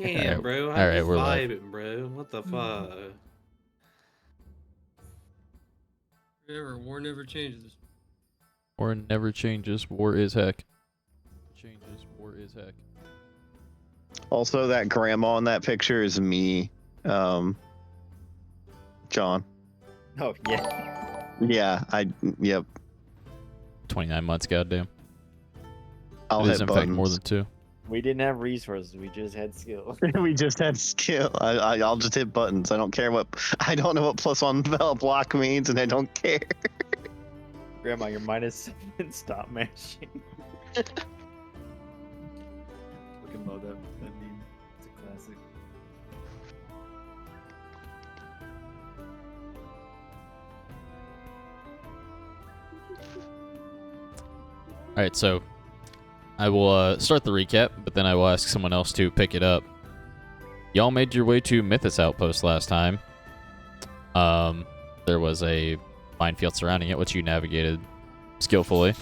Damn, bro. All I'm right, just we're live. vibing, bro. What the fuck? War never changes. War never changes. War is heck. Changes. War is heck. Also, that grandma in that picture is me, John. Oh, yeah. Yeah, yep. 29 months, goddamn. I'll It is hit in buttons. fact more than 2. We didn't have resources. We just had skill. We just had skill. I'll just hit buttons. I don't care what. I don't know what +1 block means, and I don't care. Grandma, you're -7. Stop mashing. Fucking love that meme. It's a classic. All right, so I will start the recap, but then I will ask someone else to pick it up. Y'all made your way to Mythos Outpost last time. There was a minefield surrounding it, which you navigated skillfully.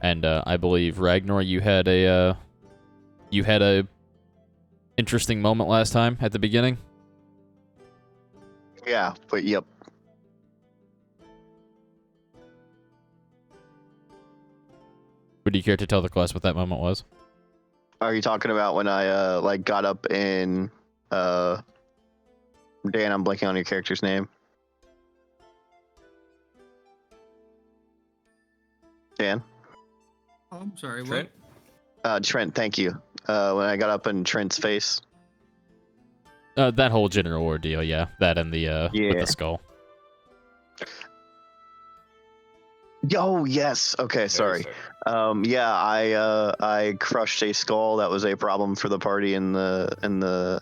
And I believe Ragnar, you had a interesting moment last time at the beginning. Yeah, but yep. Would you care to tell the class what that moment was? Are you talking about when I like got up in Dan? I'm blanking on your character's name. Dan? Oh, I'm sorry. Trent? What? Trent, thank you. When I got up in Trent's face. That whole general ordeal, yeah. That and the with the skull. Oh yes. Okay, sorry. Yeah, I crushed a skull. That was a problem for the party in the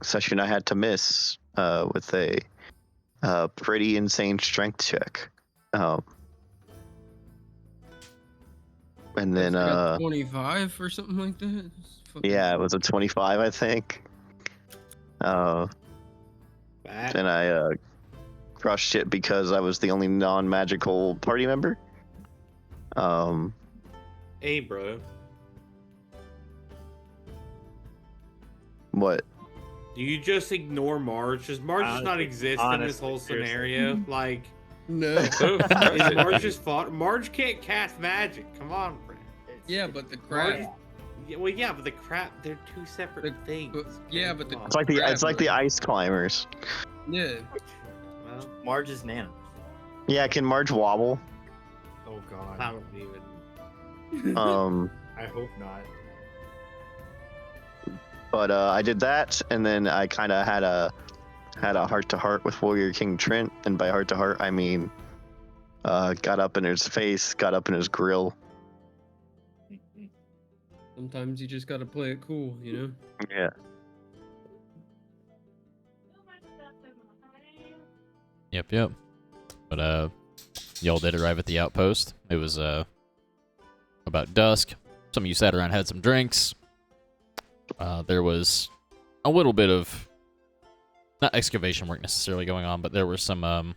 session I had to miss with a pretty insane strength check. And then 25 or something like that. yeah, it was a 25, I think. And I crushed it because I was the only non-magical party member. Hey, bro. What? Do you just ignore Marge? Does Marge just not exist in this whole scenario? Like, No. is Marge just fought? Marge can't cast magic. Come on, bro. Yeah, but the crap. Yeah, well, yeah, but the crap, they're two separate things. Yeah, but the Come on. It's like the ice climbers. Yeah. Well, Marge is Nana. Yeah, can Marge wobble? Oh god. I don't even. I hope not. But I did that, and then I kind of had a heart-to-heart with Warrior King Trent, and by heart-to-heart I mean got up in his face, got up in his grill. Sometimes you just gotta play it cool, you know? Yeah. Yep. But y'all did arrive at the outpost. It was about dusk. Some of you sat around, had some drinks. There was a little bit of not excavation work necessarily going on, but there were some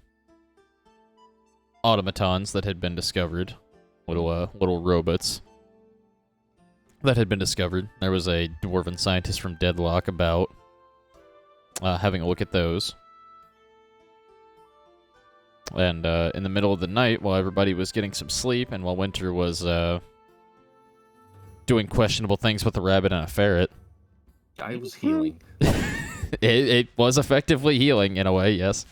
automatons that had been discovered, little robots that had been discovered. There was a dwarven scientist from Deadlock about having a look at those. And in the middle of the night, while everybody was getting some sleep, and while Winter was doing questionable things with a rabbit and a ferret, I was healing. it was effectively healing in a way, yes.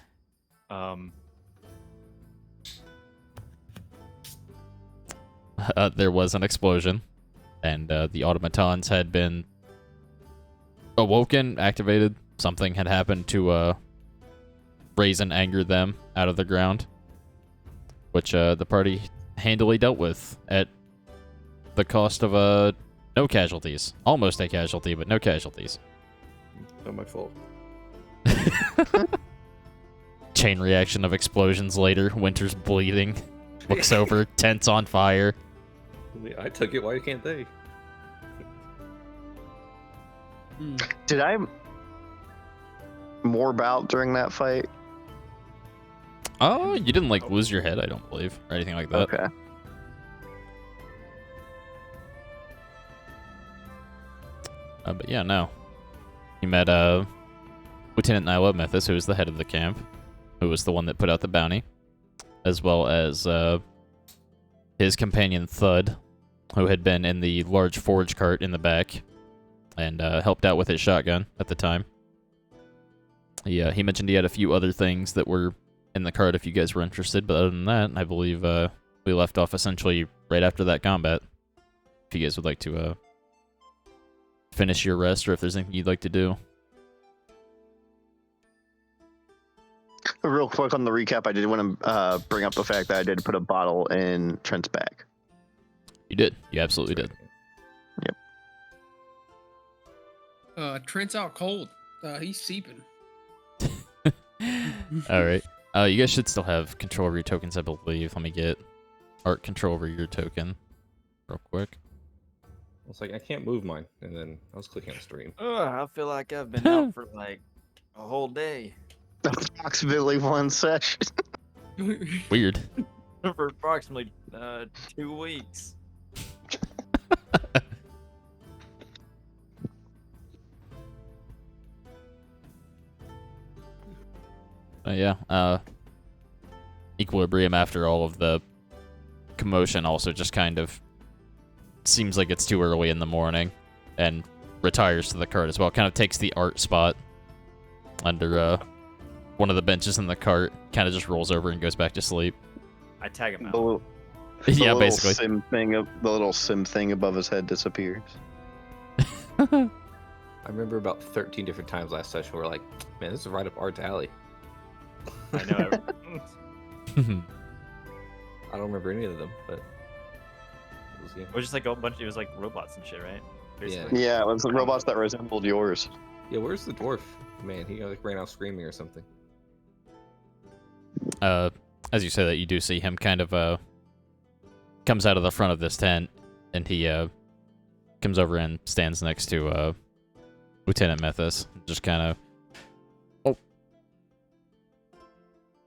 There was an explosion, and the automatons had been awoken, activated. Something had happened to raise and anger them out of the ground, which the party handily dealt with at the cost of no casualties. Almost a casualty, but no casualties. Not my fault. Chain reaction of explosions later. Winter's bleeding. Looks over, tents on fire. I took it, why can't they? Did I morb out during that fight? Oh, you didn't like lose your head, I don't believe, or anything like that. Okay. But yeah, no. You met Lieutenant Nyla Methus, who was the head of the camp, who was the one that put out the bounty, as well as his companion Thud, who had been in the large forage cart in the back and helped out with his shotgun at the time. He mentioned he had a few other things that were in the cart if you guys were interested, but other than that, I believe we left off essentially right after that combat. If you guys would like to finish your rest, or if there's anything you'd like to do. Real quick on the recap, I did want to bring up the fact that I did put a bottle in Trent's bag. You did. You absolutely did. Trent's out cold. He's seeping. All right. You guys should still have control over your tokens, I believe. Let me get art control over your token real quick. I was like, I can't move mine, and then I was clicking on stream. I feel like I've been out for like a whole day. Approximately one session. Weird. For approximately 2 weeks. Yeah. Equilibrium after all of the commotion also just kind of seems like it's too early in the morning and retires to the cart as well. Kind of takes the art spot under one of the benches in the cart, kind of just rolls over and goes back to sleep. I tag him out. Yeah, little basically. The little sim thing above his head disappears. I remember about 13 different times last session where we're like, man, this is right up Art's alley. I know. I don't remember any of them, but it was, yeah. It was just like a bunch. It was like robots and shit, right? Yeah. Yeah, it was the robots that resembled yours. Yeah, where's the dwarf? Man, he like ran out screaming or something. As you say that, you do see him kind of comes out of the front of this tent, and he comes over and stands next to Lieutenant Methus. Just kind of,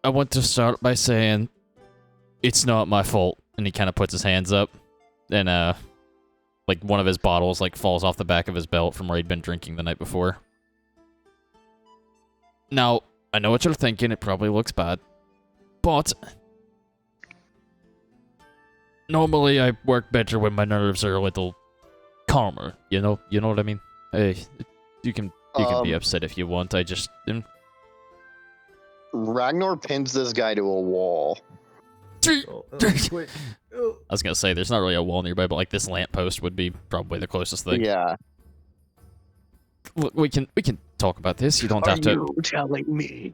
I want to start by saying it's not my fault. And he kind of puts his hands up, and like one of his bottles like falls off the back of his belt from where he'd been drinking the night before. Now, I know what you're thinking. It probably looks bad, but normally I work better when my nerves are a little calmer. You know what I mean? Hey, you can be upset if you want. I just Ragnar pins this guy to a wall. I was gonna say there's not really a wall nearby, but like this lamppost would be probably the closest thing. Yeah. Look, we can talk about this. You don't have to. Are you telling me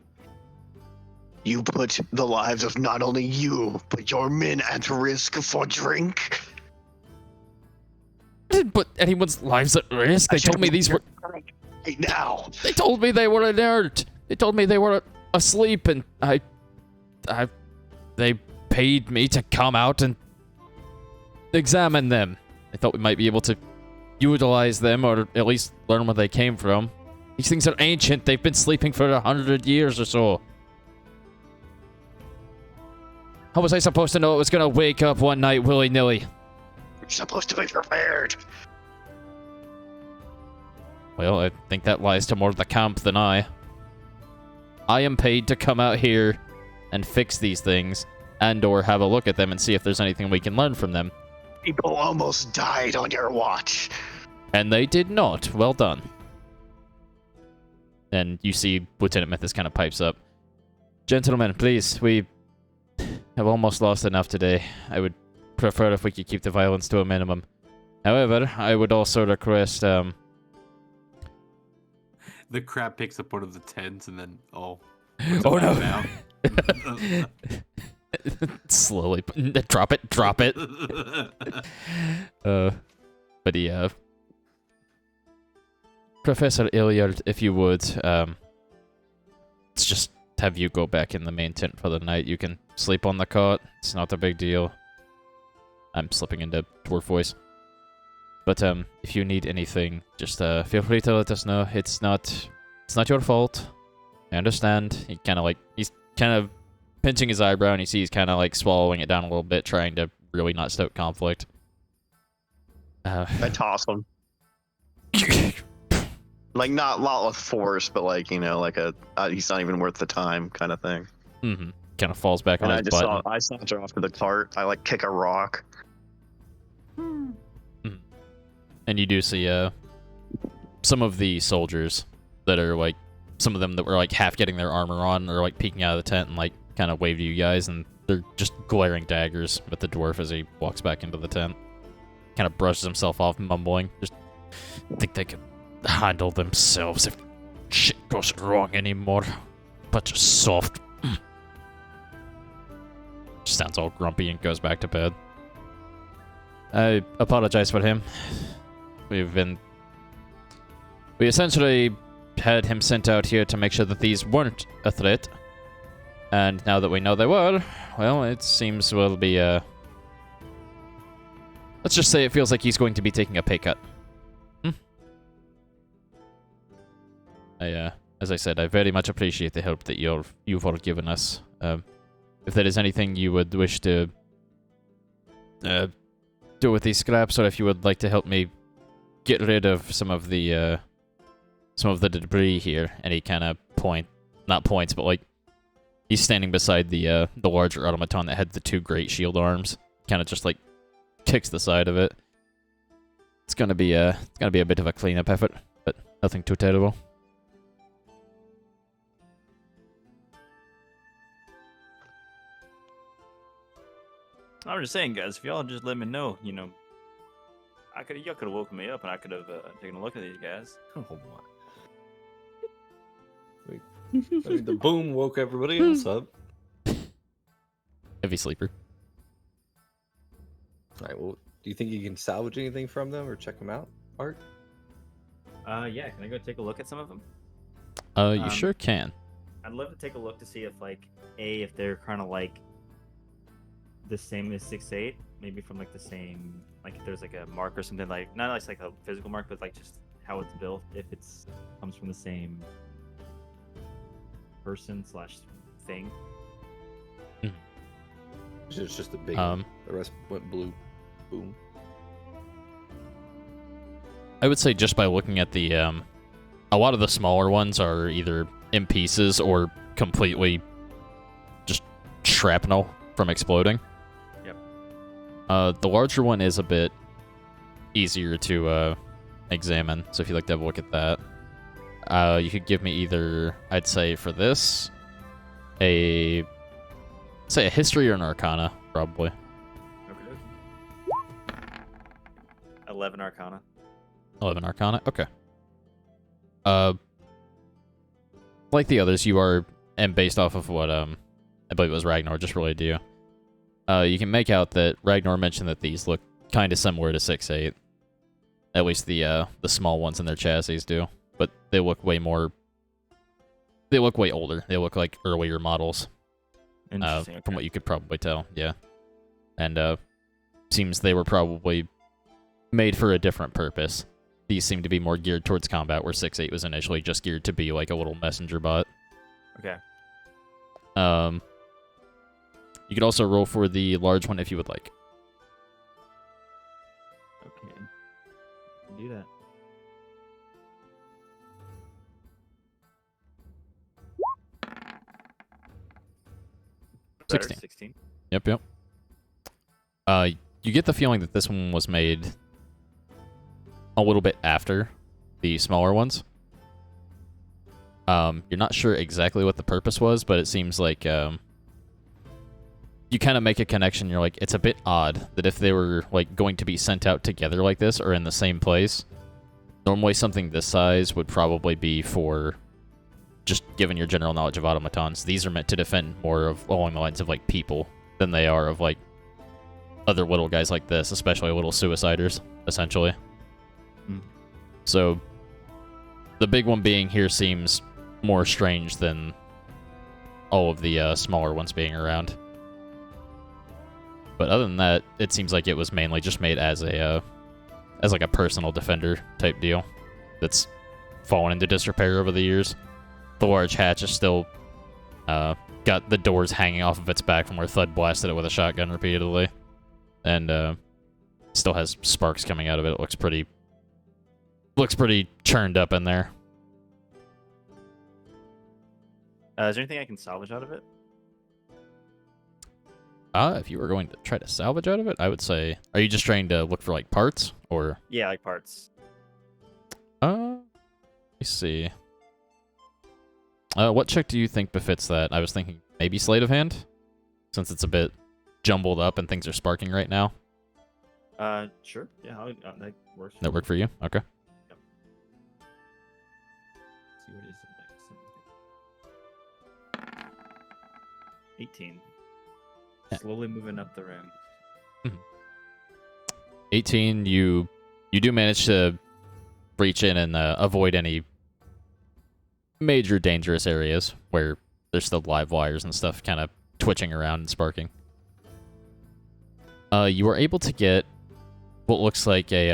you put the lives of not only you but your men at risk for drink? I didn't put anyone's lives at risk. They told me these were. Right now. They told me they were inert. They told me they were asleep, and they paid me to come out and examine them. I thought we might be able to utilize them, or at least learn where they came from. These things are ancient. They've been sleeping for 100 years or so. How was I supposed to know it was gonna wake up one night willy-nilly? You're supposed to be prepared. Well, I think that lies to more of the camp than I. I am paid to come out here and fix these things, and/or have a look at them and see if there's anything we can learn from them. People almost died on your watch. And they did not. Well done. And you see Lieutenant Methus kind of pipes up. Gentlemen, please, we have almost lost enough today. I would prefer if we could keep the violence to a minimum. However, I would also request, The crab picks up one of the tents and then, oh no. now. Slowly, drop it. But yeah. Professor Illiard, if you would, let's just have you go back in the main tent for the night. You can sleep on the cot. It's not a big deal. I'm slipping into dwarf voice. But if you need anything, just feel free to let us know. It's not your fault. I understand. He's kind of pinching his eyebrow, and you see he's kind of like swallowing it down a little bit, trying to really not stoke conflict. I toss him. Like not with force, but like like a he's not even worth the time kind of thing. Mm-hmm. Kind of falls back And on his butt. I saunter off to the cart. I like kick a rock. Mm-hmm. And you do see some of the soldiers that are like, some of them that were like half getting their armor on or like peeking out of the tent and like kind of wave to you guys, and they're just glaring daggers at the dwarf as he walks back into the tent. Kind of brushes himself off, mumbling, just think they can handle themselves if shit goes wrong anymore. Bunch of soft. Just sounds all grumpy and goes back to bed. I apologize for him. We essentially had him sent out here to make sure that these weren't a threat. And now that we know they were, well, it seems we'll be, let's just say it feels like he's going to be taking a pay cut. As I said, I very much appreciate the help that you've all given us. If there is anything you would wish to do with these scraps, or if you would like to help me get rid of some of the debris here, and he kind of not points, but like he's standing beside the larger automaton that had the two great shield arms, kind of just like kicks the side of it. It's gonna be a bit of a cleanup effort, but nothing too terrible. I'm just saying, guys, if y'all just let me know, y'all could have woken me up and I could have taken a look at these guys. Oh my. I mean, the boom woke everybody else up. Heavy sleeper. Alright, well, do you think you can salvage anything from them or check them out, Art? Yeah, can I go take a look at some of them? You sure can. I'd love to take a look to see if, like, if they're kind of like the same as 6-8, maybe from like the same, like if there's like a mark or something, like not like a physical mark, but like just how it's built, if it's comes from the same person / thing. It's just a big one. The rest went blue. Boom. I would say just by looking at the a lot of the smaller ones are either in pieces or completely just shrapnel from exploding. The larger one is a bit easier to examine, so if you'd like to have a look at that. You could give me either, I'd say for this, a history or an arcana, probably. Okay. 11 arcana. 11 arcana? Okay. Like the others, you are, and based off of what, I believe it was Ragnar just relayed to you, you can make out that Ragnar mentioned that these look kind of similar to 6-8. At least the small ones in their chassis do. But they look way more... They look way older. They look like earlier models. Interesting, okay. From what you could probably tell, yeah. And, seems they were probably made for a different purpose. These seem to be more geared towards combat, where 6-8 was initially just geared to be like a little messenger bot. Okay. You could also roll for the large one if you would like. Okay. Do that. Better, 16. Yep. You get the feeling that this one was made a little bit after the smaller ones. You're not sure exactly what the purpose was, but it seems like you kind of make a connection. You're like, it's a bit odd that if they were like going to be sent out together like this or in the same place, normally something this size would probably be for, just given your general knowledge of automatons, these are meant to defend more of along the lines of like people than they are of like other little guys like this, especially little suiciders, essentially. So the big one being here seems more strange than all of the smaller ones being around. But other than that, it seems like it was mainly just made as a like a personal defender type deal that's fallen into disrepair over the years. The large hatch is still got the doors hanging off of its back from where Thud blasted it with a shotgun repeatedly, and still has sparks coming out of it. It looks pretty churned up in there. Is there anything I can salvage out of it? If you were going to try to salvage out of it, I would say, are you just trying to look for like parts or? Yeah, like parts. Let me see. What check do you think befits that? I was thinking maybe Sleight of Hand, since it's a bit jumbled up and things are sparking right now. Sure. Yeah, that works. That work for you? Okay. Yep. See what is it next? 18. Yeah. Slowly moving up the room. 18. You do manage to reach in and avoid any major dangerous areas where there's still live wires and stuff kind of twitching around and sparking. You were able to get what looks like a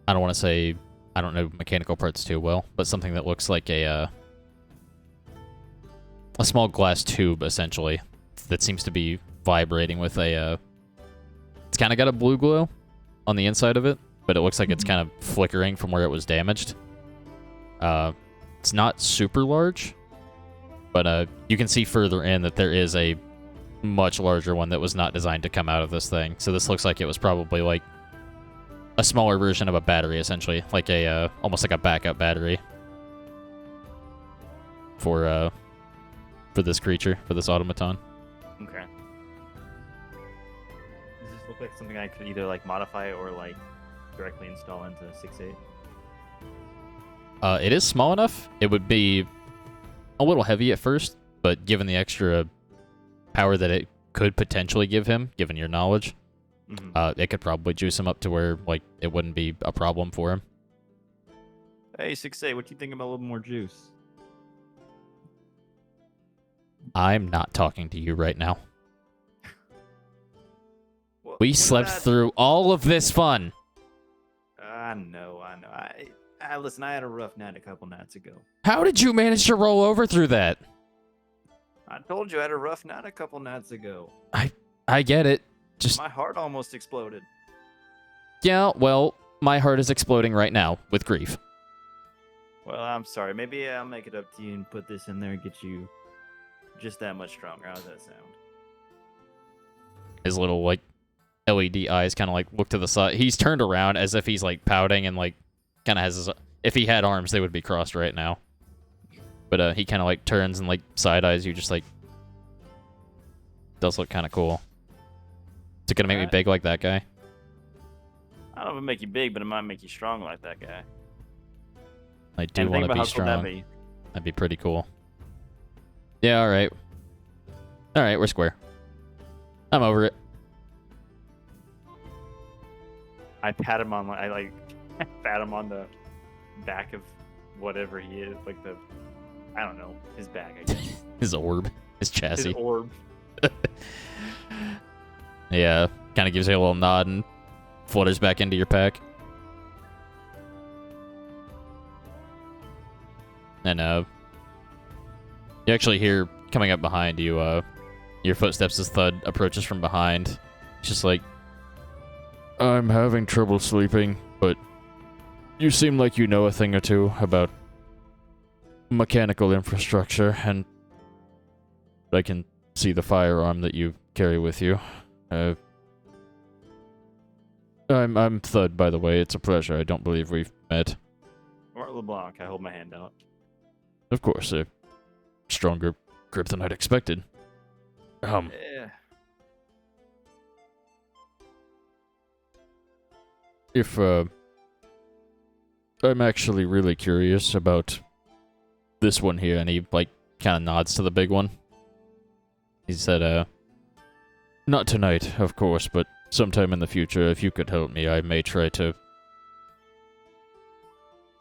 I don't want to say, I don't know mechanical parts too well, but something that looks like a small glass tube essentially that seems to be vibrating with a it's kind of got a blue glow on the inside of it, but it looks like it's kind of flickering from where it was damaged. It's not super large, but you can see further in that there is a much larger one that was not designed to come out of this thing. So this looks like it was probably like a smaller version of a battery, essentially, like a almost like a backup battery for this creature, for this automaton. Okay. Does this look like something I could either like modify or like directly install into 6.8? It is small enough. It would be a little heavy at first, but given the extra power that it could potentially give him, given your knowledge, it could probably juice him up to where like it wouldn't be a problem for him. Hey, 6.8, what do you think about a little more juice? I'm not talking to you right now. We What slept did through all of this fun. I know. Listen, I had a rough night a couple nights ago. How did you manage to roll over through that? I told you I had a rough night a couple nights ago. I get it. Just My heart almost exploded. yeah, well, my heart is exploding right now with grief. Well, I'm sorry. Maybe I'll make it up to you and put this in there and get you just that much stronger. How does that sound? His little like LED eyes kind of like look to the side. He's turned around as if he's like pouting and like kind of has his. If he had arms, they would be crossed right now. But he kind of like turns and like side eyes you, just like does look kind of cool. Is it gonna make me big like that guy? I don't know if it'll make you big, but it might make you strong like that guy. I do And think want to about be how cool that'd strong. be. That'd be pretty cool. Yeah, all right. All right, we're square. I'm over it. I pat him on pat him on the back of whatever he is, like I don't know, his back, I guess. His orb, his chassis. His orb. Yeah, kind of gives you a little nod and flutters back into your pack. And you actually hear coming up behind you, your footsteps as Thud approaches from behind. It's just like, I'm having trouble sleeping, but you seem like you know a thing or two about mechanical infrastructure, and I can see the firearm that you carry with you. I'm Thud, by the way. It's a pleasure. I don't believe we've met. Or LeBlanc. I hold my hand out. Of course, a stronger grip than I'd expected. Yeah. If, I'm actually really curious about this one here, and he, like, kind of nods to the big one. He said, not tonight, of course, but sometime in the future, if you could help me, I may try to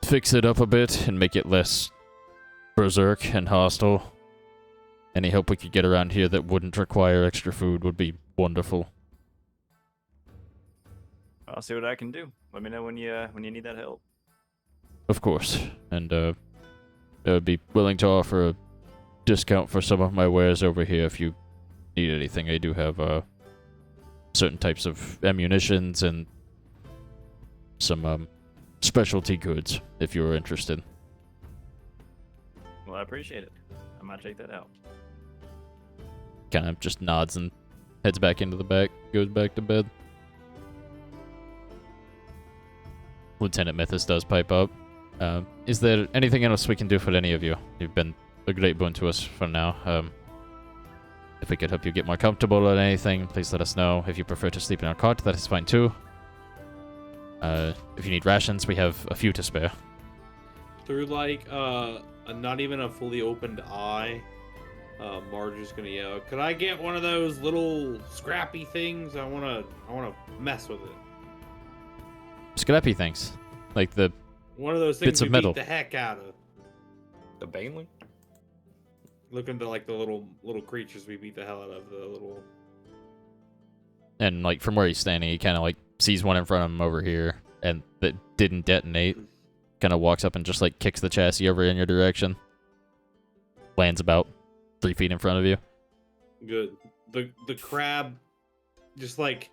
fix it up a bit and make it less berserk and hostile. Any help we could get around here that wouldn't require extra food would be wonderful. I'll see what I can do. Let me know when you need that help. Of course, and I would be willing to offer a discount for some of my wares over here if you need anything. I do have certain types of ammunitions and some specialty goods if you were interested. Well, I appreciate it. I might check that out. Kind of just nods and heads back into the back, goes back to bed. Lieutenant Mythos does pipe up. Is there anything else we can do for any of you? You've been a great boon to us for now. If we could help you get more comfortable or anything, please let us know. If you prefer to sleep in our cot, that is fine too. If you need rations, we have a few to spare. Through like not even a fully opened eye, Marge is gonna yell, "Could I get one of those little scrappy things? I wanna mess with it. Scrappy things, like the One of those things bits of we metal. beat the heck out of." The Baneling? Look into like the little creatures we beat the hell out of. The little. And like from where he's standing, he kind of like sees one in front of him over here, and that didn't detonate. Kind of walks up and just like kicks the chassis over in your direction. Lands about 3 feet in front of you. Good. The crab just like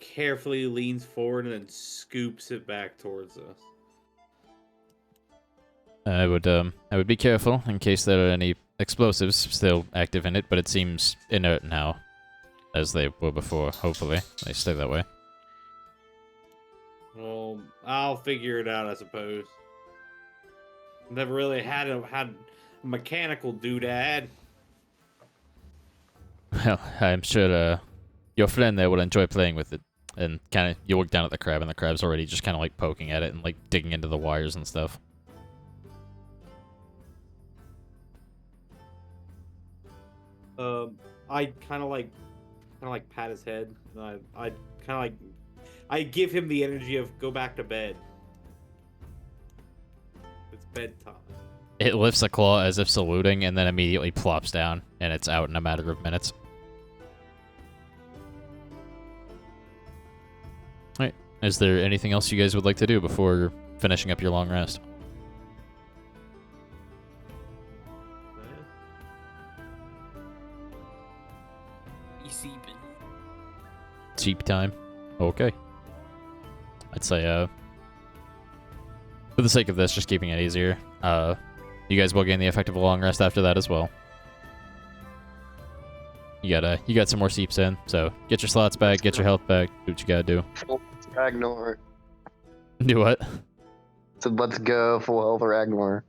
carefully leans forward and then scoops it back towards us. I would be careful in case there are any explosives still active in it, but it seems inert now, as they were before. Hopefully, they stay that way. Well, I'll figure it out, I suppose. Never really had a mechanical doodad. Well, I'm sure your friend there will enjoy playing with it. And kind of, you look down at the crab, and the crab's already just kind of like poking at it and like digging into the wires and stuff. I kind of like pat his head, and I kind of like I give him the energy of go back to bed. It's bedtime. It lifts a claw as if saluting, and then immediately plops down, and it's out in a matter of minutes. Alright, is there anything else you guys would like to do before finishing up your long rest? He's seeping. Cheap time? Okay. I'd say, for the sake of this, just keeping it easier, you guys will gain the effect of a long rest after that as well. You got some more seeps in, so get your slots back, get your health back, do what you gotta do. Ragnar. Do what? So let's go full health Ragnar.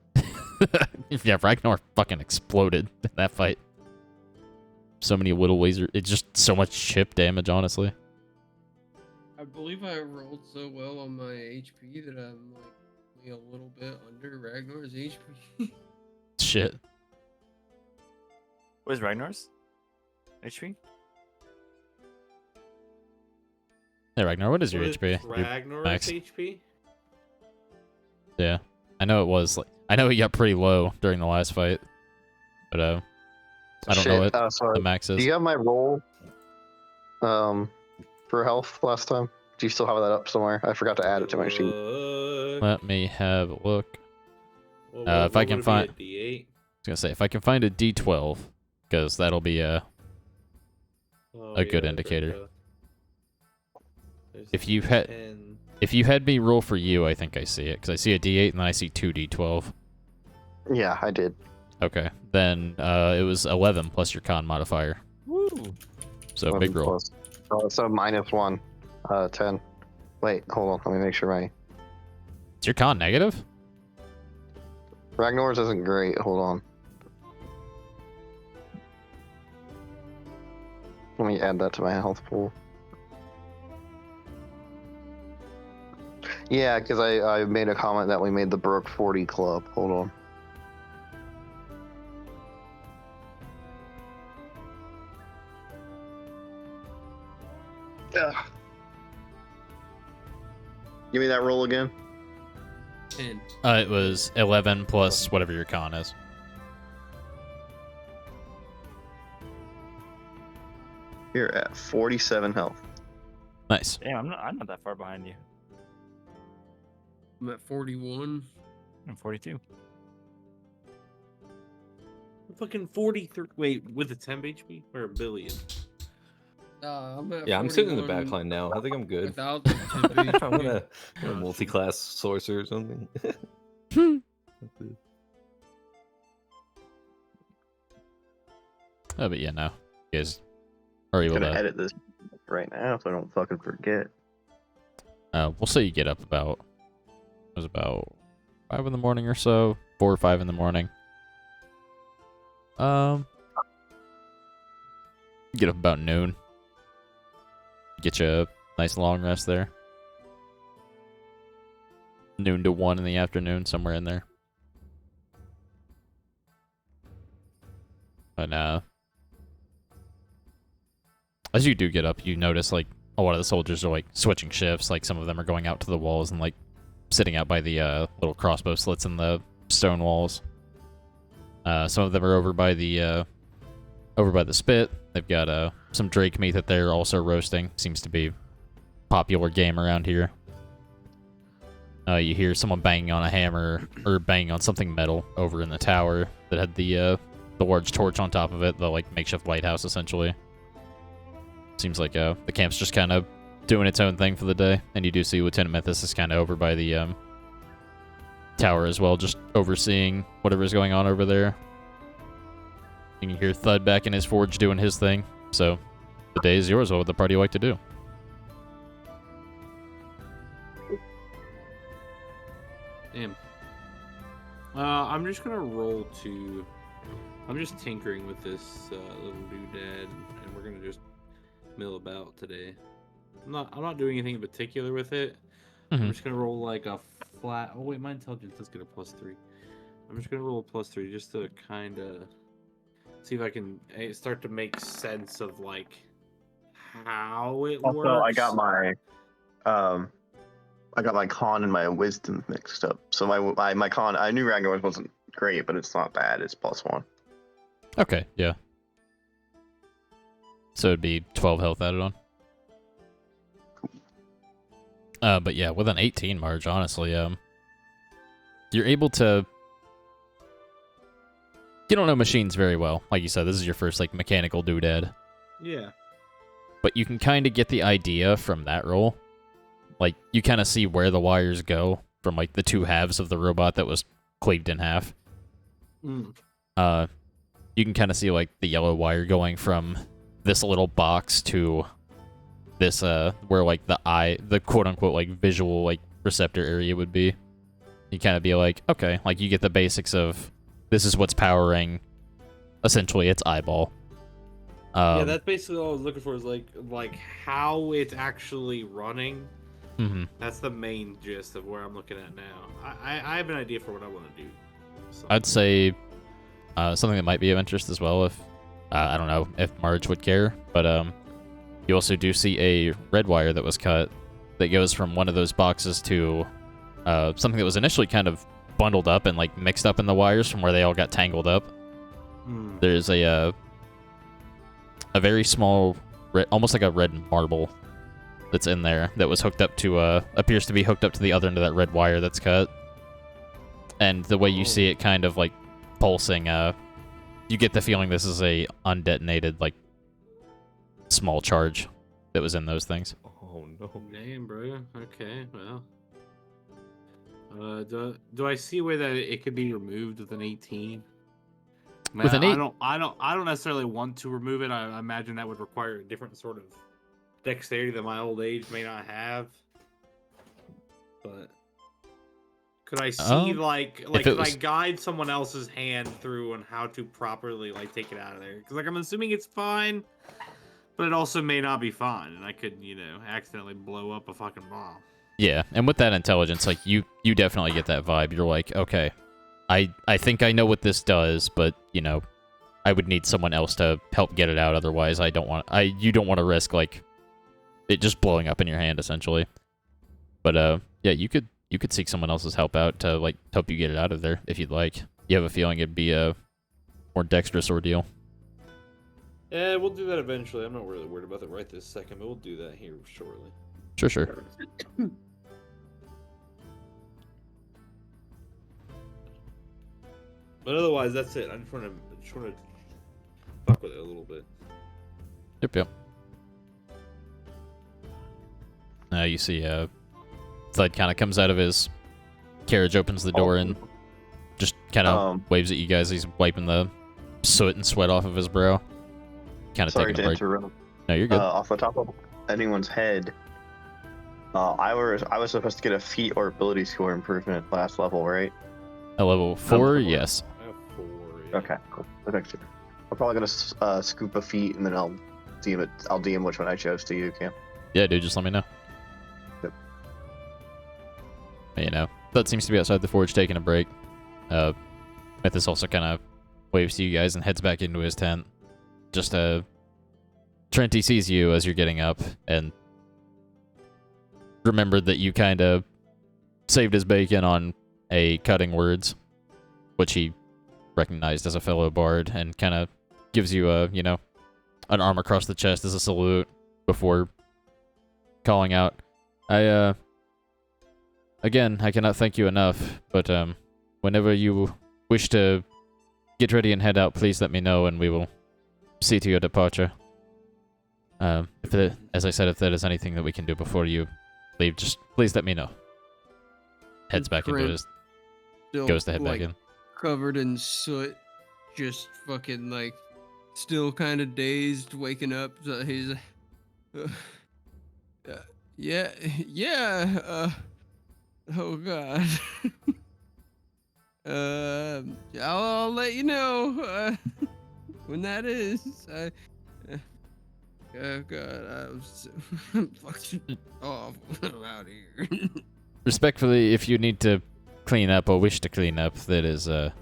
Yeah, Ragnar fucking exploded in that fight. So many little laser, it's just so much chip damage, honestly. I believe I rolled so well on my HP that I'm like only a little bit under Ragnar's HP. Shit. What is Ragnar's HP? Hey, Ragnar, what is your What is HP? Your Ragnar's max? HP? Yeah. I know it was, like, I know he got pretty low during the last fight. But, I don't know what sorry. the max Do is. you have my roll for health last time? Do you still have that up somewhere? I forgot to add it to my sheet. Let me have a look. If I can find... D8. I was gonna say, if I can find a D12, because that'll be a good indicator. If you had me roll for you, I think I see it, because I see a D8 and then I see 2 D12. Yeah, I did. Okay, then it was 11 plus your con modifier. Woo! So big roll. Plus. So -1, 10. Wait, hold on. Let me make sure my Is your con negative? Ragnar's isn't great. Hold on. Let me add that to my health pool. Yeah, because I made a comment that we made the Brook 40 club. Hold on. Ugh. Give me that roll again. 10. It was 11 plus whatever your con is. You're at 47 health. Nice. Damn, I'm not that far behind you. I'm at 41. I'm 42. Fucking 43. Wait, with a 10 HP or a billion? I'm at Yeah, I'm sitting in the 41 back line now. I think I'm good. without the 10 I'm HP. gonna multi-class sorcerer or something. Oh, but yeah, no. You guys are I'm able gonna to. edit this right now so I don't fucking forget. We'll say you get up about. It was about 5 in the morning or so. 4 or 5 in the morning. Get up about noon. Get you a nice long rest there. Noon to 1 in the afternoon, somewhere in there. But as you do get up, you notice like a lot of the soldiers are like switching shifts. Like some of them are going out to the walls and like sitting out by the little crossbow slits in the stone walls. Some of them are over by the spit. They've got some drake meat that they're also roasting. Seems to be popular game around here. You hear someone banging on a hammer or banging on something metal over in the tower that had the large torch on top of it, the like makeshift lighthouse essentially. Seems like the camp's just kind of doing its own thing for the day, and you do see Lieutenant Methus is kind of over by the tower as well, just overseeing whatever's going on over there. You can hear Thud back in his forge doing his thing. So the day is yours. What would the party like to do? Damn. I'm just gonna roll to. I'm just tinkering with this little doodad, and we're gonna just mill about today. I'm not doing anything in particular with it. I'm just gonna roll like a flat. Oh wait, my intelligence does get a +3. I'm just gonna roll a +3 just to kind of see if I can start to make sense of like how it works. Also, I got my con and my wisdom mixed up. So my con, I knew Ragnar wasn't great, but it's not bad. It's +1. Okay, yeah. So it'd be 12 health added on. But yeah, with an 18 Marge, honestly, you're able to. You don't know machines very well, like you said. This is your first like mechanical doodad. Yeah. But you can kind of get the idea from that roll. Like you kind of see where the wires go from like the two halves of the robot that was cleaved in half. You can kind of see like the yellow wire going from this little box to this where like the quote unquote like visual like receptor area would be. You kind of be like, okay, like you get the basics of this is what's powering essentially its eyeball. Yeah, that's basically all I was looking for, is like how it's actually running. That's the main gist of where I'm looking at now. I have an idea for what I want to do. So. I'd say something that might be of interest as well, if I don't know if Marge would care, but you also do see a red wire that was cut that goes from one of those boxes to something that was initially kind of bundled up and like mixed up in the wires from where they all got tangled up. There's a very small, almost like a red marble that's in there that was hooked up to, appears to be hooked up to the other end of that red wire that's cut. And the way you see it kind of like pulsing, you get the feeling this is a undetonated, like, small charge that was in those things. Oh no. Damn, bro. Okay, well. Do I see a way that it could be removed with an 18? Man, With an 8? I don't necessarily want to remove it. I imagine that would require a different sort of dexterity that my old age may not have. But could I see like could I guide someone else's hand through on how to properly like take it out of there? Because like I'm assuming it's fine, but it also may not be fine, and I could accidentally blow up a fucking bomb. Yeah, and with that intelligence, like you definitely get that vibe. You're like, okay, I think I know what this does, but I would need someone else to help get it out. Otherwise, you don't want to risk like it just blowing up in your hand essentially. But yeah, you could seek someone else's help out to like help you get it out of there if you'd like. You have a feeling it'd be a more dexterous ordeal. Yeah, we'll do that eventually. I'm not really worried about that right this second, but we'll do that here shortly. Sure. But otherwise, that's it. I just want to fuck with it a little bit. Yep. You see, Thud kind of comes out of his carriage, opens the door, and just kind of waves at you guys. He's wiping the soot and sweat off of his brow. kind of Sorry taking to a break. interrupt. No, you're good. Off the top of anyone's head, I was supposed to get a feat or ability score improvement last level, right? At level 4, yes. I have 4. Yeah. Okay, cool. That's actually. I'm probably gonna scoop a feat and then I'll DM it. I'll DM which one I chose to you, Cam. Yeah, dude, just let me know. Yep. You know, that seems to be outside the forge taking a break. Mythos also kind of waves to you guys and heads back into his tent. Just, Trenty sees you as you're getting up and remembered that you kind of saved his bacon on a cutting words, which he recognized as a fellow bard, and kind of gives you a, you know, an arm across the chest as a salute before calling out, again, I cannot thank you enough, but, whenever you wish to get ready and head out, please let me know, and we will see to your departure. As I said, if there is anything that we can do before you leave, just please let me know. Heads back into Trent his, Still, goes to head like, back in. covered in soot, just fucking like, still kind of dazed, waking up. So he's, yeah, oh god. I'll let you know when that is. Oh god, I'm so fucking awful out here. Respectfully, if you need to clean up or wish to clean up, it is a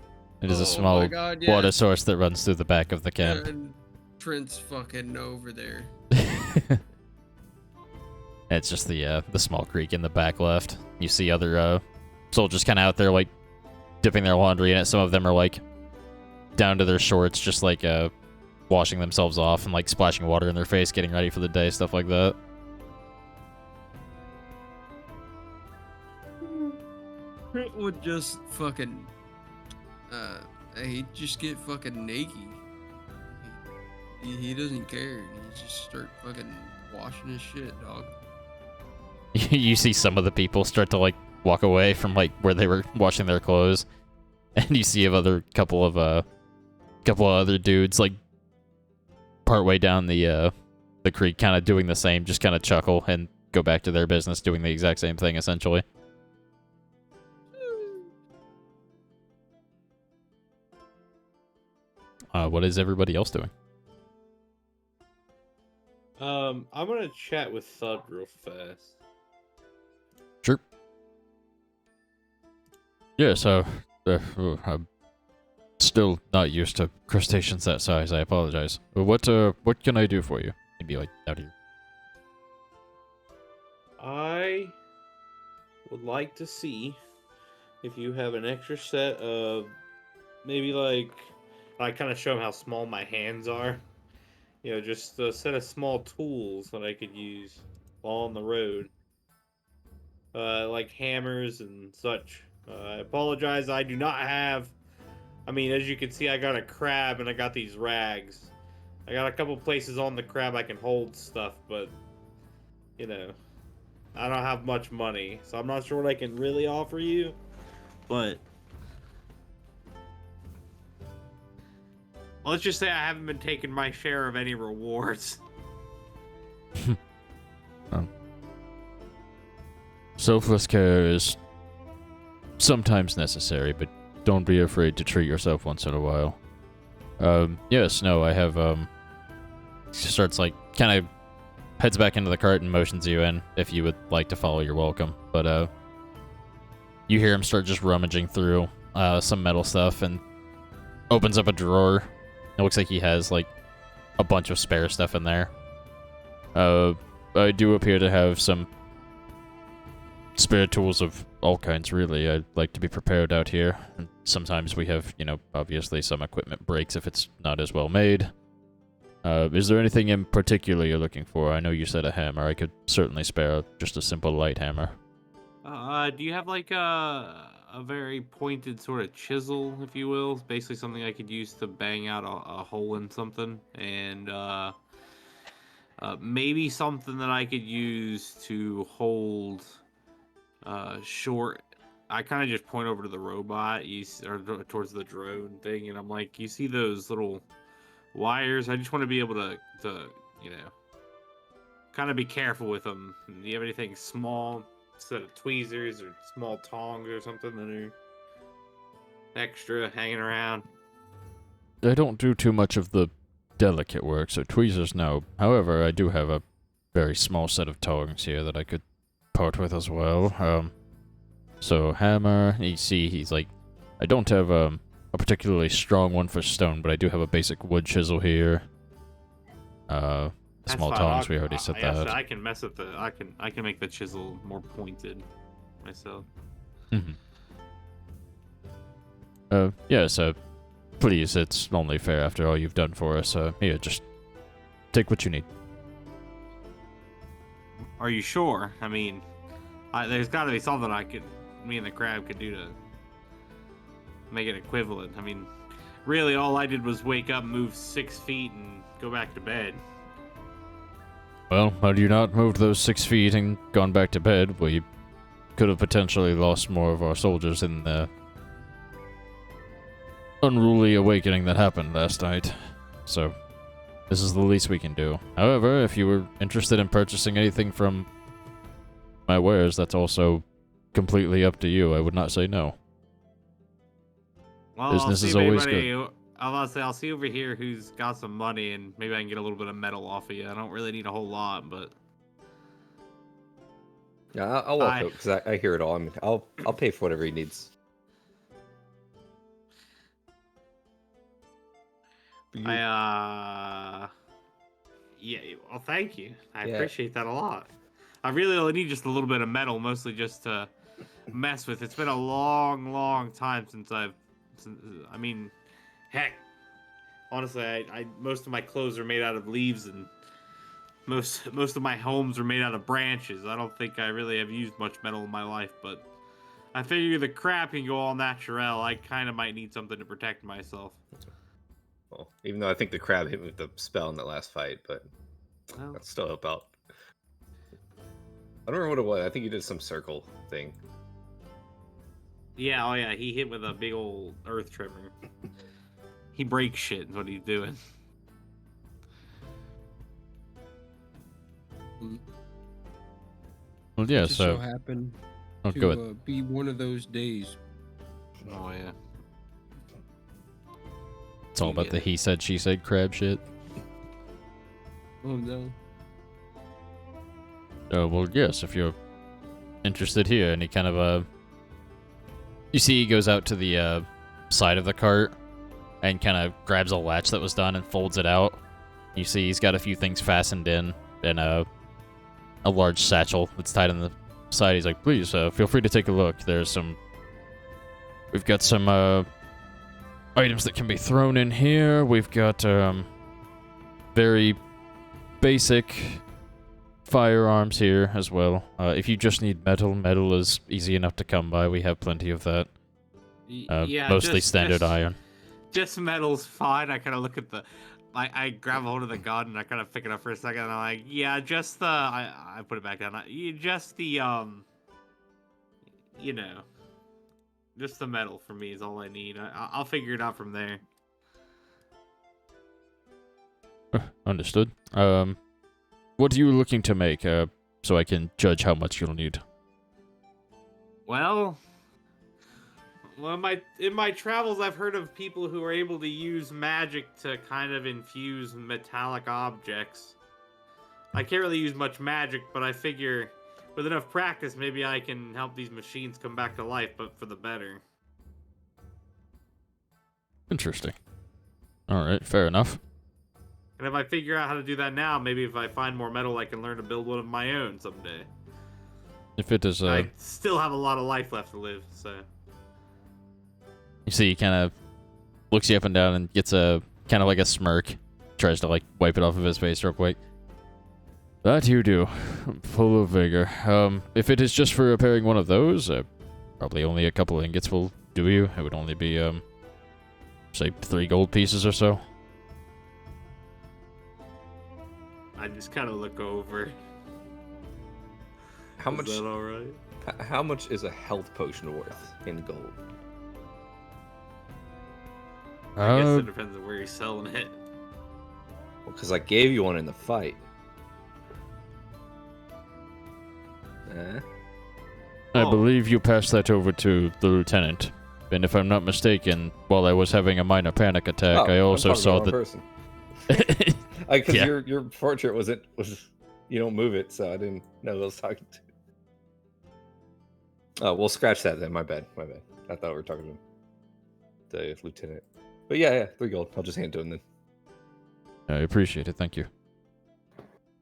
small my god, yeah. water source that runs through the back of the camp. And Trent's fucking over there. It's just the small creek in the back left. You see other soldiers kind of out there like dipping their laundry in it. Some of them are like down to their shorts, just like washing themselves off and like splashing water in their face, getting ready for the day, stuff like that. Trent would just fucking he'd just get fucking naked. He doesn't care. He just start fucking washing his shit, dog. You see some of the people start to like walk away from like where they were washing their clothes, and you see a couple of other dudes like partway down the creek, kind of doing the same, just kind of chuckle and go back to their business, doing the exact same thing essentially. What is everybody else doing? I'm gonna chat with Thud real fast. Sure. Yeah, so I'm still not used to crustaceans that size. I apologize. What can I do for you? He'd be like out here. I would like to see if you have an extra set of maybe like I kind of show him how small my hands are. You know, just a set of small tools that I could use while on the road. Like hammers and such. I apologize, I do not have... I mean, as you can see, I got a crab and I got these rags. I got a couple places on the crab I can hold stuff, but... You know, I don't have much money, so I'm not sure what I can really offer you. But... let's just say I haven't been taking my share of any rewards. Selfless care is sometimes necessary, but don't be afraid to treat yourself once in a while. Yes, no, I have, starts like, kind of heads back into the cart and motions you in. If you would like to follow, you're welcome. But, you hear him start just rummaging through, some metal stuff and opens up a drawer. It looks like he has, like, a bunch of spare stuff in there. I do appear to have some spare tools of all kinds, really. I'd like to be prepared out here. And sometimes we have, you know, obviously some equipment breaks if it's not as well made. Is there anything in particular you're looking for? I know you said a hammer. I could certainly spare just a simple light hammer. Do you have, like, a very pointed sort of chisel, if you will? It's basically something I could use to bang out a hole in something. And, maybe something that I could use to hold short. I kind of just point over to the robot, or towards the drone thing, and I'm like, you see those little wires. I just want to be able to you know, kind of be careful with them. Do you have anything small, instead of tweezers or small tongs or something that are extra hanging around? I don't do too much of the delicate work, so tweezers no. However, I do have a very small set of tongs here that I could part with as well. So hammer, you see he's like, I don't have a particularly strong one for stone, but I do have a basic wood chisel here. That's Small fine. tongs, we already said I that. I can mess with the. I can make the chisel more pointed myself. Mm-hmm. Yeah, so please, it's only fair after all you've done for us. Here, just take what you need. Are you sure? I mean, there's got to be something me and the crab could do to make it equivalent. I mean, really, all I did was wake up, move 6 feet, and go back to bed. Well, had you not moved those 6 feet and gone back to bed, we could have potentially lost more of our soldiers in the unruly awakening that happened last night. So, this is the least we can do. However, if you were interested in purchasing anything from my wares, that's also completely up to you. I would not say no. Well, Business I'll is see if always anybody, I'll see over here who's got some money, and maybe I can get a little bit of metal off of you. I don't really need a whole lot, but Yeah, I'll walk out because I hear it all. I'll pay for whatever he needs. yeah. Well, thank you. I Yeah. appreciate that a lot. I really only need just a little bit of metal, mostly just to mess with. It's been a long, long time since I mean, heck, honestly, I most of my clothes are made out of leaves, and most of my homes are made out of branches. I don't think I really have used much metal in my life, but I figure the crap can go all natural. I kind of might need something to protect myself. Well, even though I think the crab hit me with the spell in that last fight, but Well, that'll still help out. I don't remember what it was. I think he did some circle thing. yeah, oh yeah, he hit with a big old earth tremor. He breaks shit is what he's doing. Well, yeah, It just so so... happened Oh, to go ahead. be one of those days. Oh yeah. It's all about the he said, she said crab shit. Oh no. Well, yes, if you're interested here, and he kind of, you see he goes out to the, side of the cart, and kind of grabs a latch that was done and folds it out. You see he's got a few things fastened in, and, a large satchel that's tied on the side. He's like, please, feel free to take a look. We've got some, items that can be thrown in here. We've got, very basic firearms here as well. If you just need metal is easy enough to come by. We have plenty of that. Yeah, Mostly standard iron. Just metal's fine. I kind of look at I grab a hold of the gun and I kind of pick it up for a second. And I'm like, yeah, just the. I put it back down. Just the you know, just the metal for me is all I need. I'll figure it out from there. Understood. What are you looking to make? So I can judge how much you'll need. Well, in my travels, I've heard of people who are able to use magic to kind of infuse metallic objects. I can't really use much magic, but I figure with enough practice, maybe I can help these machines come back to life, but for the better. Interesting. Alright, fair enough. And if I figure out how to do that now, maybe if I find more metal, I can learn to build one of my own someday. If it is, I still have a lot of life left to live, so... You see he kind of looks you up and down and gets a kind of like a smirk. Tries to like wipe it off of his face real quick. That you do. Full of vigor. If it is just for repairing one of those, probably only a couple ingots will do you. It would only be, say 3 gold pieces or so. I just kind of look over. How much? Is that all right? How much is a health potion worth in gold? I guess it depends on where you're selling it. Because I gave you one in the fight. I Oh. believe you passed that over to the lieutenant. And if I'm not mistaken, while I was having a minor panic attack, I also saw that. Person. Because Yeah. your portrait was you don't move it, so I didn't know who I was talking to. Oh, we'll scratch that then. My bad. I thought we were talking to the lieutenant. But yeah, 3 gold. I'll just hand it to him then. I appreciate it, thank you.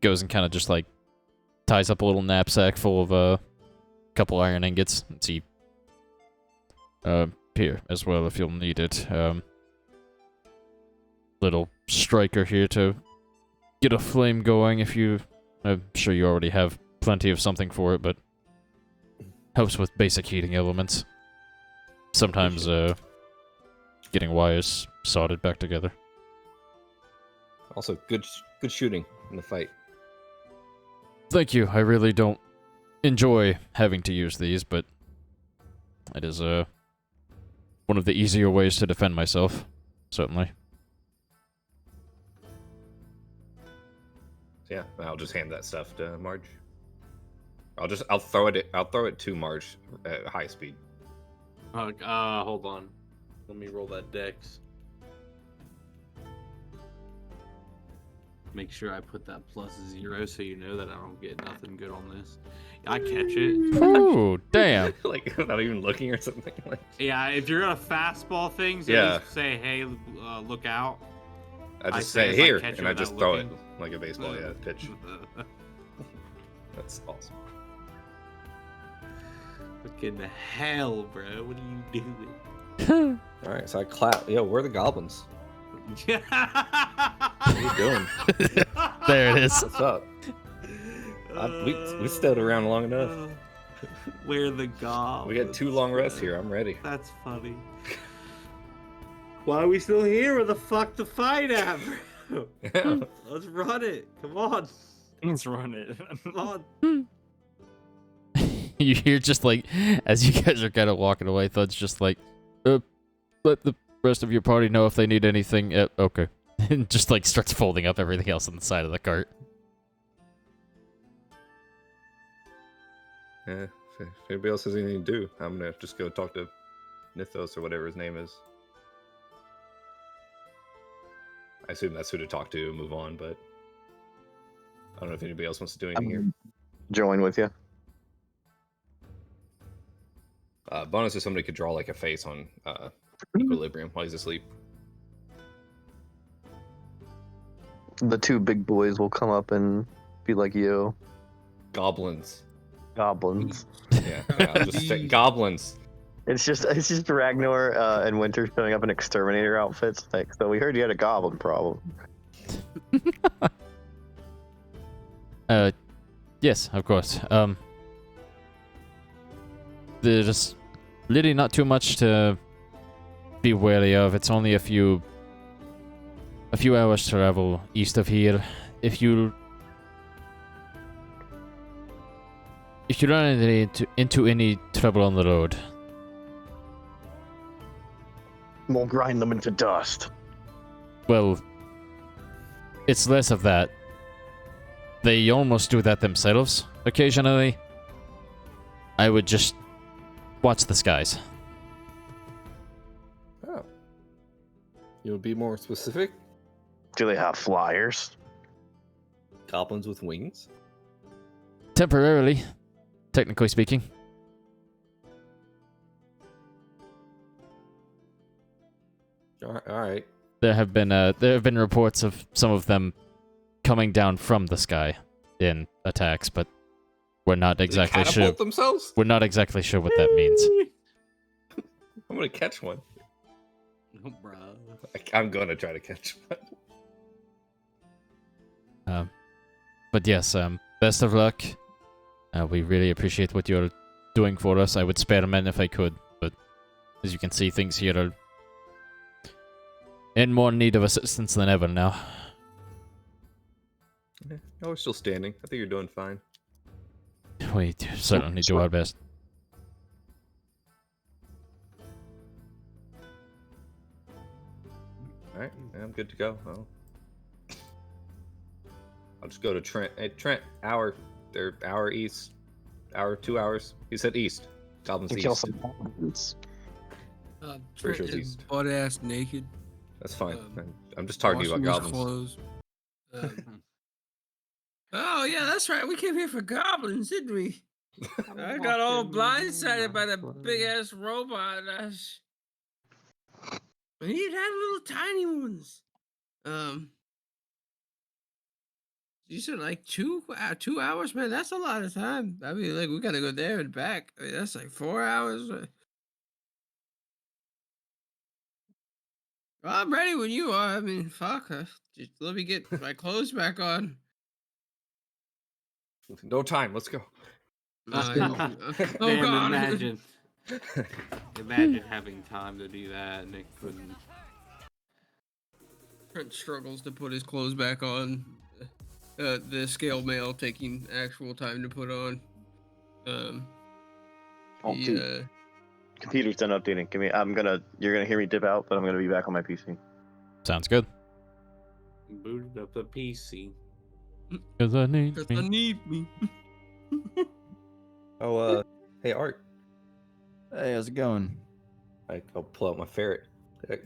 Goes and kind of just like ties up a little knapsack full of a couple iron ingots. Let's see. Here as well if you'll need it. Little striker here to get a flame going if you. I'm sure you already have plenty of something for it, but helps with basic heating elements. Sometimes getting wires soldered back together. Also, good shooting in the fight. Thank you. I really don't enjoy having to use these, but it is one of the easier ways to defend myself. Certainly. Yeah, I'll just hand that stuff to Marge. I'll throw it to Marge at high speed. Hold on. Let me roll that dex. Make sure I put that +0 so you know that I don't get nothing good on this. I catch it. Ooh, damn. Like without even looking or something. Like. Yeah, if you're gonna fastball things, Yeah. just say, hey, look out. I just say say if I here, catch it and I without just throw it looking. like a baseball. Yeah, pitch. That's awesome. Fucking hell, bro. What are you doing? All right, so I clap. Yo, where are the goblins? What are you doing? There it is. What's up? We stayed around long enough. Where the goblins? We had 2 long rests here. I'm ready. That's funny. Why are we still here? Where the fuck to fight at, bro? Yeah. Let's run it. Come on. Let's run it. Come on. You hear just like, as you guys are kind of walking away, Thud's just like, let the rest of your party know if they need anything. Okay. And just like starts folding up everything else on the side of the cart. Yeah. If anybody else has anything to do, I'm gonna just go talk to Nithos or whatever his name is. I assume that's who to talk to and move on, but I don't know if anybody else wants to do anything here. Join with you. Bonus is somebody could draw like a face on Equilibrium while he's asleep. The 2 big boys will come up and be like, yo, Goblins. goblins. Yeah, I'll just say goblins. It's just Ragnar and Winter showing up in exterminator outfits. Like, so we heard you had a goblin problem. Yes, of course. There's really not too much to be wary of. It's only a few hours travel east of here. If you run into any trouble on the road, We'll grind them into dust. well, it's less of that. They almost do that themselves occasionally. I would just watch the skies. Oh. You'll be more specific? Do they have flyers? Goblins with wings? Temporarily, technically speaking. All right. There have been reports of some of them coming down from the sky in attacks, but we're not exactly They sure. catapult themselves? We're not exactly sure what that means. I'm gonna catch one. Oh, bro. I'm gonna try to catch one. But yes, best of luck. We really appreciate what you're doing for us. I would spare a men if I could, but as you can see, things here are in more need of assistance than ever now. Yeah, we're still standing. I think you're doing fine. We certainly do our best. All right, I'm good to go. Well, I'll just go to Trent. Hey, Trent, they're hour east, hour 2 hours. He said east. Goblins You east. kill some goblins. Pretty Trent sure it's is east. butt ass naked. That's fine. Um, I'm just talking about washing his goblins. clothes. Oh yeah, that's right. We came here for goblins, didn't we? I got all blindsided by the big ass robot. He had little tiny ones. You said like 2 hours, man. That's a lot of time. I mean, like we gotta go there and back. I mean, that's like 4 hours. Well, I'm ready when you are. I mean, fuck. Just let me get my clothes back on. No time. Let's go. Oh Damn, God! imagine having time to do that, and it couldn't. Trent struggles to put his clothes back on. The scale mail taking actual time to put on. Dude, computer's done updating. You're gonna hear me dip out, but I'm gonna be back on my PC. Sounds good. Booted up the PC. Cause I need Cause me. I need me. Oh, hey, Art. Hey, how's it going? I'll pull out my ferret.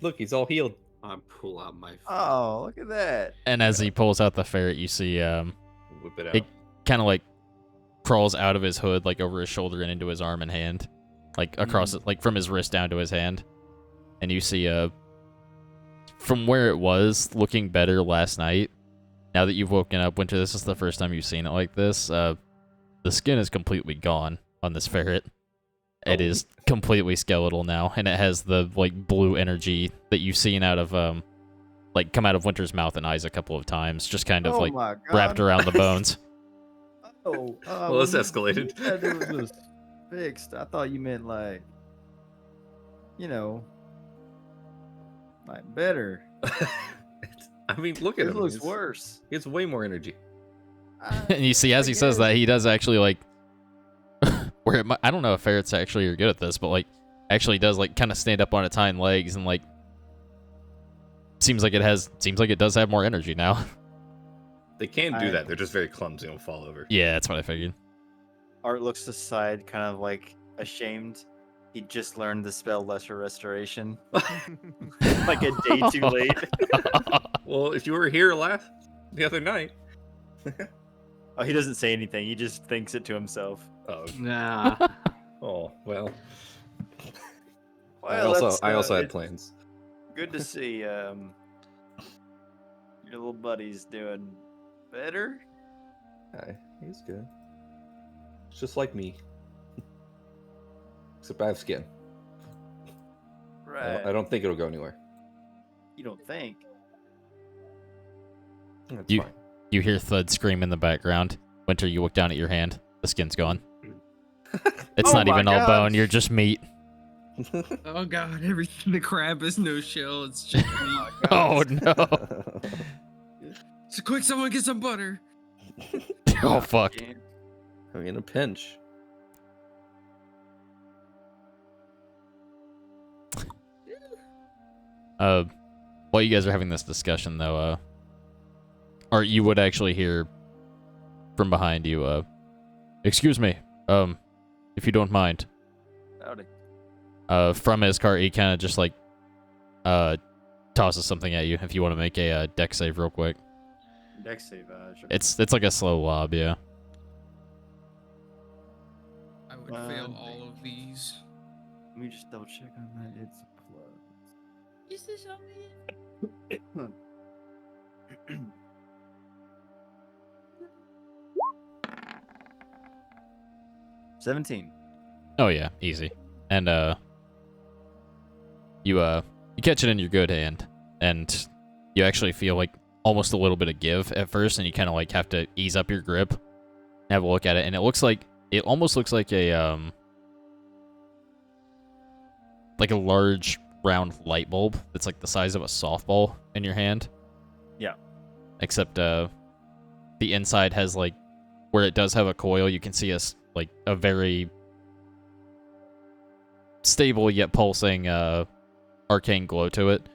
Look, he's all healed. I pull out my. Oh, look at that. And as he pulls out the ferret, you see Whip it out. it kind of like crawls out of his hood, like over his shoulder and into his arm and hand, like across it, like from his wrist down to his hand. And you see from where it was looking better last night. Now that you've woken up, Winter, this is the first time you've seen it like this. The skin is completely gone on this ferret. It is completely skeletal now, and it has the like blue energy that you've seen out of like come out of Winter's mouth and eyes a couple of times, just kind of like my God. wrapped around the bones. Well, this escalated. You said it was fixed. I thought you meant like, like better. I mean, look at It him. looks worse. He has way more energy. And you see, as he says that, he does actually like where it might, I don't know if ferrets actually are good at this, but like actually does like kind of stand up on its hind legs and like seems like it does have more energy now. They can do that. They're just very clumsy and will fall over. Yeah, that's what I figured. Art looks aside, kind of like ashamed. He just learned the spell Lesser Restoration. Like a day too late. Well, if you were here the other night. Oh, he doesn't say anything. He just thinks it to himself. Oh, Nah. oh well. Well, I also had it's plans. Good to see your little buddy's doing better. Hi, he's good. It's just like me. Except I have skin. Right. I don't think it'll go anywhere. You don't think? That's You- fine. You hear Thud scream in the background. Winter, you look down at your hand. The skin's gone. It's Oh not my even all God. bone. You're just meat. Oh God! Everything. The crab is no shell. It's just meat. Oh no! So quick, someone get some butter. Oh fuck! I'm in a pinch. While you guys are having this discussion, though, or you would actually hear from behind you, excuse me, if you don't mind. Howdy. From his car, he kind of just like, tosses something at you if you want to make a deck save real quick. Deck save. Sure. It's like a slow lob, yeah. I would fail all of these. Let me just double check on that. It's a plus. Is this only? 17. Oh yeah, easy. And you catch it in your good hand, and you actually feel like almost a little bit of give at first, and you kind of like have to ease up your grip, and have a look at it, and it almost looks like a large round light bulb that's like the size of a softball in your hand. Yeah. Except the inside has like where it does have a coil, you can see a very stable yet pulsing arcane glow to it,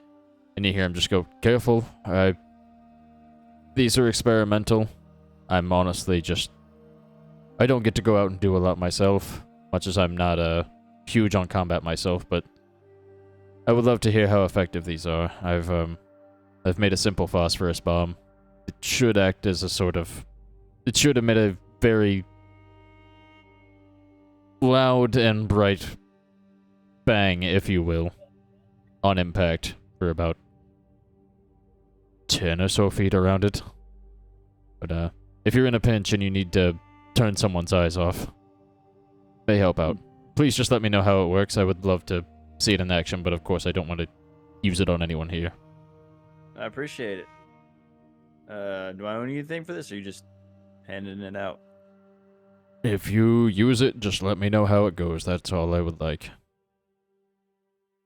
and you hear him just go, "Careful, these are experimental. I'm honestly just... I don't get to go out and do a lot myself, much as I'm not huge on combat myself, but I would love to hear how effective these are. I've made a simple phosphorus bomb. It should act as a sort of... It should emit a very loud and bright bang, if you will, on impact for about 10 or so feet around it. But if you're in a pinch and you need to turn someone's eyes off, they help out. Please just let me know how it works. I would love to see it in action, but of course I don't want to use it on anyone here. I appreciate it. Do I owe you anything for this, or are you just handing it out? If you use it, just let me know how it goes. That's all I would like.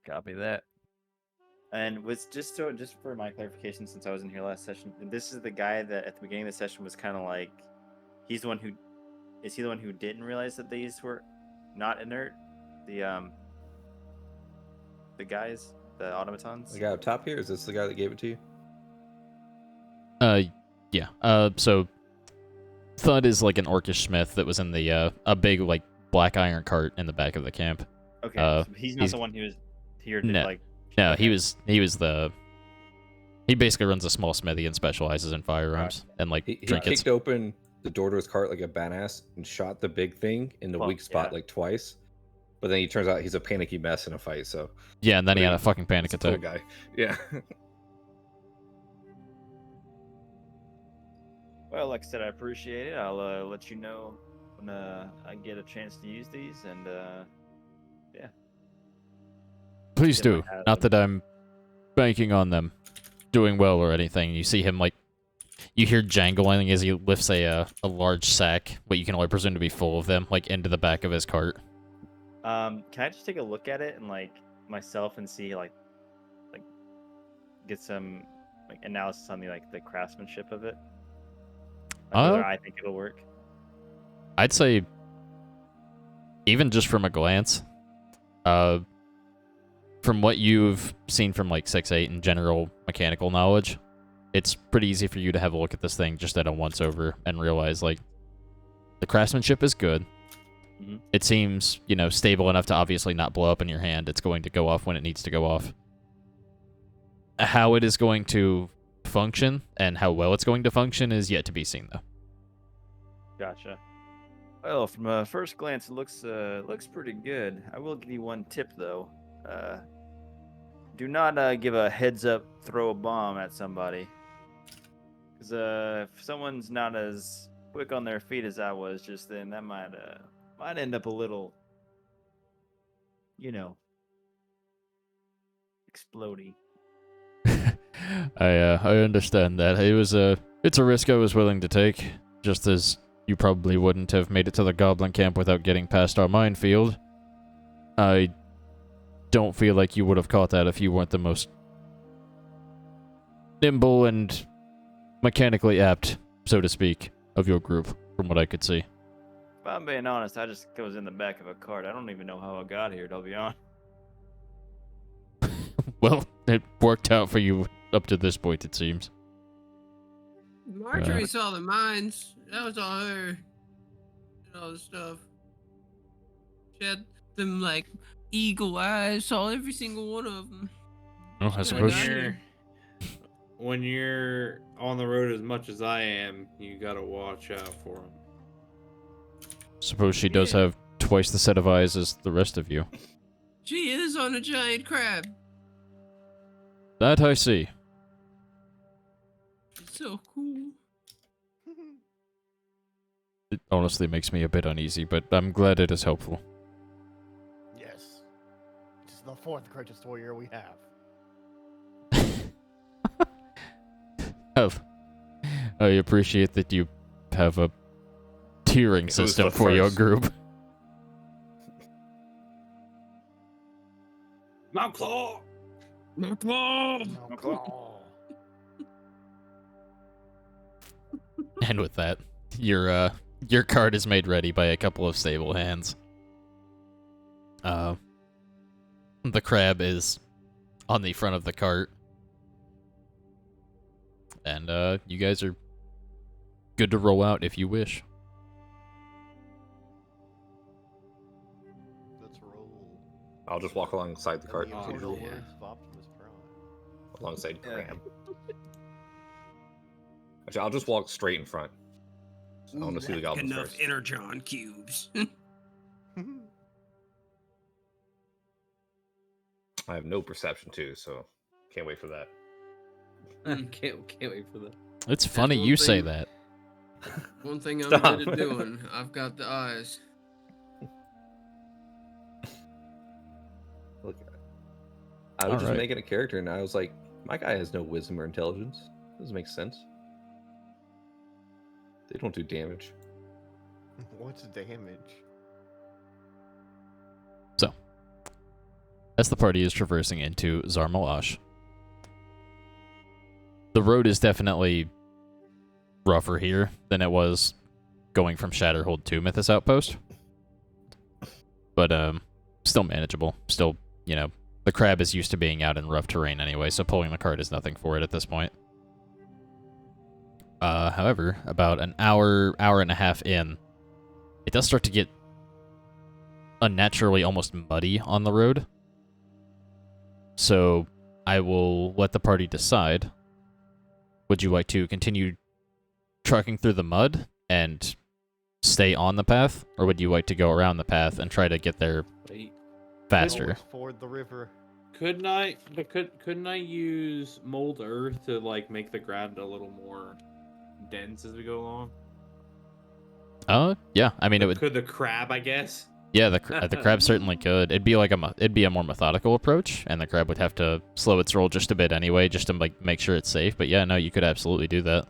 Copy that. And was just for my clarification, since I wasn't here last session, this is the guy that at the beginning of the session was kind of like, is he the one who didn't realize that these were not inert? The guys, the automatons. The guy up top here, is this the guy that gave it to you? Yeah. So Thud is like an orcish smith that was in the a big like black iron cart in the back of the camp. Okay, so he's not the one who was here to like. No, okay. he was the. He basically runs a small smithy and specializes in firearms and like He trinkets. kicked open the door to his cart like a badass and shot the big thing in the Well, weak spot yeah. like twice. But then he turns out he's a panicky mess in a fight. So Yeah, and then he had a Pretty- fucking panic he's a cool attack. guy. Yeah. Well, like I said, I appreciate it. I'll let you know when I get a chance to use these, and Please Get do. my hat Not on. that I'm banking on them doing well or anything. You see him like, you hear jangling as he lifts a large sack, what you can only presume to be full of them, like into the back of his cart. can I just take a look at it and like myself and see like get some like analysis on the craftsmanship of it? Like, whether I think it'll work. I'd say, even just from a glance, from what you've seen from like 6.8 and general mechanical knowledge, it's pretty easy for you to have a look at this thing just at a once over and realize like the craftsmanship is good. Mhm. It seems, stable enough to obviously not blow up in your hand. It's going to go off when it needs to go off. How it is going to function and how well it's going to function is yet to be seen, though. Gotcha. Well, from a first glance, it looks pretty good. I will give you one tip though. Do not give a heads up, throw a bomb at somebody. Because if someone's not as quick on their feet as I was just then, that might end up a little, explodey. I understand that. It's a risk I was willing to take, just as you probably wouldn't have made it to the goblin camp without getting past our minefield. I don't feel like you would have caught that if you weren't the most nimble and mechanically apt, so to speak, of your group, from what I could see. If I'm being honest, I just was in the back of a cart. I don't even know how I got here, to be honest. Well, it worked out for you up to this point, it seems. Marjorie saw the mines. That was all her. And all the stuff. She had them like eagle eyes. Saw every single one of them. Oh, I Yeah, suppose. got here. When you're on the road as much as I am, you gotta watch out for them. Suppose she does Yeah. have twice the set of eyes as the rest of you. She is on a giant crab. That I see. It's so cool. It honestly makes me a bit uneasy, but I'm glad it is helpful. Yes. It is the fourth greatest warrior we have. I appreciate that you have a tiering Who's system the for your first? group. Mount Claw! No claw. And with that, your cart is made ready by a couple of stable hands. The crab is on the front of the cart. And you guys are good to roll out if you wish. Let's roll. I'll just walk alongside the cart. The Oh, immortal yeah. words of Optimus Prime. Alongside Yeah. Graham. Actually, I'll just walk straight in front. I want to see the goblins Enough first. energon cubes. I have no perception too, so can't wait for that. can't wait for that. It's funny one you say thing- that. One thing I'm Stop. good at doing, I've got the eyes. Look, I was just Alright. making a character, and I was like, my guy has no wisdom or intelligence. Doesn't make sense. They don't do damage. What's damage? As the party is traversing into Zarmalash, the road is definitely rougher here than it was going from Shatterhold to Mythos Outpost. But still manageable. Still, you know, the crab is used to being out in rough terrain anyway, so pulling the cart is nothing for it at this point. However, about an hour and a half in, it does start to get unnaturally almost muddy on the road. So I will let the party decide. Would you like to continue trucking through the mud and stay on the path, or would you like to go around the path and try to get there Wait, faster? Always ford the river. couldn't I use mold earth to like make the ground a little more dense as we go along? Yeah. I mean, it would. Could the crab, I guess? Yeah, the crab certainly could. It'd be like it'd be a more methodical approach, and the crab would have to slow its roll just a bit anyway, just to like make sure it's safe. But yeah, no, you could absolutely do that.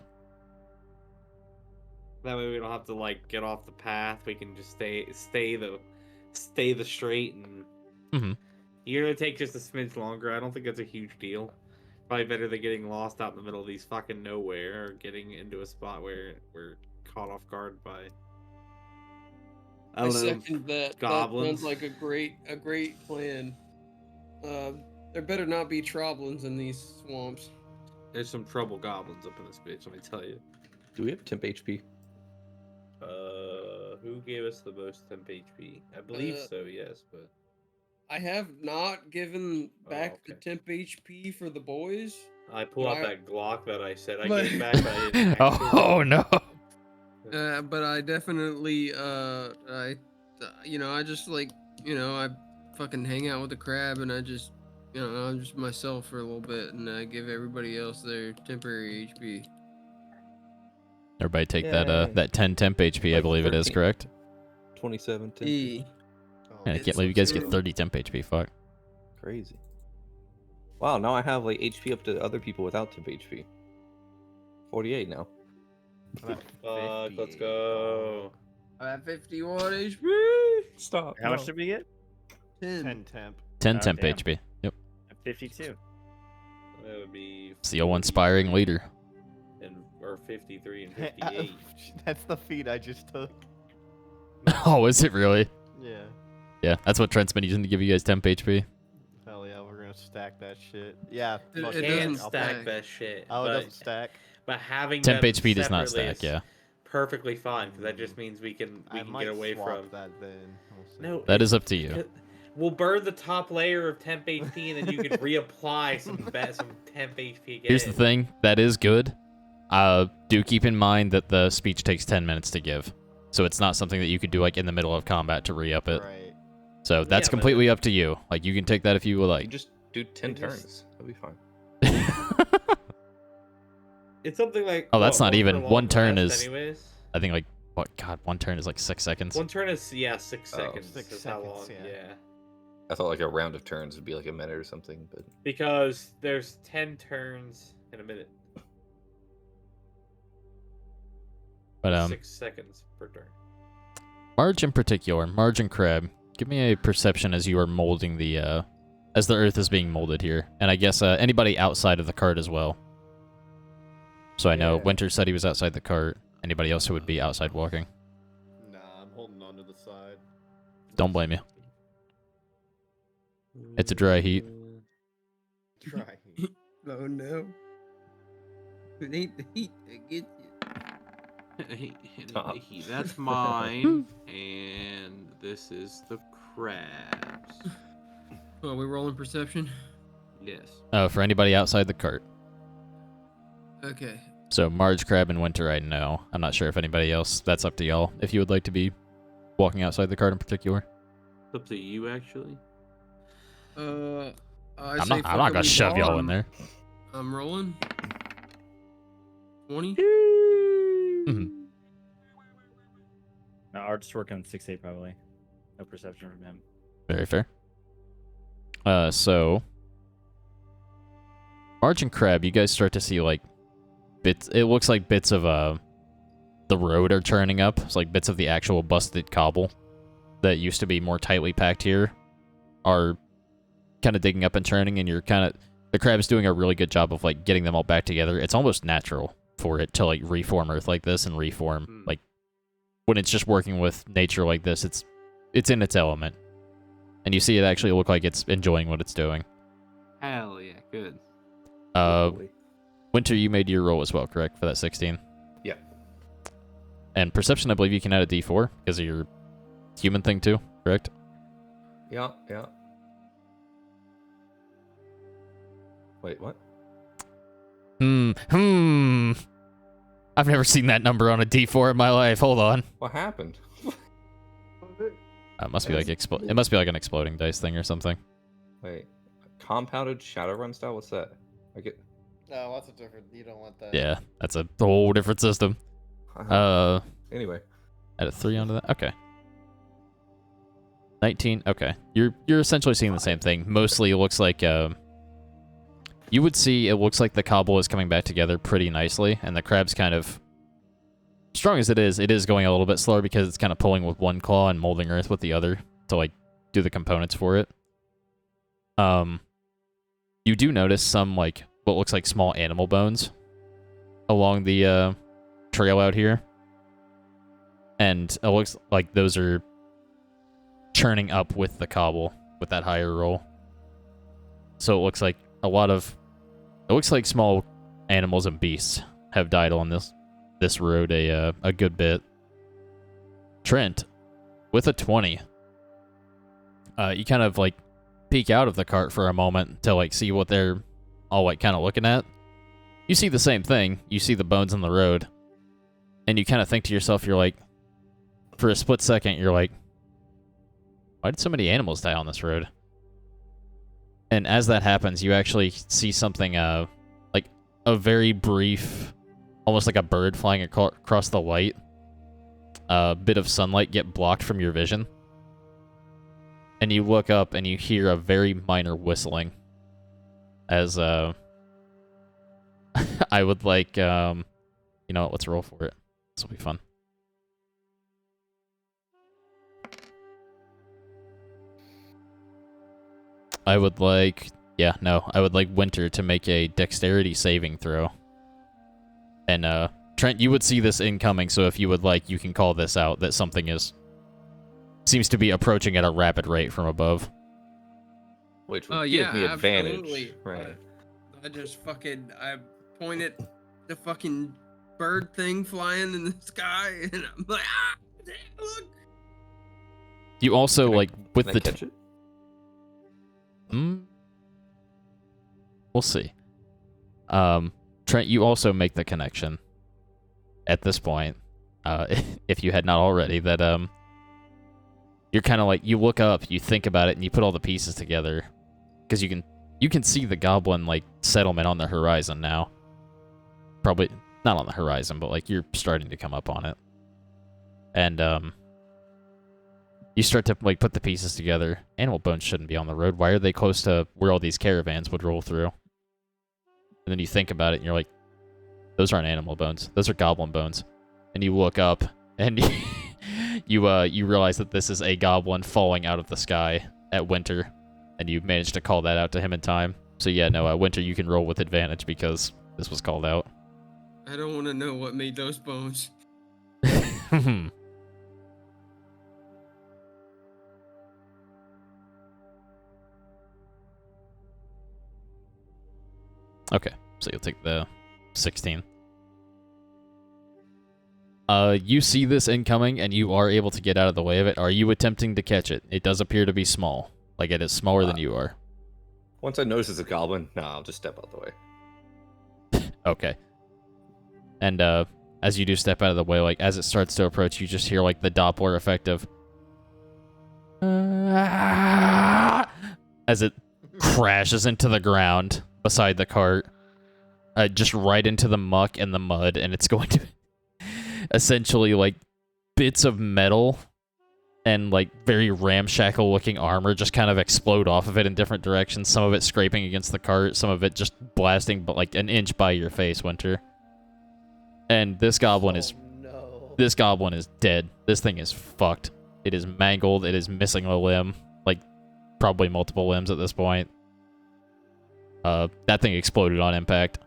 That way we don't have to like get off the path. We can just stay the straight and. Mhm. You're gonna take just a smidge longer. I don't think that's a huge deal. Probably better than getting lost out in the middle of these fucking nowhere or getting into a spot where we're caught off guard by. I don't know. second that. Goblins. That sounds like a great plan. There better not be troblins in these swamps. There's some trouble goblins up in this bitch. Let me tell you. Do we have temp HP? Who gave us the most temp HP? I believe so. Yes, but. I have not given back the okay. temp HP for the boys. I pull But out that Glock that I said I but- gave back. But I didn't actually. Oh no! But I definitely, I just like, I fucking hang out with the crab and I just, I'm just myself for a little bit and I give everybody else their temporary HP. Everybody take Yeah. that 10 temp HP, I Like believe it is 13. correct. 27 temp. E. Oh, And I It's can't believe you guys true. get 30 temp HP. Fuck. Crazy. Wow, now I have like HP up to other people without temp HP. 48 now. I'm at Fuck, let's 58. go. I'm at 51 HP. Stop. How much did we get? 10 temp. 10 Oh, temp damn. HP. Yep. 52. That would be. It's the old inspiring leader. Or 53 and 58. That's the feat I just took. Oh, is it really? Yeah. Yeah, that's what Trent's been using to give you guys temp HP. Hell yeah, we're gonna stack that shit. Yeah. It fuck doesn't Can't I'll stack pack- that shit. Oh, it but, doesn't stack. but having Temp them HP does not separately stack, is yeah. perfectly fine because that just means we can I get might away swap from. that then. We'll see. No, That is up to you. We'll burn the top layer of temp HP and then you can reapply some temp HP again. Here's the thing, that is good. Do keep in mind that the speech takes 10 minutes to give. So it's not something that you could do like in the middle of combat to re-up it. Right. So that's Yeah, but- completely up to you. Like you can take that if you would You like. just do 10 It just- turns. That'll be fine. It's something like. Oh, that's not for even- a long one turn rest is- Anyways. I think like what god, one turn is like 6 seconds. One turn is 6 Oh. seconds. 6 That's how seconds, long. yeah. Yeah. I thought like a round of turns would be like a minute or something, but Because there's 10 turns in a minute. But 6 seconds per turn. Marge in particular, Marge and Crab, give me a perception as you are molding the as the earth is being molded here. And I guess anybody outside of the cart as well. So I know Yeah. Winter said he was outside the cart. Anybody else who would be outside walking? Nah, I'm holding on to the side. Don't blame you. It's a dry heat. Try. Oh no. It ain't the heat that gets you. That's mine, and this is the crabs. Oh, we rolling perception? Yes. For anybody outside the cart. Okay. So Marge, Crab, and Winter, I know. I'm not sure if anybody else. That's up to y'all. If you would like to be walking outside the cart in particular. It's up to you, actually. I'm not gonna shove y'all in there. I'm rolling. 20. Mm-hmm. No, Art's working on 6-8 probably. No perception from him. Very fair. So Marge and Crab, you guys start to see like bits. It looks like bits of the road are turning up. It's like bits of the actual busted cobble that used to be more tightly packed here are kind of digging up and turning, and you're kind of the Crab's doing a really good job of like getting them all back together. It's almost natural for it to like reform Earth like this and reform like when it's just working with nature like this. It's in its element, and you see it actually look like it's enjoying what it's doing. Hell yeah, good. Winter, you made your roll as well, correct, for that 16? Yeah. And perception, I believe you can add a d4 because of your human thing too, correct? Yeah. Wait, what? I've never seen that number on a d4 in my life. Hold on. What happened? It must be like it must be like an exploding dice thing or something. Wait, compounded Shadowrun style? What's that? I get. No, that's a different. You don't want that. Yeah, that's a whole different system. Anyway, add a 3 onto that. Okay. 19. Okay, you're essentially seeing the same thing. Mostly, it looks like you would see. It looks like the cobble is coming back together pretty nicely, and the crab's kind of strong as it is going a little bit slower because it's kind of pulling with one claw and molding earth with the other to like do the components for it. You do notice some like what looks like small animal bones along the trail out here, and it looks like those are churning up with the cobble with that higher roll. So it looks like small animals and beasts have died on this road a good bit. Trent, with a 20, you kind of like peek out of the cart for a moment to like see what they're all like kind of looking at. You see the same thing. You see the bones in the road, and you kind of think to yourself, you're like, for a split second, you're like, why did so many animals die on this road? And as that happens, you actually see something like a very brief, almost like a bird flying across the light, a bit of sunlight get blocked from your vision. And you look up and you hear a very minor whistling. As I would like, you know what, let's roll for it. This will be fun. I would like Winter to make a dexterity saving throw. And Trent, you would see this incoming, so if you would like, you can call this out that something seems to be approaching at a rapid rate from above. Which would give me advantage. Absolutely. Right. I just I point at the fucking bird thing flying in the sky, and I'm like, damn, look. You also like with Can I the catch it? We'll see. Trent, you also make the connection at this point, if you had not already, that you're kind of like, you look up, you think about it, and you put all the pieces together, because you can see the goblin like settlement on the horizon now. Probably not on the horizon, but like you're starting to come up on it, and you start to like put the pieces together. Animal bones shouldn't be on the road. Why are they close to where all these caravans would roll through? And then you think about it, and you're like, those aren't animal bones. Those are goblin bones. And you look up, and you realize that this is a goblin falling out of the sky at Winter, and you managed to call that out to him in time. So yeah, no, Winter, you can roll with advantage because this was called out. I don't want to know what made those bones. Okay, so you'll take the 16. You see this incoming, and you are able to get out of the way of it. Are you attempting to catch it? It does appear to be small. Like, it is smaller than you are. Once I notice it's a goblin, I'll just step out the way. Okay. And, as you do step out of the way, like, as it starts to approach, you just hear, like, the Doppler effect of... as it crashes into the ground beside the cart. Just right into the muck and the mud, and it's going to... essentially, like, bits of metal and, like, very ramshackle-looking armor just kind of explode off of it in different directions. Some of it scraping against the cart, some of it just blasting, but like, an inch by your face, Winter. And this goblin is... no. This goblin is dead. This thing is fucked. It is mangled. It is missing a limb. Like, probably multiple limbs at this point. That thing exploded on impact.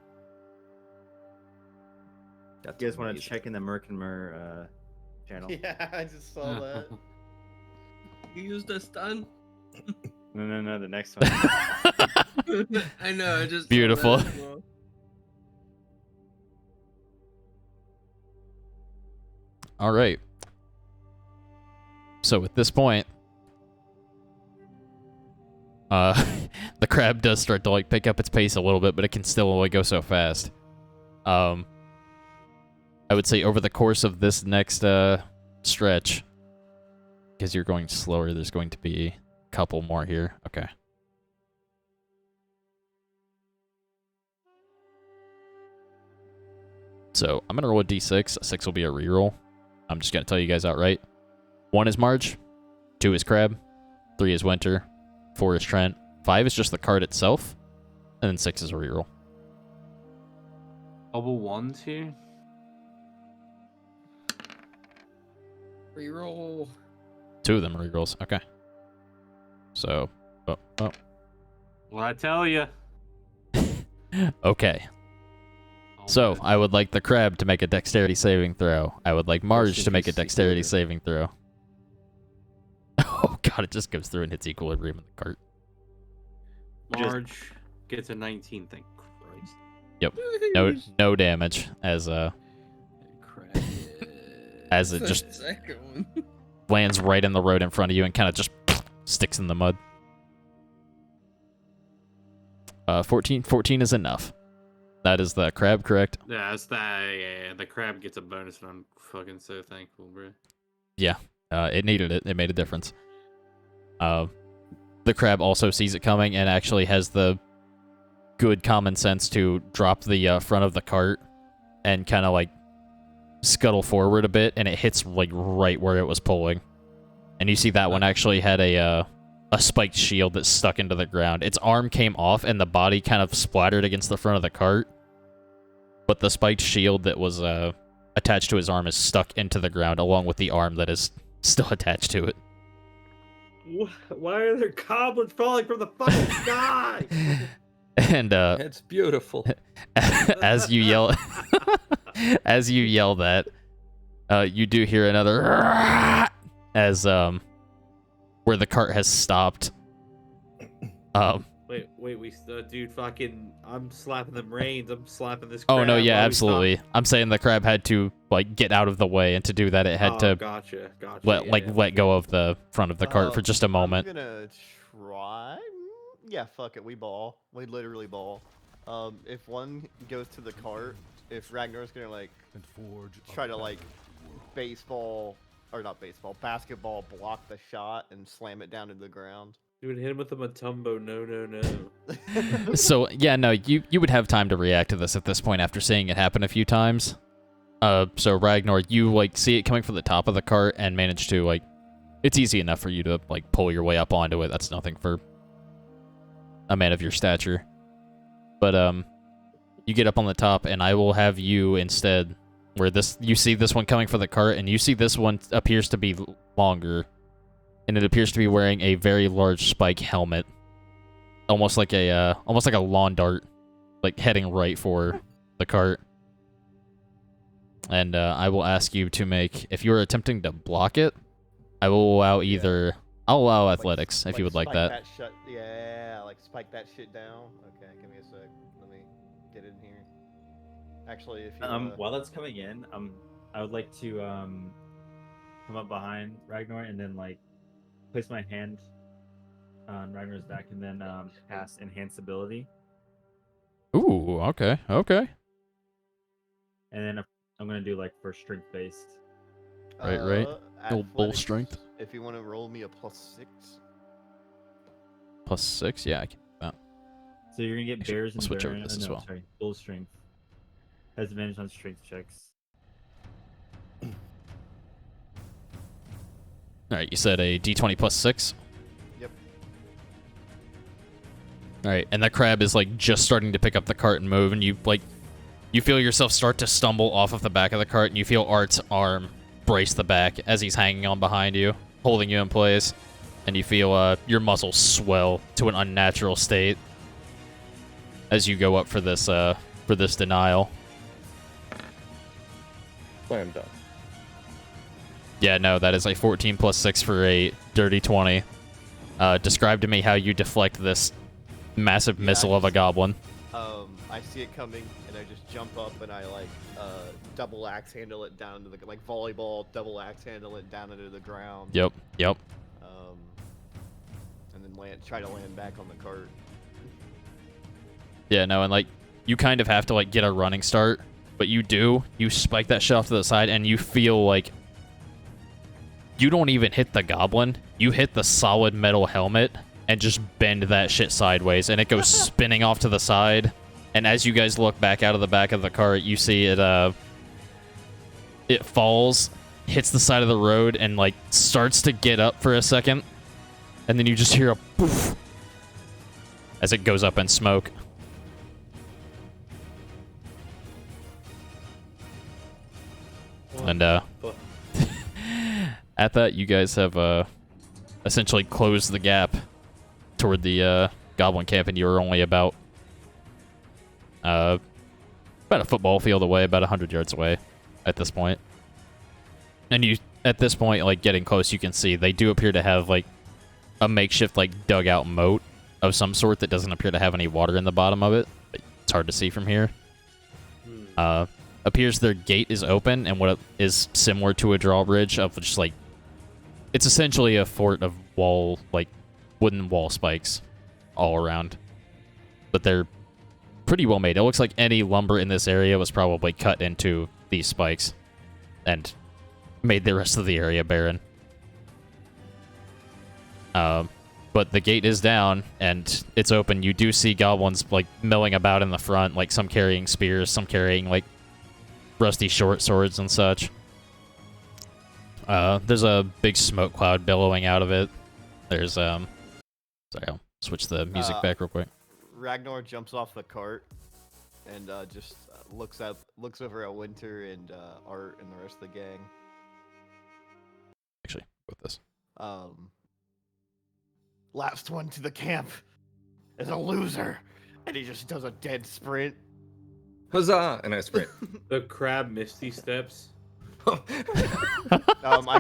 You guys want to check in the Merc and Mer channel? Yeah, I just saw that. You used a stun? No, the next one. I know, I just saw Beautiful. that as well. All right. So at this point, the crab does start to like pick up its pace a little bit, but it can still only go so fast. I would say over the course of this next stretch, because you're going slower, there's going to be a couple more here. Okay. So I'm gonna roll a d6. A 6 will be a reroll. I'm just gonna tell you guys outright. 1 is Marge, 2 is Crab, 3 is Winter, 4 is Trent, 5 is just the card itself, and then 6 is a reroll. Double ones here. Reroll. 2 of them are rerolls. Okay. So, Well, I tell you. okay. So, I would like the crab to make a dexterity saving throw. I would like Marge to make a dexterity saving throw. Oh god, it just goes through and hits equilibrium in the cart. Marge gets a 19, thank Christ. Yep. No damage as as it just Second one. lands right in the road in front of you and kind of just sticks in the mud. 14 is enough. That is the crab, correct? Yeah, that's that. Yeah, the crab gets a bonus, and I'm fucking so thankful, bro. Yeah, it needed it. It made a difference. The crab also sees it coming and actually has the good common sense to drop the front of the cart and kind of like scuttle forward a bit, and it hits like right where it was pulling. And you see that one actually had a spiked shield that stuck into the ground. Its arm came off, and the body kind of splattered against the front of the cart. But the spiked shield that was attached to his arm is stuck into the ground, along with the arm that is still attached to it. Why are there goblins falling from the fucking sky? And It's beautiful. as you yell, as you yell that, you do hear another as where the cart has stopped. Wait, dude, fucking, I'm slapping them reins. I'm slapping this. Oh no, crab yeah, while we absolutely. stop. I'm saying the crab had to like get out of the way, and to do that, it had to Gotcha. let go of the front of the cart for just a moment. I'm gonna try. Yeah, fuck it. We ball. We literally ball. If one goes to the cart, if Ragnar's gonna like try to like basketball block the shot and slam it down to the ground. Dude, hit him with a Matumbo. No. So yeah, no, you would have time to react to this at this point after seeing it happen a few times. So Ragnar, you like see it coming from the top of the cart and manage to like, it's easy enough for you to like pull your way up onto it. That's nothing for a man of your stature. But you get up on the top, and I will have you instead, where you see this one coming for the cart, and you see this one appears to be longer, and it appears to be wearing a very large spike helmet, almost like a lawn dart, like heading right for the cart. And I will ask you to make, if you are attempting to block it, I will allow I'll allow athletics if you would like that. Like spike that shit down. Okay, give me a sec. Let me get in here. Actually, if you While that's coming in, I would like to come up behind Ragnar and then like place my hand on Ragnar's back and then cast enhance ability. Ooh, okay, okay. And then I'm gonna do like for strength based. Right. Old bull athletics, strength. If you want to roll me a +6. +6, yeah, I can do that. So you're gonna get Actually, bears I'll and switch over Baron. this as No, well. sorry, bull strength. Has advantage on strength checks. All right, you said a D20 +6. Yep. All right, and that crab is like just starting to pick up the cart and move, and you feel yourself start to stumble off of the back of the cart, and you feel Art's arm brace the back as he's hanging on behind you, holding you in place, and you feel your muscles swell to an unnatural state as you go up for this denial. Slam dunk. Yeah, no, that is a 14 +6 for a dirty 20. Describe to me how you deflect this massive missile of a goblin. I see it coming, and I just jump up and I like double axe handle it down to the like volleyball, double axe handle it down into the ground. Yep. And then try to land back on the cart. Yeah, no, and like you kind of have to like get a running start, but you do. You spike that shit off to the side, and you feel like you don't even hit the goblin. You hit the solid metal helmet and just bend that shit sideways, and it goes spinning off to the side. And as you guys look back out of the back of the cart, you see it it falls, hits the side of the road, and like starts to get up for a second, and then you just hear a poof as it goes up in smoke. And at that, you guys have essentially closed the gap toward the goblin camp, and you were only about a football field away, about 100 yards away at this point. And you, at this point, like getting close, you can see they do appear to have like a makeshift like dugout moat of some sort that doesn't appear to have any water in the bottom of it. It's hard to see from here. Appears their gate is open, and what is similar to a drawbridge of just like, it's essentially a fort of wall, like wooden wall spikes all around, but they're pretty well made. It looks like any lumber in this area was probably cut into these spikes and made the rest of the area barren. But the gate is down and it's open. You do see goblins like milling about in the front, like some carrying spears, some carrying like rusty short swords and such. There's a big smoke cloud billowing out of it. There's sorry, I'll switch the music back real quick. Ragnar jumps off the cart and just looks over at Winter and Art and the rest of the gang. Actually, with this. Last one to the camp is a loser, and he just does a dead sprint. Huzzah! And I sprint. The crab misty steps. I'm gonna Oh my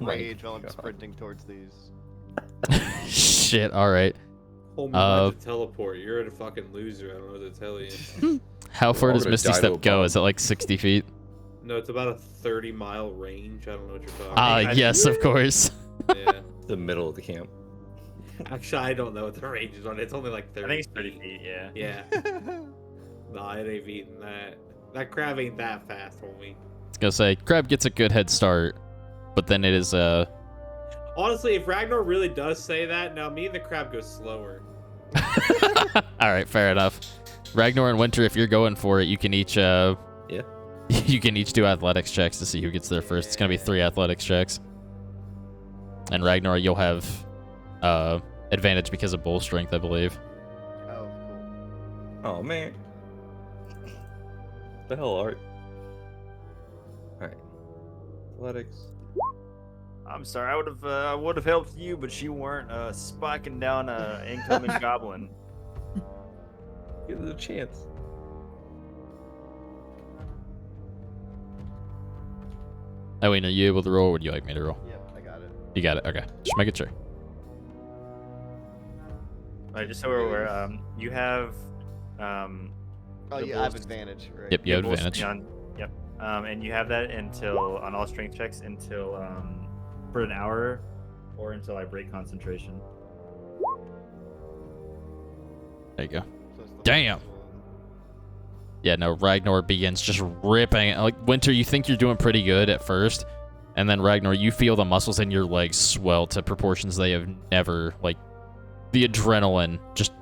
rage while I'm God. sprinting towards these. Shit, alright. Hold me back to teleport. You're a fucking loser. I don't know what to tell you. How far all does gonna Misty die to a Step go? bomb. Is it like 60 feet? No, it's about a 30-mile range. I don't know what you're talking Ah, about. yes, of course. Yeah. The middle of the camp. Actually, I don't know what the range is on. It's only like 30. I think it's 30 feet. Yeah. Yeah. Nah, it ain't beating that. That crab ain't that fast, homie. I was gonna say, Crab gets a good head start, but then it is, Honestly, if Ragnar really does say that, now me and the crab go slower. Alright, fair enough. Ragnar and Winter, if you're going for it, you can each, Yeah. you can each do athletics checks to see who gets there first. It's gonna be 3 athletics checks. And Ragnar, you'll have, advantage because of bull strength, I believe. Oh, Oh man. The hell, Art? Alright. Athletics. I'm sorry. I would have helped you, but you weren't spiking down a incoming goblin. Give it a chance. Oh, wait, are you able to roll, or would you like me to roll? cool. Yep, I got it. You got it, okay. Just make it sure. Right, just so we're aware, you have Oh the yeah, I have bulls- advantage, right? Yep, you have bulls advantage. on- Yep. And you have that until on all strength checks until for an hour, or until I break concentration. There you go. So it's the Damn. first one. Yeah, no, Ragnar begins just ripping. Like, Winter, you think you're doing pretty good at first, and then Ragnar, you feel the muscles in your legs swell to proportions they have never, like, the adrenaline just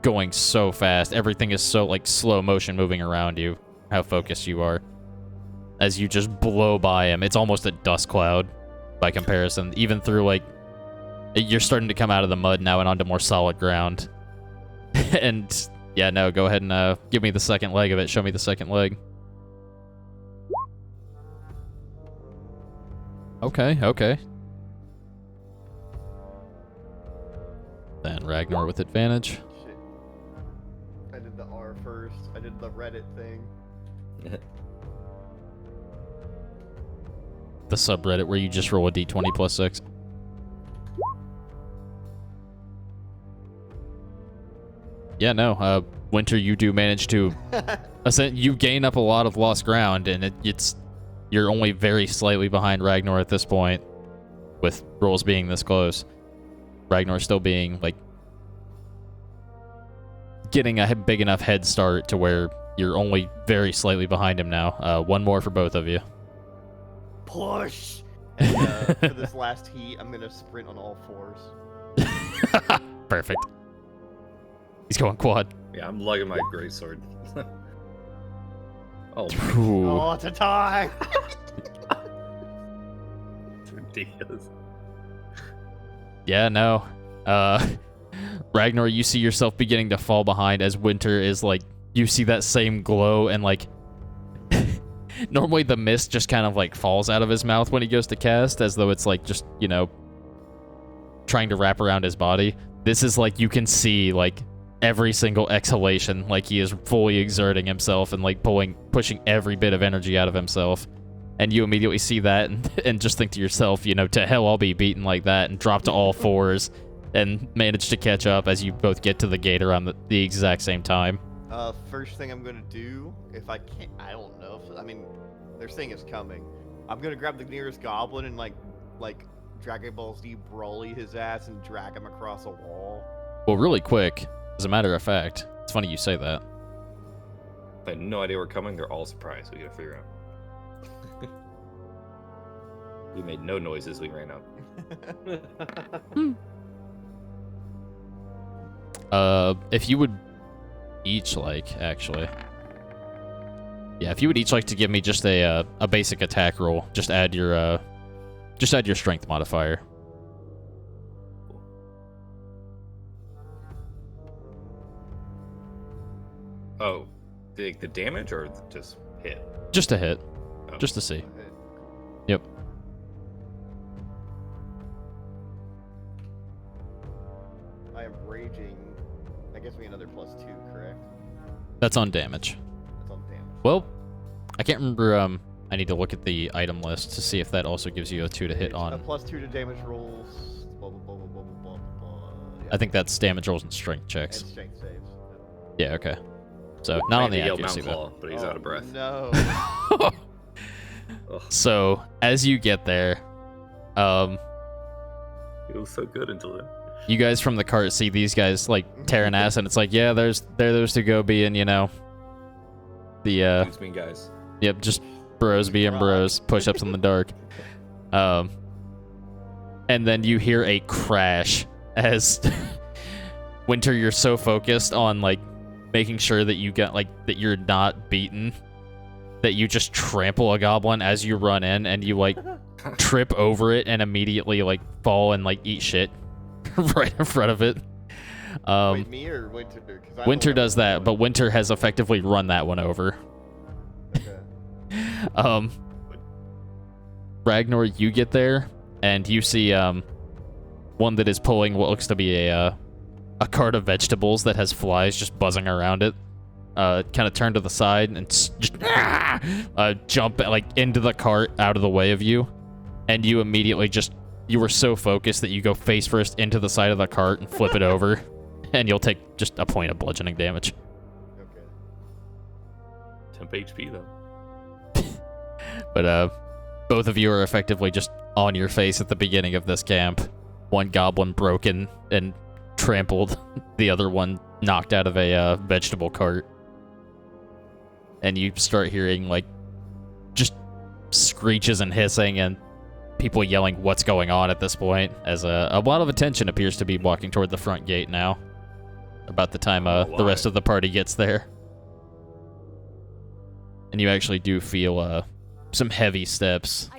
going so fast. Everything is so, like, slow motion moving around you, how focused you are. As you just blow by him. It's almost a dust cloud by comparison. Even through, like, you're starting to come out of the mud now and onto more solid ground. And, yeah, no, go ahead and give me the second leg of it. Show me the second leg. Okay, okay. Then Ragnar with advantage. Shit. I did the R first. I did the Reddit thing. The subreddit where you just roll a d20 plus 6. Yeah, no, Winter, you do manage to... you gain up a lot of lost ground, and you're only very slightly behind Ragnar at this point, with rolls being this close. Ragnar still being, like, getting a big enough head start to where you're only very slightly behind him now. One more for both of you. Push! And for this last heat, I'm gonna sprint on all fours. Perfect. He's going quad. Yeah, I'm lugging my greatsword. Oh, Ooh. Oh, it's a tie! it's ridiculous. Yeah, no. Ragnar, you see yourself beginning to fall behind as Winter is like, you see that same glow and like, normally the mist just kind of like falls out of his mouth when he goes to cast, as though it's like just, you know, trying to wrap around his body. This is like, you can see like every single exhalation, like he is fully exerting himself and like pushing every bit of energy out of himself. And you immediately see that and just think to yourself, you know, to hell I'll be beaten like that, and drop to all fours and manage to catch up as you both get to the gate around the exact same time. First thing I'm gonna do, if I can't, I don't know. I mean, they're saying it's coming. I'm gonna grab the nearest goblin and like Dragon Ball Z Broly his ass and drag him across a wall. Well, really quick, as a matter of fact, it's funny you say that. I had no idea we're coming. They're all surprised. We gotta figure out. We made no noise as we ran up. If you would each like, actually. Yeah, if you would each like to give me just a basic attack roll, just add your strength modifier. Oh, the damage or just hit? Just a hit. Oh. Just to see. Yep. I am raging. I guess we get another +2, correct? That's on damage. That's on damage. Well, I can't remember, I need to look at the item list to see if that also gives you a 2 to hit on. A +2 to damage rolls. Blah blah blah blah blah blah blah. Yeah. I think that's damage rolls and strength checks. And strength saves. Yeah, okay. So, not on the Yell accuracy, Mount though. Claw, but he's out of breath. No. So, as you get there, It was so good until then. you guys from the cart see these guys, like, tearing ass, and it's like, yeah, there those two go being, you know, the, These mean guys. yep, just bros being bros, push-ups in the dark. And then you hear a crash as Winter, you're so focused on, like, making sure that you get, like, that you're not beaten, that you just trample a goblin as you run in, and you, like, trip over it and immediately, like, fall and, like, eat shit right in front of it. Wait, me or Winter? 'Cause I Winter don't know does what's that, going but Winter has effectively run that one over. Okay. Ragnar, you get there, and you see one that is pulling what looks to be a cart of vegetables that has flies just buzzing around it. Kind of turn to the side and just jump like into the cart out of the way of you, and you immediately you were so focused that you go face first into the side of the cart and flip it over, and you'll take just a point of bludgeoning damage. Okay. Temp HP though. But both of you are effectively just on your face at the beginning of this camp. One goblin broken and trampled, the other one knocked out of a vegetable cart. And you start hearing, like, just screeches and hissing and people yelling what's going on at this point, as a lot of attention appears to be walking toward the front gate now. About the time the rest of the party gets there. And you actually do feel some heavy steps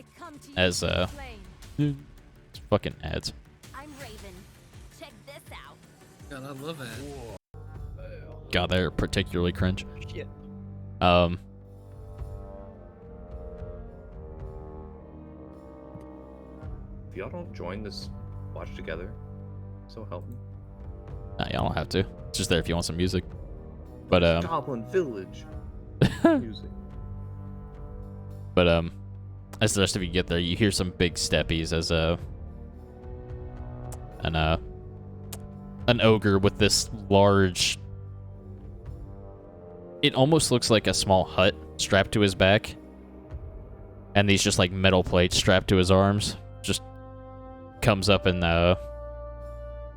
as fucking ads. I'm Raven. Check this out. God, I love it. God, they're particularly cringe. Shit. If y'all don't join this watch together, so help me. Nah, y'all don't have to. It's just there if you want some music. But Goblin Village. Music. But as the rest of you get there, you hear some big steppies as an ogre with this large, it almost looks like a small hut strapped to his back, and these just like metal plates strapped to his arms, just comes up and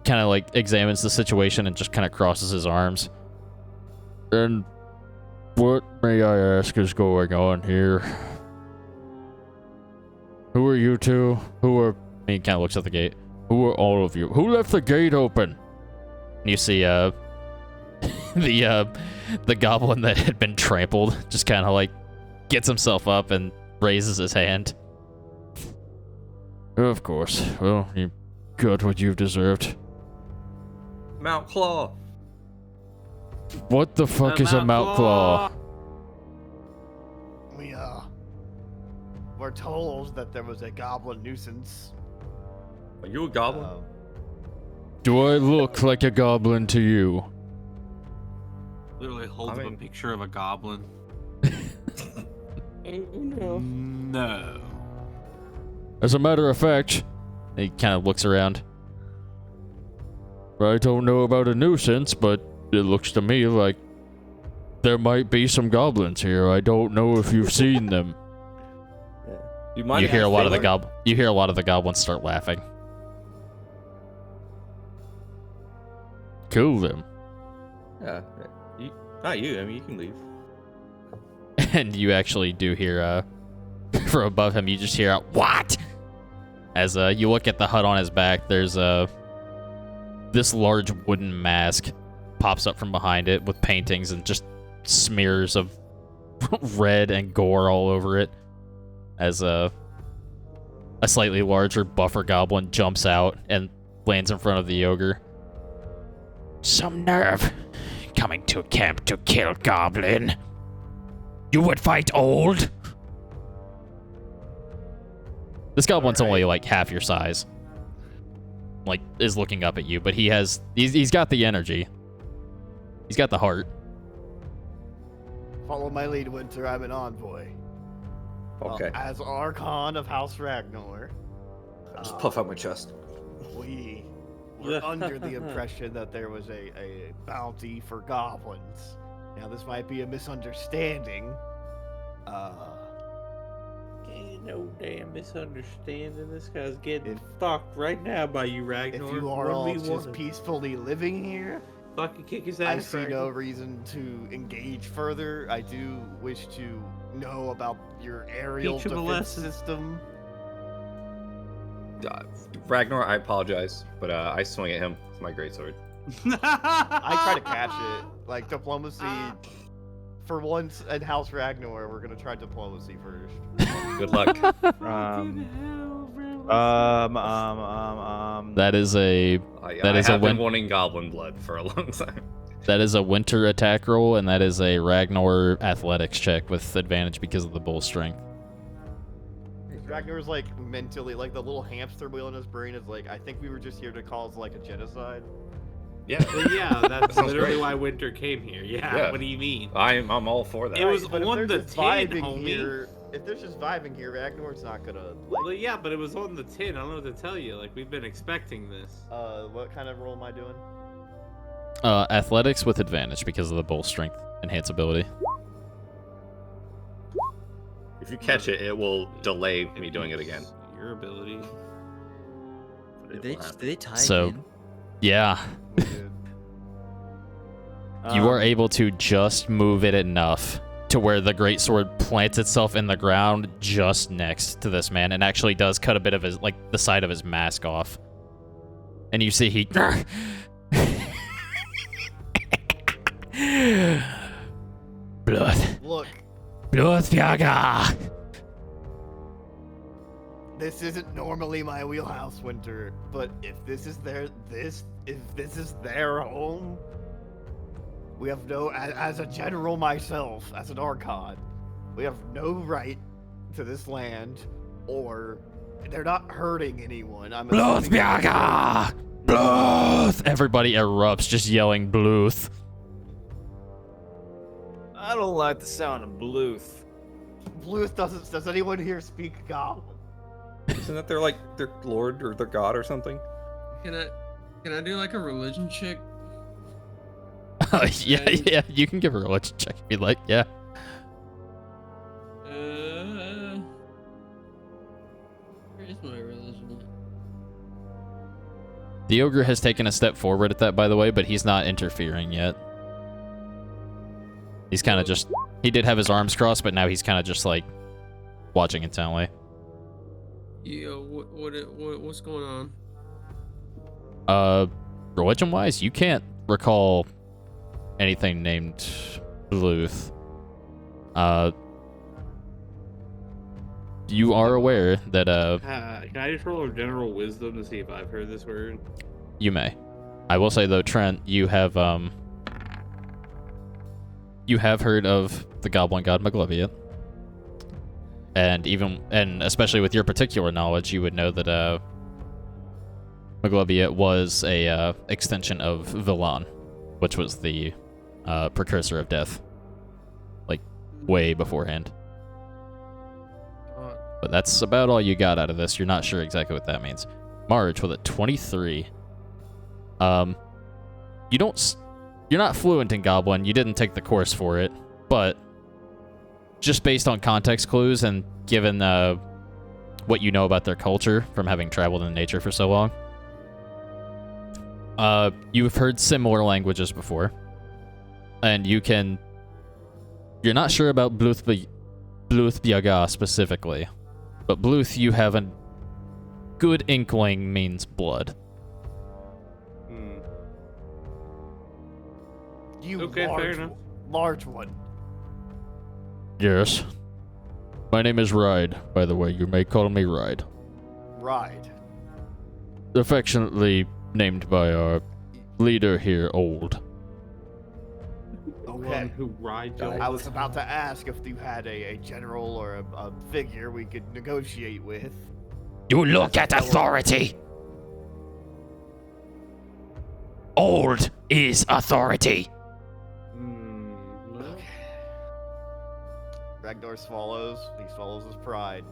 kind of like examines the situation and just kind of crosses his arms. And what, may I ask, is going on here? Who are you two? Who are... He kind of looks at the gate. Who are all of you? Who left the gate open? And you see the goblin that had been trampled just kind of like gets himself up and raises his hand. Of course. Well, you got what you've deserved. Mount Claw. What the fuck is a Mount Claw? We were told that there was a goblin nuisance. Are you a goblin? Do I look like a goblin to you? Literally holds up a picture of a goblin. No. As a matter of fact, he kind of looks around. I don't know about a nuisance, but it looks to me like there might be some goblins here. I don't know if you've seen them. You hear a lot of the You hear a lot of the goblins start laughing. Kill them. Yeah. Not you. I mean, you can leave. And you actually do hear, from above him, you just hear a, what? As you look at the hut on his back, there's this large wooden mask pops up from behind it with paintings and just smears of red and gore all over it. As a slightly larger, buffer goblin jumps out and lands in front of the ogre. Some nerve, coming to camp to kill goblin. You would fight old? This goblin's only like half your size. Like, is looking up at you, but he's got the energy. He's got the heart. Follow my lead, Winter. I'm an envoy. Okay. As Archon of House Ragnar, Just puff out my chest. we were under the impression that there was a bounty for goblins. Now, this might be a misunderstanding. Ain't no damn misunderstanding. This guy's getting stalked right now by you, Ragnar. If you are all just peacefully living here, fucking kick his I ass. see no reason to engage further. I do wish to know about your aerial Teach him a defense lesson. system. Ragnar, I apologize, but I swing at him with my greatsword. I try to catch it. Like, diplomacy. For once in House Ragnar, we're gonna try diplomacy first. Good luck. That is a I've been wanting goblin blood for a long time. That is a winter attack roll, and that is a Ragnar athletics check with advantage because of the bull strength. Ragnar's like mentally, like the little hamster wheel in his brain is like, I think we were just here to cause like a genocide. Yeah. Well, yeah, that's Sounds literally great. why Winter came here. Yeah, what do you mean? I'm all for that. It was But if on they're the just tin, vibing homie. here, if there's just vibing here, Ragnar's not gonna like. Well, yeah, but it was on the tin. I don't know what to tell you. Like, we've been expecting this. What kind of roll am I doing? Athletics with advantage because of the bull strength enhance ability. If you catch it, it will delay me doing it again. Your ability. But it Did will happen. they tie So- it in? Yeah, We did. you are able to just move it enough to where the great sword plants itself in the ground just next to this man and actually does cut a bit of his, like, the side of his mask off. And you see he... Blood. Look, Bloodfjäger! this isn't normally my wheelhouse, Winter, but if this is their home, we have no, as a general myself, as an Archon, we have no right to this land, or they're not hurting anyone. I'm assuming- Bloodfjäger! Bluth! Everybody erupts, just yelling Bluth. I don't like the sound of Bluth. Bluth doesn't. Does anyone here speak Goblin? Isn't that their lord or their god or something? Can I do like a religion check? Yeah, you can give her a religion check if you'd like, yeah. Where is my religion? The ogre has taken a step forward at that, by the way, but he's not interfering yet. He's kind of just... He did have his arms crossed, but now he's kind of just, like, watching intently. Yo, what's going on? Religion-wise, you can't recall anything named Bluth. You are aware that, Can I just roll a general wisdom to see if I've heard this word? you may. I will say, though, Trent, you have heard of the goblin god Magleviat. And especially with your particular knowledge, you would know that, Magleviat was a, extension of Villan, which was the, precursor of death. Like, way beforehand. But that's about all you got out of this. You're not sure exactly what that means. Marge with a 23. You're not fluent in Goblin. You didn't take the course for it, but just based on context clues and given what you know about their culture from having traveled in nature for so long, you've heard similar languages before, and you're not sure about Bluthbjaga specifically, but Bluth you have a good inkling means blood. You Okay, fair enough. large one. Yes. My name is Ride, by the way. You may call me Ride. Ride. Affectionately named by our leader here, Old. Okay. One who rides your... I was about to ask if you had a general or a figure we could negotiate with. You look at authority! Old is authority! Well, Ragnar swallows. He swallows his pride.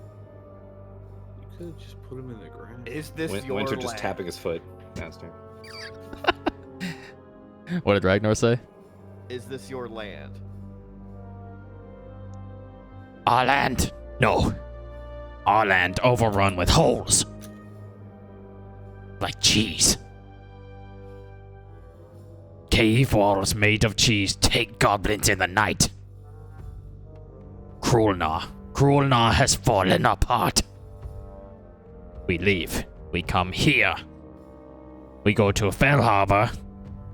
you could have just put him in the ground. Is this your Winter land? just tapping his foot. Master. What did Ragnar say? Is this your land? Our land? No. Our land overrun with holes. Like cheese. Cave walls made of cheese take goblins in the night. Krulnar has fallen apart. We leave. We come here. We go to Fell Harbor.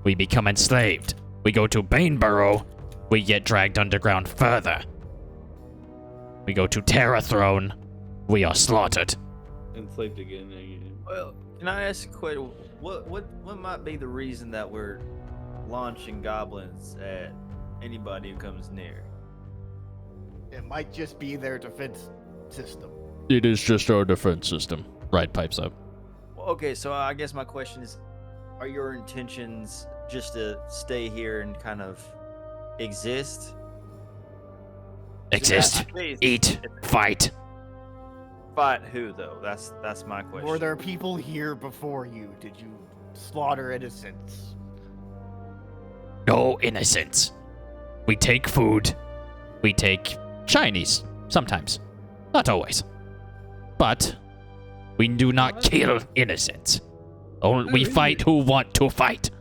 We become enslaved. We go to Baneburrow. We get dragged underground further. We go to Terra Throne. We are slaughtered. Enslaved again. Well, can I ask a question? What might be the reason that we're launching goblins at anybody who comes near? It might just be their defense system. It is just our defense system. Ride pipes up. Well, okay, so I guess my question is, are your intentions just to stay here and kind of exist? Exist. Eat. Fight. Fight who though? That's my question. Were there people here before you? Did you slaughter innocents? No innocence. We take food. We take Chinese. Sometimes. Not always. But we do not kill innocents. Only we fight who want to fight.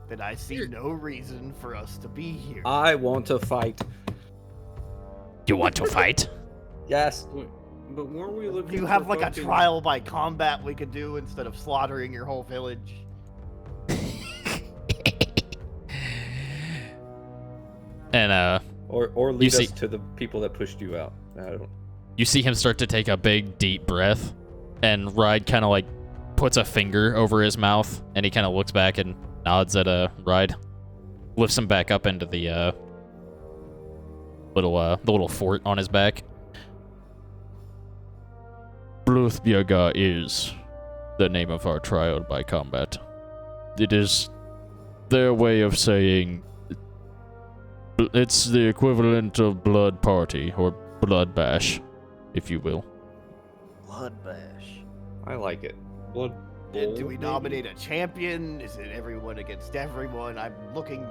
Then I see no reason for us to be here. I want to fight. You want to fight? Yes. But weren't we looking? Do you for have like a fucking- trial by combat we could do instead of slaughtering your whole village? And Or lead see- us to the people that pushed you out. I don't. you see him start to take a big, deep breath, and Ride kind of like puts a finger over his mouth, and he kind of looks back and nods at Ride, lifts him back up into the little fort on his back. Bluthbjerga is the name of our trial by combat. It is their way of saying it's the equivalent of blood party or blood bash, if you will. Blood bash. I like it. Blood Do bowl, we maybe? nominate a champion? Is it everyone against everyone? I'm looking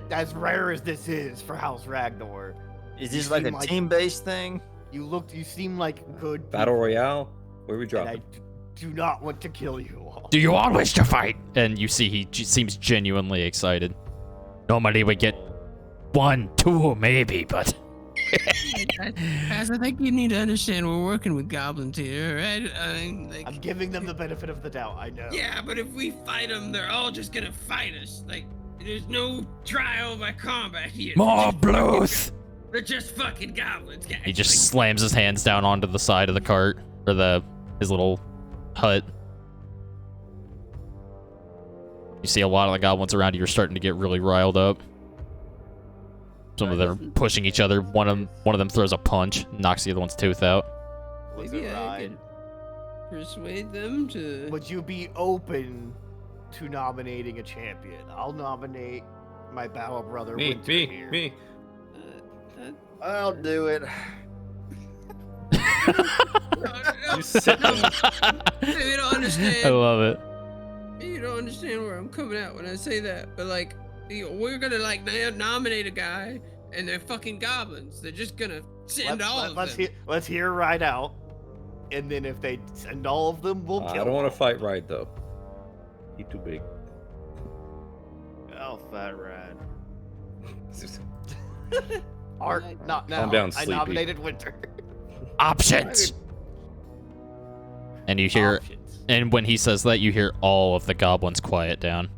as rare as this is for House Ragnar. Is You this like a seem like- team-based thing? You seem like good Battle people, Royale. Where we and drop I it? do not want to kill you all. Do you all wish to fight? And you see he seems genuinely excited. Normally we get 1, 2, maybe, but Guys, I think you need to understand we're working with goblins here, right? I mean, like, I'm giving them the benefit of the doubt. I know. yeah, but if we fight them, they're all just gonna fight us. Like, there's no trial by combat here. more blues. They're just fucking goblins, guys. He just slams his hands down onto the side of the cart or his little hut. You see a lot of the goblins around you are starting to get really riled up. Some of them are pushing each other. One of them throws a punch, knocks the other one's tooth out. Was Maybe it I right? could persuade them to. Would you be open to nominating a champion? I'll nominate my battle brother Winter here. Me. I'll do it. You sit No, maybe you don't understand. I love it. Maybe you don't understand where I'm coming at when I say that. But like, we're gonna like nominate a guy, and they're fucking goblins. They're just gonna send all of them. Let's hear right out, and then if they send all of them, we'll I kill don't want them. to fight Ride though. He too big. I'll fight Ride. Art, not now. Calm down, I Sleepy. nominated Winter. Options. And you hear, Options. and when he says that, you hear all of the goblins quiet down.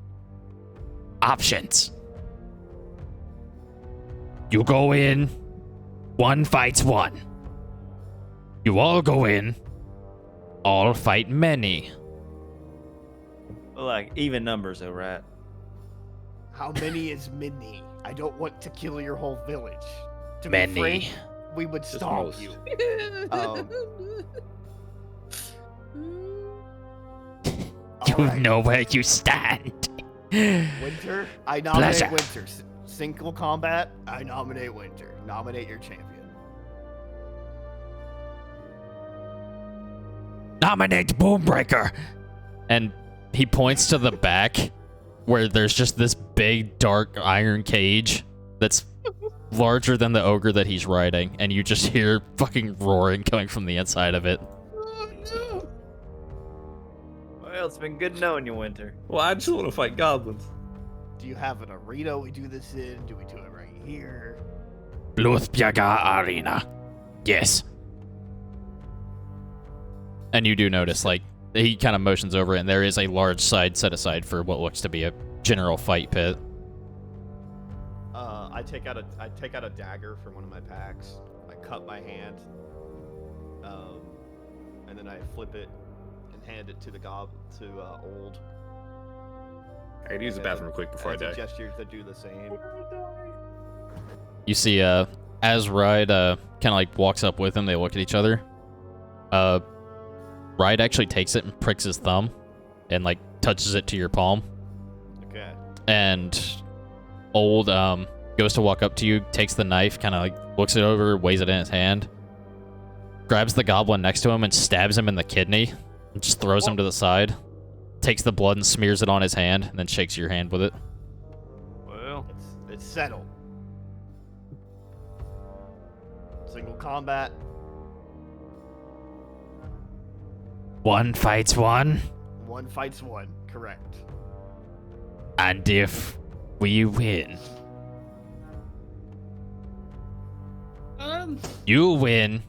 Options. You go in, one fights one. You all go in, all fight many. Like even numbers, though, right? How many is many? I don't want to kill your whole village. To Many. be frank, we would Just stomp most. you. You Alright, know where you stand. Winter, I nominate Pleasure. Winter. Single combat, I nominate Winter. Nominate your champion. Nominate Boombreaker. And he points to the back where there's just this big dark iron cage that's larger than the ogre that he's riding, and you just hear fucking roaring coming from the inside of it. Well, it's been good knowing you, Winter. Well, I just want to fight goblins. Do you have an arena we do this in? Do we do it right here? Bluthbjerga Arena. Yes. And you do notice, like, he kind of motions over it, and there is a large side set aside for what looks to be a general fight pit. I take out a dagger from one of my packs. I cut my hand, and then I flip it and hand it to the old. I could use the bathroom real quick before I As a die. gesture to do the same. You see, as Ride kind of like walks up with him, they look at each other. Ride actually takes it and pricks his thumb, and like touches it to your palm. Okay. And old goes to walk up to you, takes the knife, kind of like looks it over, weighs it in his hand, grabs the goblin next to him and stabs him in the kidney, and just throws him to the side. Takes the blood and smears it on his hand, and then shakes your hand with it. Well, It's settled. Single combat. One fights one, One fights one. Correct. and if we win, you win.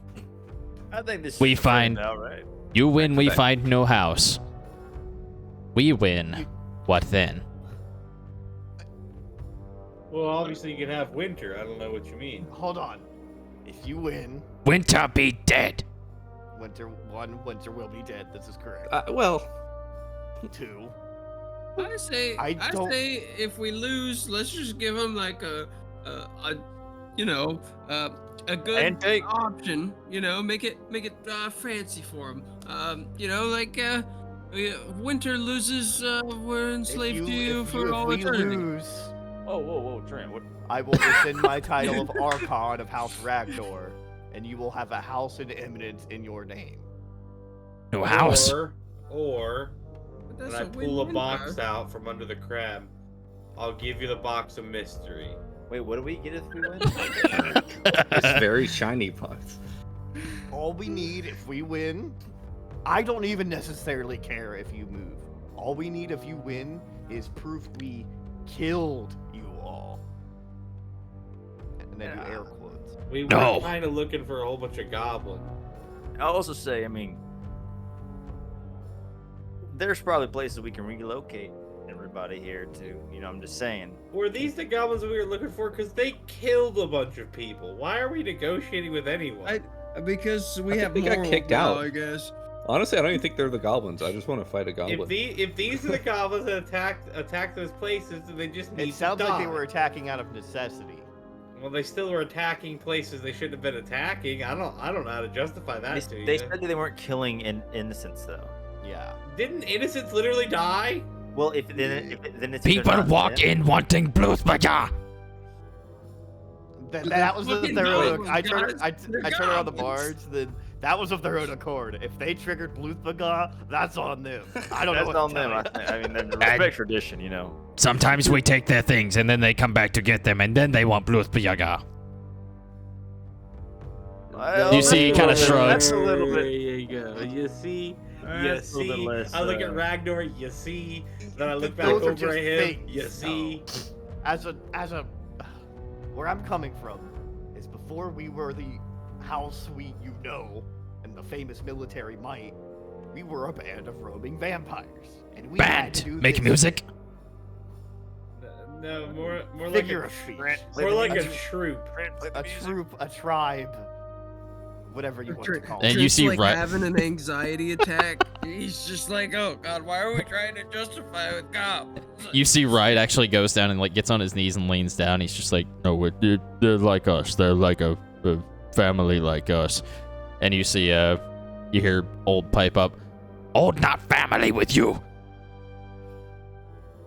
I think this We is fair find- now, right? You win, we Back. find no house. We win. What then? Well, obviously you can have winter. I don't know what you mean. Hold on. If you win, Winter be dead. winter will be dead. This is correct. Well, 2. I say, I I don't- say, if we lose, let's just give him like a good Handshake. option. Make it fancy for him. Winter loses, we're enslaved to you for all eternity. Lose, Oh, whoa, Trent. What? I will rescind my title of Archon of House Ragnar, and you will have a house in Eminence in your name. No house. Or But when that's I pull a win-win, box bro. out from under the crab, I'll give you the box of mystery. Wait, what do we get if we win? it's very shiny box. All we need if we win, I don't even necessarily care if you move. All we need if you win is proof we killed you all. And then do air quotes. We were No. kind of looking for a whole bunch of goblins. I'll also say, I mean, there's probably places we can relocate everybody here to. I'm just saying. Were these the goblins we were looking for? Because they killed a bunch of people. Why are we negotiating with anyone? Because we I think have they got morals kicked now, out. I guess. Honestly, I don't even think they're the goblins. I just want to fight a goblin. If these are the goblins that attacked those places, then they just need It sounds to like they die. were attacking out of necessity. Well, they still were attacking places they shouldn't have been attacking. I don't know how to justify that to They, you. they said that they weren't killing innocents though. Yeah. Didn't innocents literally die? Well, if then it's People either not walk them- in wanting Bluthbaga. That was of fucking their own. goblins, I turned guys. They're around the goblins. bards. Then that was of their own accord. If they triggered Bluthbaga, that's on them. I don't know. That's what on to them. tell you. I mean, respect tradition, Sometimes we take their things and then they come back to get them and then they want Bluthbaga. Well, You see, he kinda that's a little- shrugs. That's a little There bit. you go. You see? That's a little bit less, I look at Ragnar, you see? Then I look back Those are over just at him, things, you see? As a, where I'm coming from is before we were the house and the famous military might, we were a band of roaming vampires, and we had to Band. do Make this music. No, more like figure a of speech, more like a troop. a troop, a tribe, whatever you want to call And it. you Trent's see like right- having an anxiety attack. He's just like, oh God, why are we trying to justify it with goblins? You see Wright actually goes down and like gets on his knees and leans down. He's just like, no, they're like us. They're like a family like us. And you see, you hear Old pipe up. Old not family with you.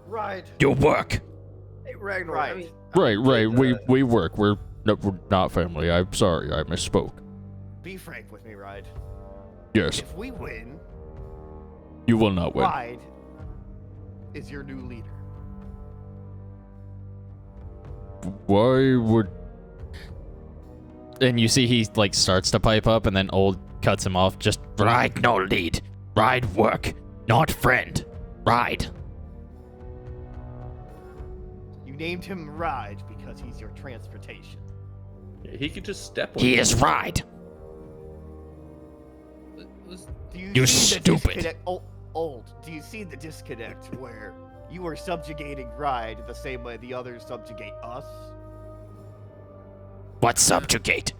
Right. You work. Hey, Ragnar. Right. I mean, Right. We work. We're not family. I'm sorry. I misspoke. Be frank with me, Ride. Yes, If we win, you will not win. Ride is your new leader. Why would? And you see he like starts to pipe up, and then Old cuts him off. Just ride, no lead. Ride, work, not friend. Ride. You named him Ride because he's your transportation. He could just step on He you. is ride. Do you, You see the stupid. disconnect? Old, do you see the disconnect where you are subjugating Ride the same way the others subjugate us? What subjugate?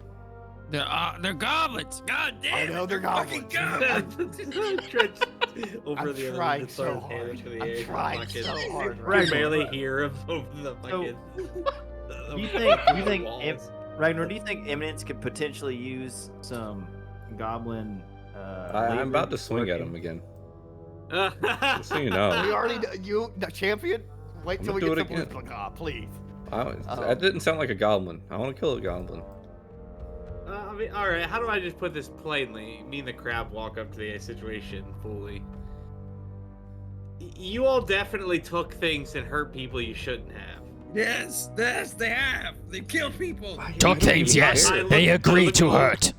They're goblins. God damn. I know they're fucking goblins. Over I'm the other trying end, so starts handing hard. to the I'm air, trying fucking- so hard. You Ragnar. barely hear him over the fucking. Do you think walls. Ragnar? Do you think Eminence could potentially use some goblin? I'm about to swing at him again. Just so you know. We already, the champion? Wait I'm till we gonna get do to it again. Bluthbaga, please. That didn't sound like a goblin. I want to kill a goblin. I mean, all right. How do I just put this plainly? Me and the crab walk up to the situation fully. You all definitely took things and hurt people you shouldn't have. Yes, they have. They killed people. Took things, yes. I They look- I agree look to over- hurt.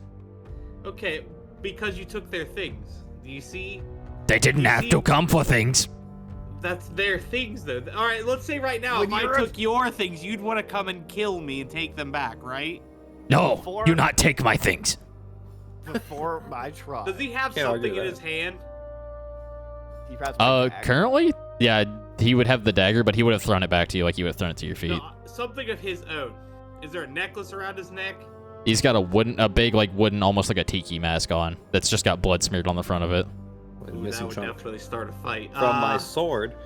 Okay, because you took their things. You see? They didn't You have see? to come for things. That's their things, though. All right, let's say right now, When if I you're a- took your things, you'd want to come and kill me and take them back, right? No, Before- do not take my things. Before my trial. Does he have Can't argue something in that. his hand? He perhaps my dagger? Currently, yeah, he would have the dagger, but he would have thrown it back to you like he would have thrown it to your feet. No, something of his own. Is there a necklace around his neck? He's got a big, like, wooden, almost like a tiki mask on that's just got blood smeared on the front of it. Like Ooh, that missing would chunk definitely start a fight. from my sword.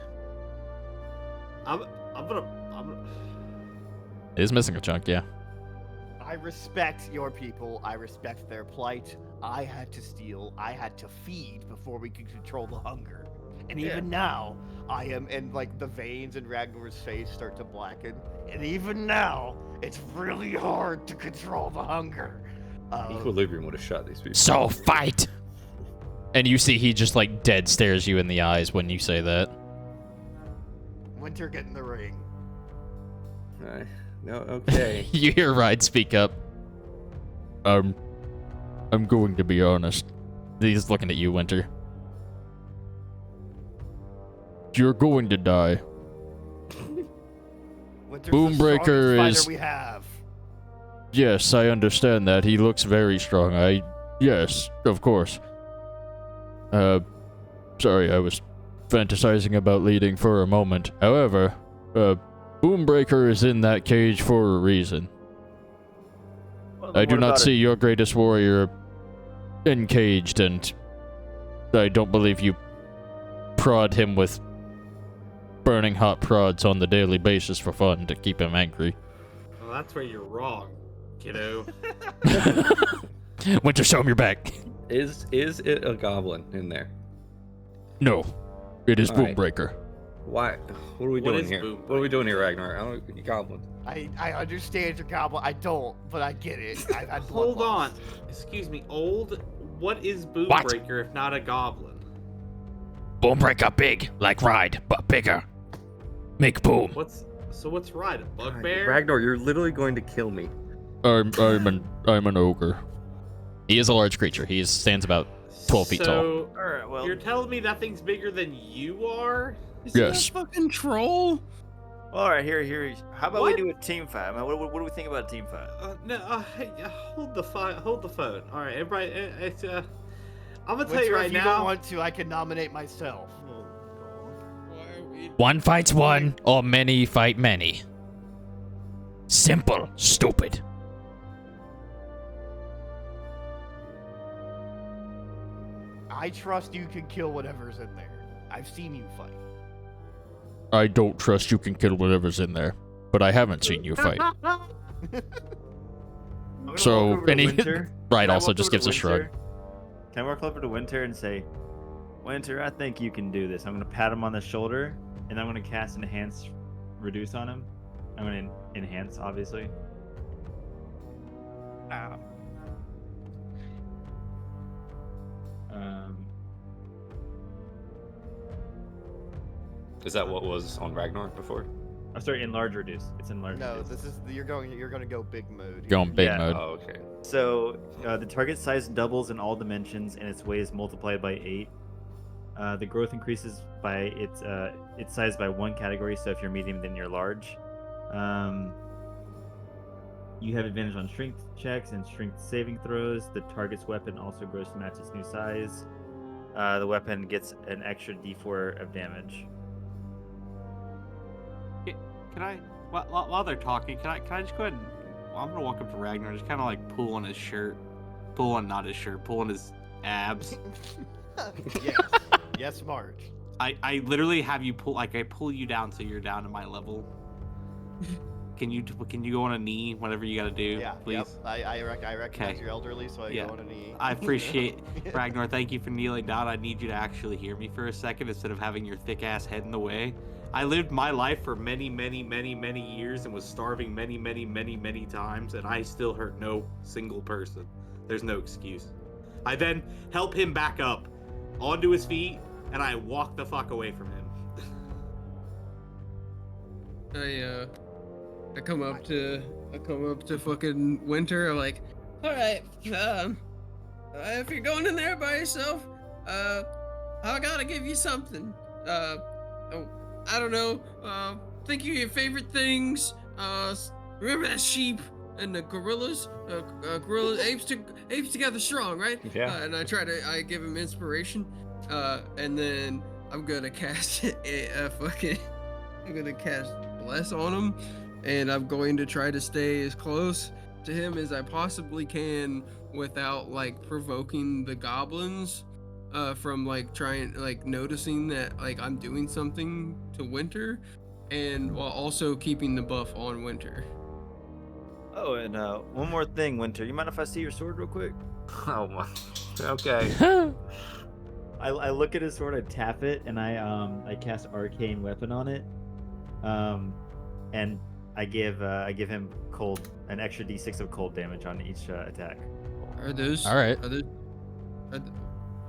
I'm gonna. It is missing a chunk, yeah. I respect your people. I respect their plight. I had to steal. I had to feed before we could control the hunger. And even now, I am, and like the veins in Ragnar's face start to blacken. And even now, it's really hard to control the hunger. Equilibrium would have shot these people. So fight! And you see he just, like, dead stares you in the eyes when you say that. Winter, get in the ring. No, okay. You hear Ride speak up. I'm going to be honest. He's looking at you, Winter. You're going to die. Winter's Boombreaker the strongest is- fighter we have. Yes, I understand that. He looks very strong. Yes, of course. Sorry, I was fantasizing about leading for a moment. However, Boombreaker is in that cage for a reason. Well, I then do what not about see your greatest warrior encaged, and I don't believe you prod him with burning hot prods on the daily basis for fun to keep him angry. Well, that's where you're wrong, kiddo. Winter, show him your back. Is it a goblin in there? No, it is All right. Boombreaker. Why? What are we What doing is here? Boombreaker? What are we doing here, Ragnar? I don't know. Goblin. I understand your goblin. I don't, but I get it. I've had blood Hold on. loss. Excuse me, old. What is Boombreaker if not a goblin? Boombreaker big, like Ride, but bigger. Make boom. What's Ride? A bugbear? Ragnar, you're literally going to kill me. I'm an ogre. He is a large creature. He stands about 12 feet tall. So, All right, well, you're telling me that thing's bigger than you are? Is he a Yes. fucking troll? all right. Here. How about What? we do a team fight? I mean, what do we think about a team fight? No, hey, hold the phone. All right, everybody. It's I'm gonna tell Winter, you right if you now. don't want to, I can nominate myself. Why are we? One fights one, or many fight many. Simple, stupid. I trust you can kill whatever's in there. I've seen you fight. I don't trust you can kill whatever's in there, but I haven't seen you fight. I'm gonna So, walk over to any- Winter. Ride Can I also walk just over to gives a shrug. Winter? Can I walk over to Winter and say, Winter, I think you can do this. I'm gonna pat him on the shoulder, and I'm gonna cast Enhance Reduce on him. I'm gonna enhance, obviously. Is that what was on Ragnar before? I'm sorry, enlarge reduce. It's enlarge No, reduce. this is you're gonna go big mode. Going big Yeah. mode. Oh, okay. So the target size doubles in all dimensions, and its weight is multiplied by 8. The growth increases by its size by 1 category. So if you're medium, then you're large. You have advantage on strength checks and strength saving throws. The target's weapon also grows to match its new size. The weapon gets an extra D4 of damage. Can I, while they're talking, can I just go ahead and, I'm gonna walk up to Ragnar, just kind of like pull on his shirt, pull on his abs. Yes, Marge. I literally have you pull, like I pull you down so you're down to my level. Can you go on a knee, whatever you gotta do, Yeah, please? Yep. I recognize Okay. you're elderly, so I Yeah. go on a knee. I appreciate Ragnar. Thank you for kneeling down. I need you to actually hear me for a second instead of having your thick ass head in the way. I lived my life for many years and was starving many times, and I still hurt no single person. There's no excuse. I then help him back up onto his feet, and I walk the fuck away from him. I come up to fucking Winter. I'm like, all right, if you're going in there by yourself, I gotta give you something. Oh, I don't know. Think of your favorite things. Remember that sheep and the gorillas? Gorillas, apes together strong, right? Yeah. And I give him inspiration. And then I'm gonna cast I'm gonna cast Bless on him, and I'm going to try to stay as close to him as I possibly can without like provoking the goblins from like noticing that like I'm doing something to Winter, and while also keeping the buff on Winter. Oh, and one more thing, Winter. You mind if I see your sword real quick? Oh my. Okay. I look at his sword, I tap it, and I cast Arcane Weapon on it. And I give him an extra d6 of cold damage on each attack. Are those? All right.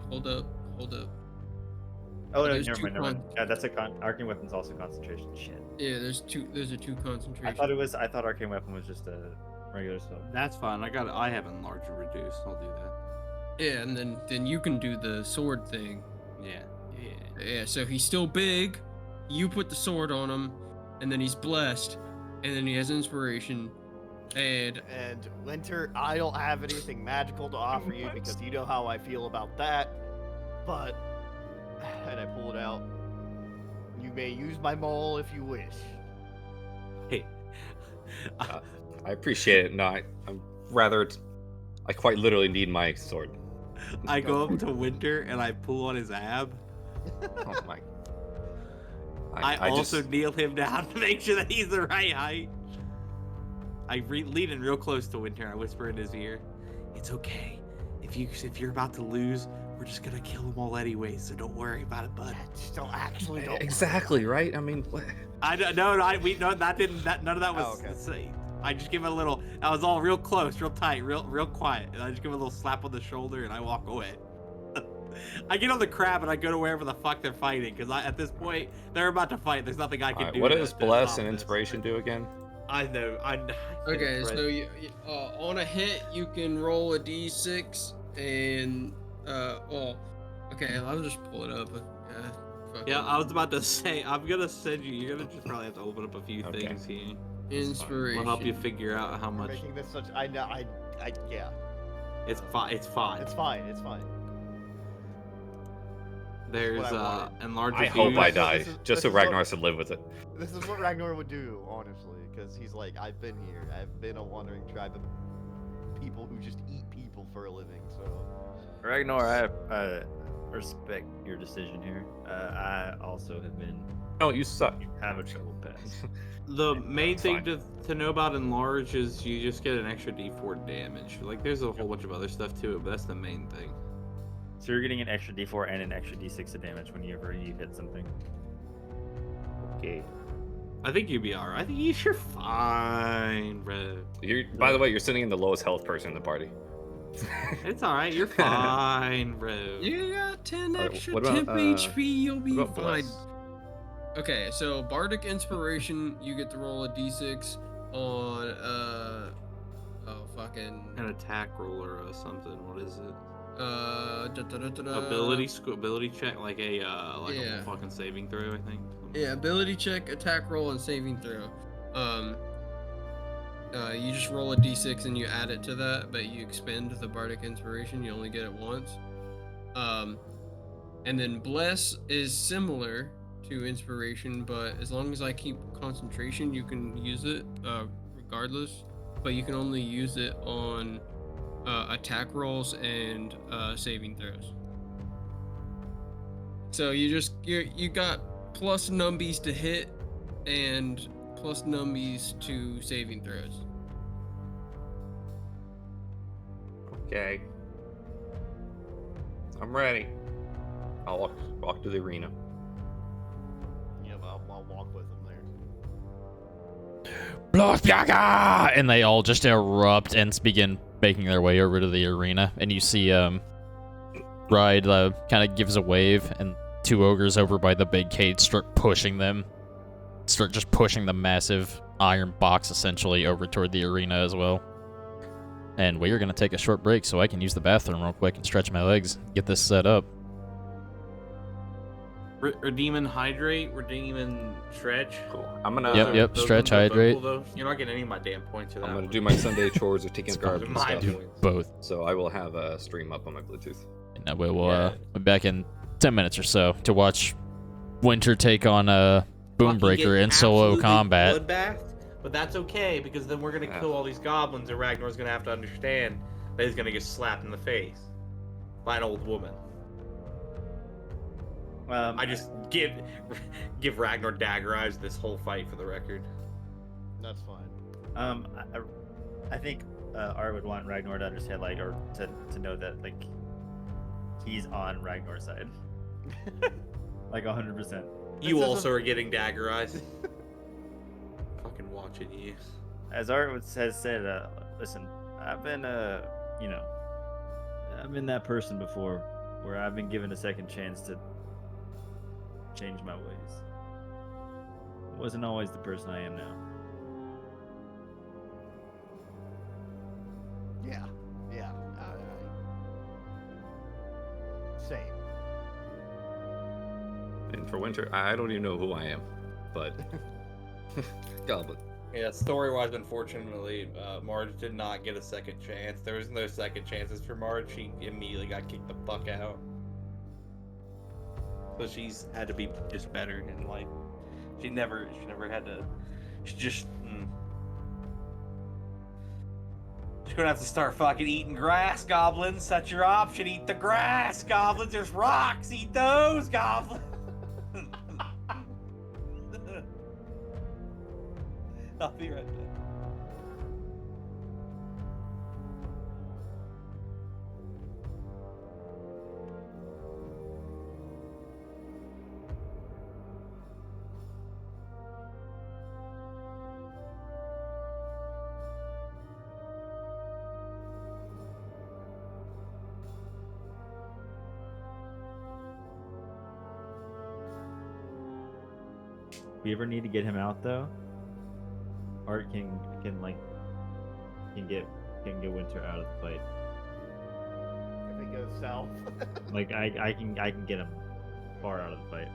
Hold up. Oh, Are no, those never two mind, never mind. Yeah, that's Arcane Weapon's also concentration. Shit. Yeah, those are two concentrations. I thought Arcane Weapon was just a regular spell. That's fine. I have enlarge or reduce. I'll do that. Yeah, and then you can do the sword thing. Yeah. So he's still big. You put the sword on him, and then he's blessed, and then he has inspiration. And Winter, I don't have anything magical to offer you because you know how I feel about that. But, and I pull it out. You may use my mole if you wish. Hey, I appreciate it. No, I quite literally need my sword. I go up to Winter and I pull on his ab. Oh my. I also kneel him down to make sure that he's the right height. I lean in real close to Winter. I whisper in his ear, "It's okay. If you're about to lose, we're just gonna kill them all anyway. So don't worry about it, bud." Don't exactly right. I mean, what? None of that was. Oh, okay. I just give it a little. I was all real close, real tight, real quiet, and I just give it a little slap on the shoulder and I walk away. I get on the crab and I go to wherever the fuck they're fighting because at this point they're about to fight. There's nothing I can do. What does Bless and Inspiration do again? I know. Okay, so you on a hit you can roll a d6 and okay, I'll just pull it up. Yeah, I was about to say I'm gonna send you. You're gonna just probably have to open up a few things here. Inspiration. We'll help you figure out how much. Making this such. I know. Yeah. It's fine. It's fine. It's fine. It's fine. There's enlarge. I hope I die, just so Ragnar has to live with it. This is what Ragnar would do, honestly, because he's like, I've been here. I've been a wandering tribe of people who just eat people for a living. So, Ragnar, I respect your decision here. I also have been. Oh, you suck. Have a trouble pass. The main thing to know about enlarge is you just get an extra d4 damage. Like there's a whole bunch of other stuff to it, but that's the main thing. So you're getting an extra d4 and an extra d6 of damage whenever you hit something. Okay. I think you'd be alright. I think you're fine, bro. By the way, you're sitting in the lowest health person in the party. It's alright. You're fine, bro. You got 10 extra what about, temp HP. You'll be what about fine. Bless? Okay, so Bardic Inspiration, you get to roll a d6 on an attack roller or something. What is it? Ability check, like a fucking saving throw, I think. Yeah, ability check, attack roll, and saving throw. You just roll a d6 and you add it to that, but you expend the Bardic Inspiration. You only get it once. And then Bless is similar to Inspiration, but as long as I keep concentration, you can use it regardless. But you can only use it on attack rolls and saving throws. So you got plus numbies to hit and plus numbies to saving throws. Okay. I'm ready. I'll walk to the arena. Yeah, I'll walk with him there. Bloodbjaga! And they all just erupt and begin making their way over to the arena. And you see Ride kind of gives a wave, and two ogres over by the big cage start pushing them. Start just pushing the massive iron box essentially over toward the arena as well. And we are going to take a short break so I can use the bathroom real quick and stretch my legs, get this set up. Redeem and hydrate, redeem and stretch. Cool. I'm gonna. Yep. Those Stretch, ones are hydrate. vocal, though. You're not getting any of my damn points for that. I'm gonna one. do my Sunday chores of taking It's garbage and my stuff. doing. Both. So I will have a stream up on my Bluetooth. And that way we'll Yeah. be back in 10 minutes or so to watch Winter take on Fucking Boombreaker get in solo absolutely combat. bloodbathed, but that's okay because then we're gonna kill all these goblins, and Ragnar's gonna have to understand that he's gonna get slapped in the face by an old woman. I just give Ragnar dagger eyes this whole fight for the record. That's fine. I think Art would want Ragnar to understand, like, or to know that, like, he's on Ragnar's side, like 100%. You also are getting dagger eyes. Fucking watching you. As Art has said, listen, I've been, you know, I've been that person before, where I've been given a second chance to change my ways. I wasn't always the person I am now. Yeah. Same. And for Winter, I don't even know who I am, but Goblin. Yeah, story-wise, unfortunately, Marge did not get a second chance. There was no second chances for Marge. She immediately got kicked the fuck out. So she's had to be just better in life. She never had to. She just. She's gonna have to start fucking eating grass, goblins. That's your option. Eat the grass, goblins. There's rocks. Eat those, goblins. I'll be right back. If we ever need to get him out, though, Art can get Winter out of the fight. If it goes south. Like I can get him far out of the fight.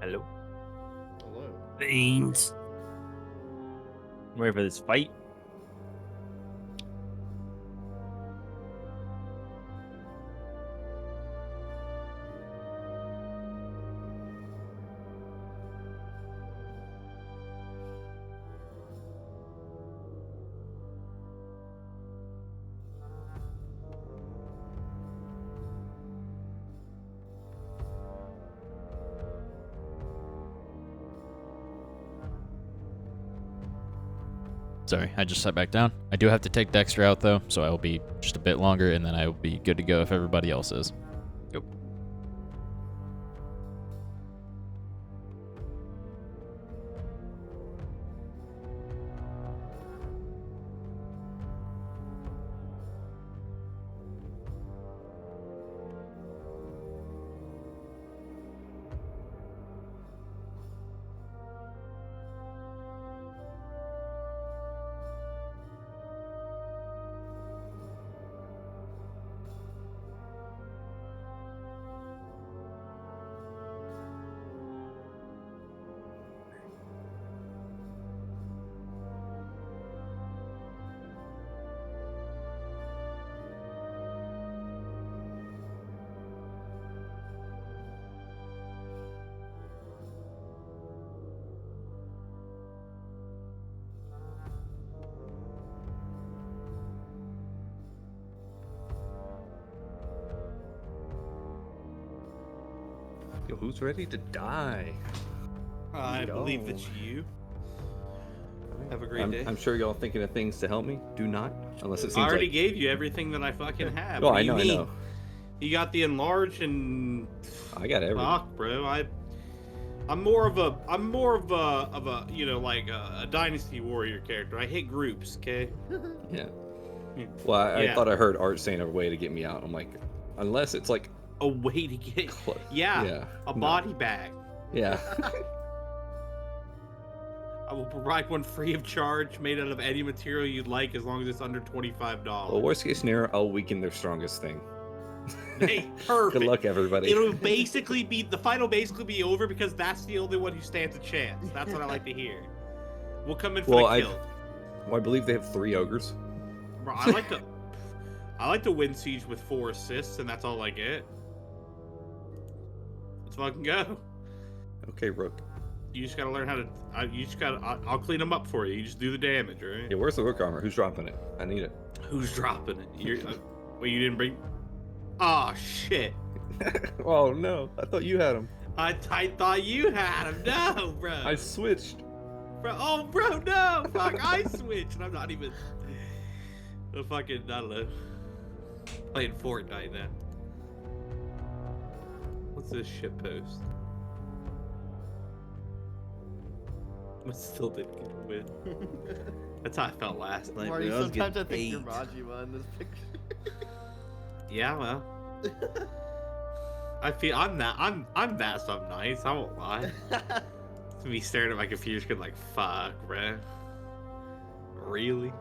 Hello. Hello. Beans. Ready for this fight? Sorry, I just sat back down. I do have to take Dexter out, though, so I will be just a bit longer, and then I will be good to go if everybody else is. Yep. Yo, who's ready to die? I believe that's you. Have a great day. I'm sure y'all thinking of things to help me. Do not, unless it seems I already like... gave you everything that I fucking have. Oh, What I do you know, I mean? know. You got the enlarge and I got everything. fuck, bro. I'm more of a you know, like a dynasty warrior character. I hit groups, okay? Yeah. Yeah. Well, I Yeah. thought I heard Art saying a way to get me out. I'm like, unless it's like... A way to get Close. yeah, Yeah, a no. body bag. Yeah. I will provide one free of charge, made out of any material you'd like, as long as it's under $25. Well, worst case scenario, I'll weaken their strongest thing. Hey, perfect. Good luck, everybody. It'll basically be the fight will basically be over because that's the only one who stands a chance. That's what I like to hear. We'll come in for Well, the kill. I believe they have 3 ogres. Bro, I like to win siege with 4 assists, and that's all I get. Let's fucking go. Okay, Rook. You just gotta learn how to. I'll clean them up for you. You just do the damage, right? Yeah, where's the Rook armor? Who's dropping it? I need it. Who's dropping it? You're. Wait, you didn't bring. Oh shit. Oh no, I thought you had him. I thought you had him. No, bro. I switched. Bro, oh, bro, no. Fuck, I switched. I'm not even. I don't know. Playing Fortnite now. What's this shit post? I still didn't get a win. That's how I felt last night. Marty, bro. I was sometimes I getting think you're ate. Majima in this picture. Yeah, well. I'm that some nights, I won't lie. To be staring at my computer screen like, fuck, bruh. Really?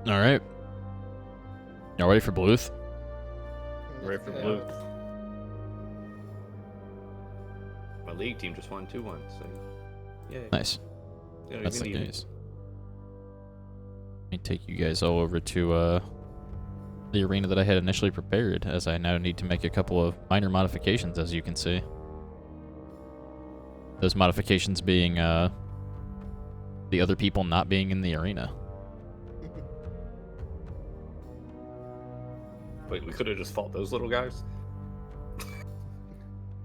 All right. Y'all ready for Bluth? Ready for blue. My league team just won 2-1, so yeah. Nice. Yeah, That's the even. case. Let me take you guys all over to the arena that I had initially prepared, as I now need to make a couple of minor modifications, as you can see. Those modifications being the other people not being in the arena. Wait, we could have just fought those little guys.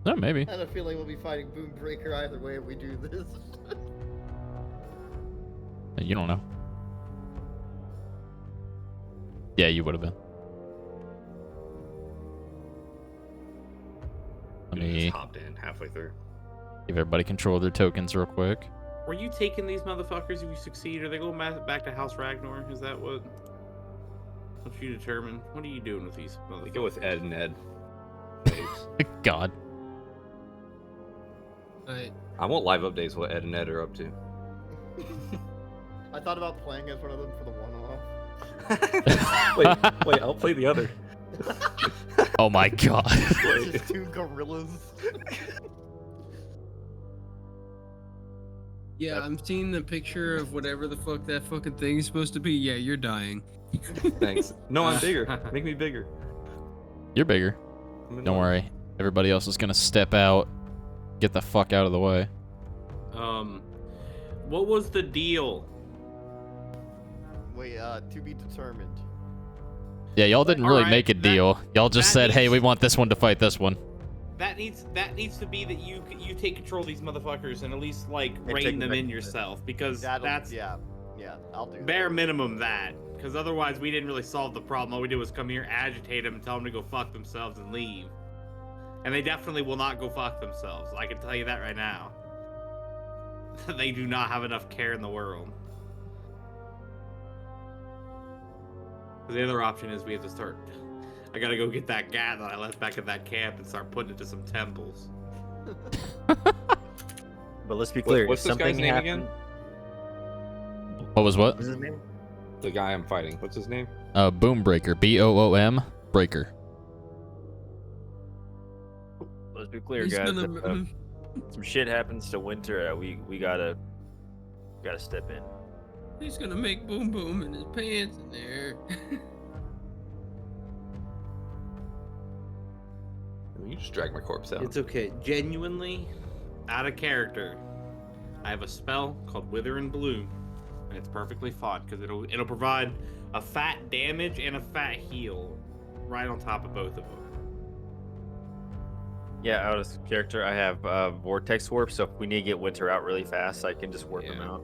No, maybe. I have a feeling we'll be fighting Boombreaker either way if we do this. You don't know. Yeah, you would have been. Let We me just hopped in halfway through. give everybody control of their tokens real quick. Were you taking these motherfuckers if you succeed? Are they going back to House Ragnar? Is that what you determine? What are you doing with these We motherfuckers? go with Ed and Ed. God. I want live updates what Ed and Ed are up to. I thought about playing as one of them for the one-off. wait, I'll play the other. Oh my god. Just two gorillas. Yeah, I'm seeing the picture of whatever the fuck that fucking thing is supposed to be. Yeah, you're dying. Thanks. No, I'm bigger. Make me bigger. You're bigger. Don't worry. Everybody else is gonna step out. Get the fuck out of the way. What was the deal? Wait, to be determined. Yeah, y'all didn't really Alright, make a deal. Y'all just said, hey, we want this one to fight this one. That needs to be that you take control of these motherfuckers and at least like take rein them in them. yourself, because that's yeah, I'll do bare minimum that. Because otherwise we didn't really solve the problem. All we did was come here, agitate them, and tell them to go fuck themselves and leave. And they definitely will not go fuck themselves. I can tell you that right now. They do not have enough care in the world. The other option is we have to start. I gotta go get that gat that I left back at that camp and start putting it to some temples. But let's be clear. What's if this guy's something name happened, again? What was what? What's his name? The guy I'm fighting. What's his name? Boombreaker. B-O-O-M. Breaker. Let's be clear, He's guys. gonna- If, some shit happens to Winter, we gotta step in. He's gonna make boom boom in his pants in there. You just drag my corpse out. It's okay. Genuinely, out of character, I have a spell called Wither and Bloom, and it's perfectly fine because it'll provide a fat damage and a fat heal right on top of both of them. Yeah, out of character, I have Vortex Warp, so if we need to get Winter out really fast, I can just warp him out.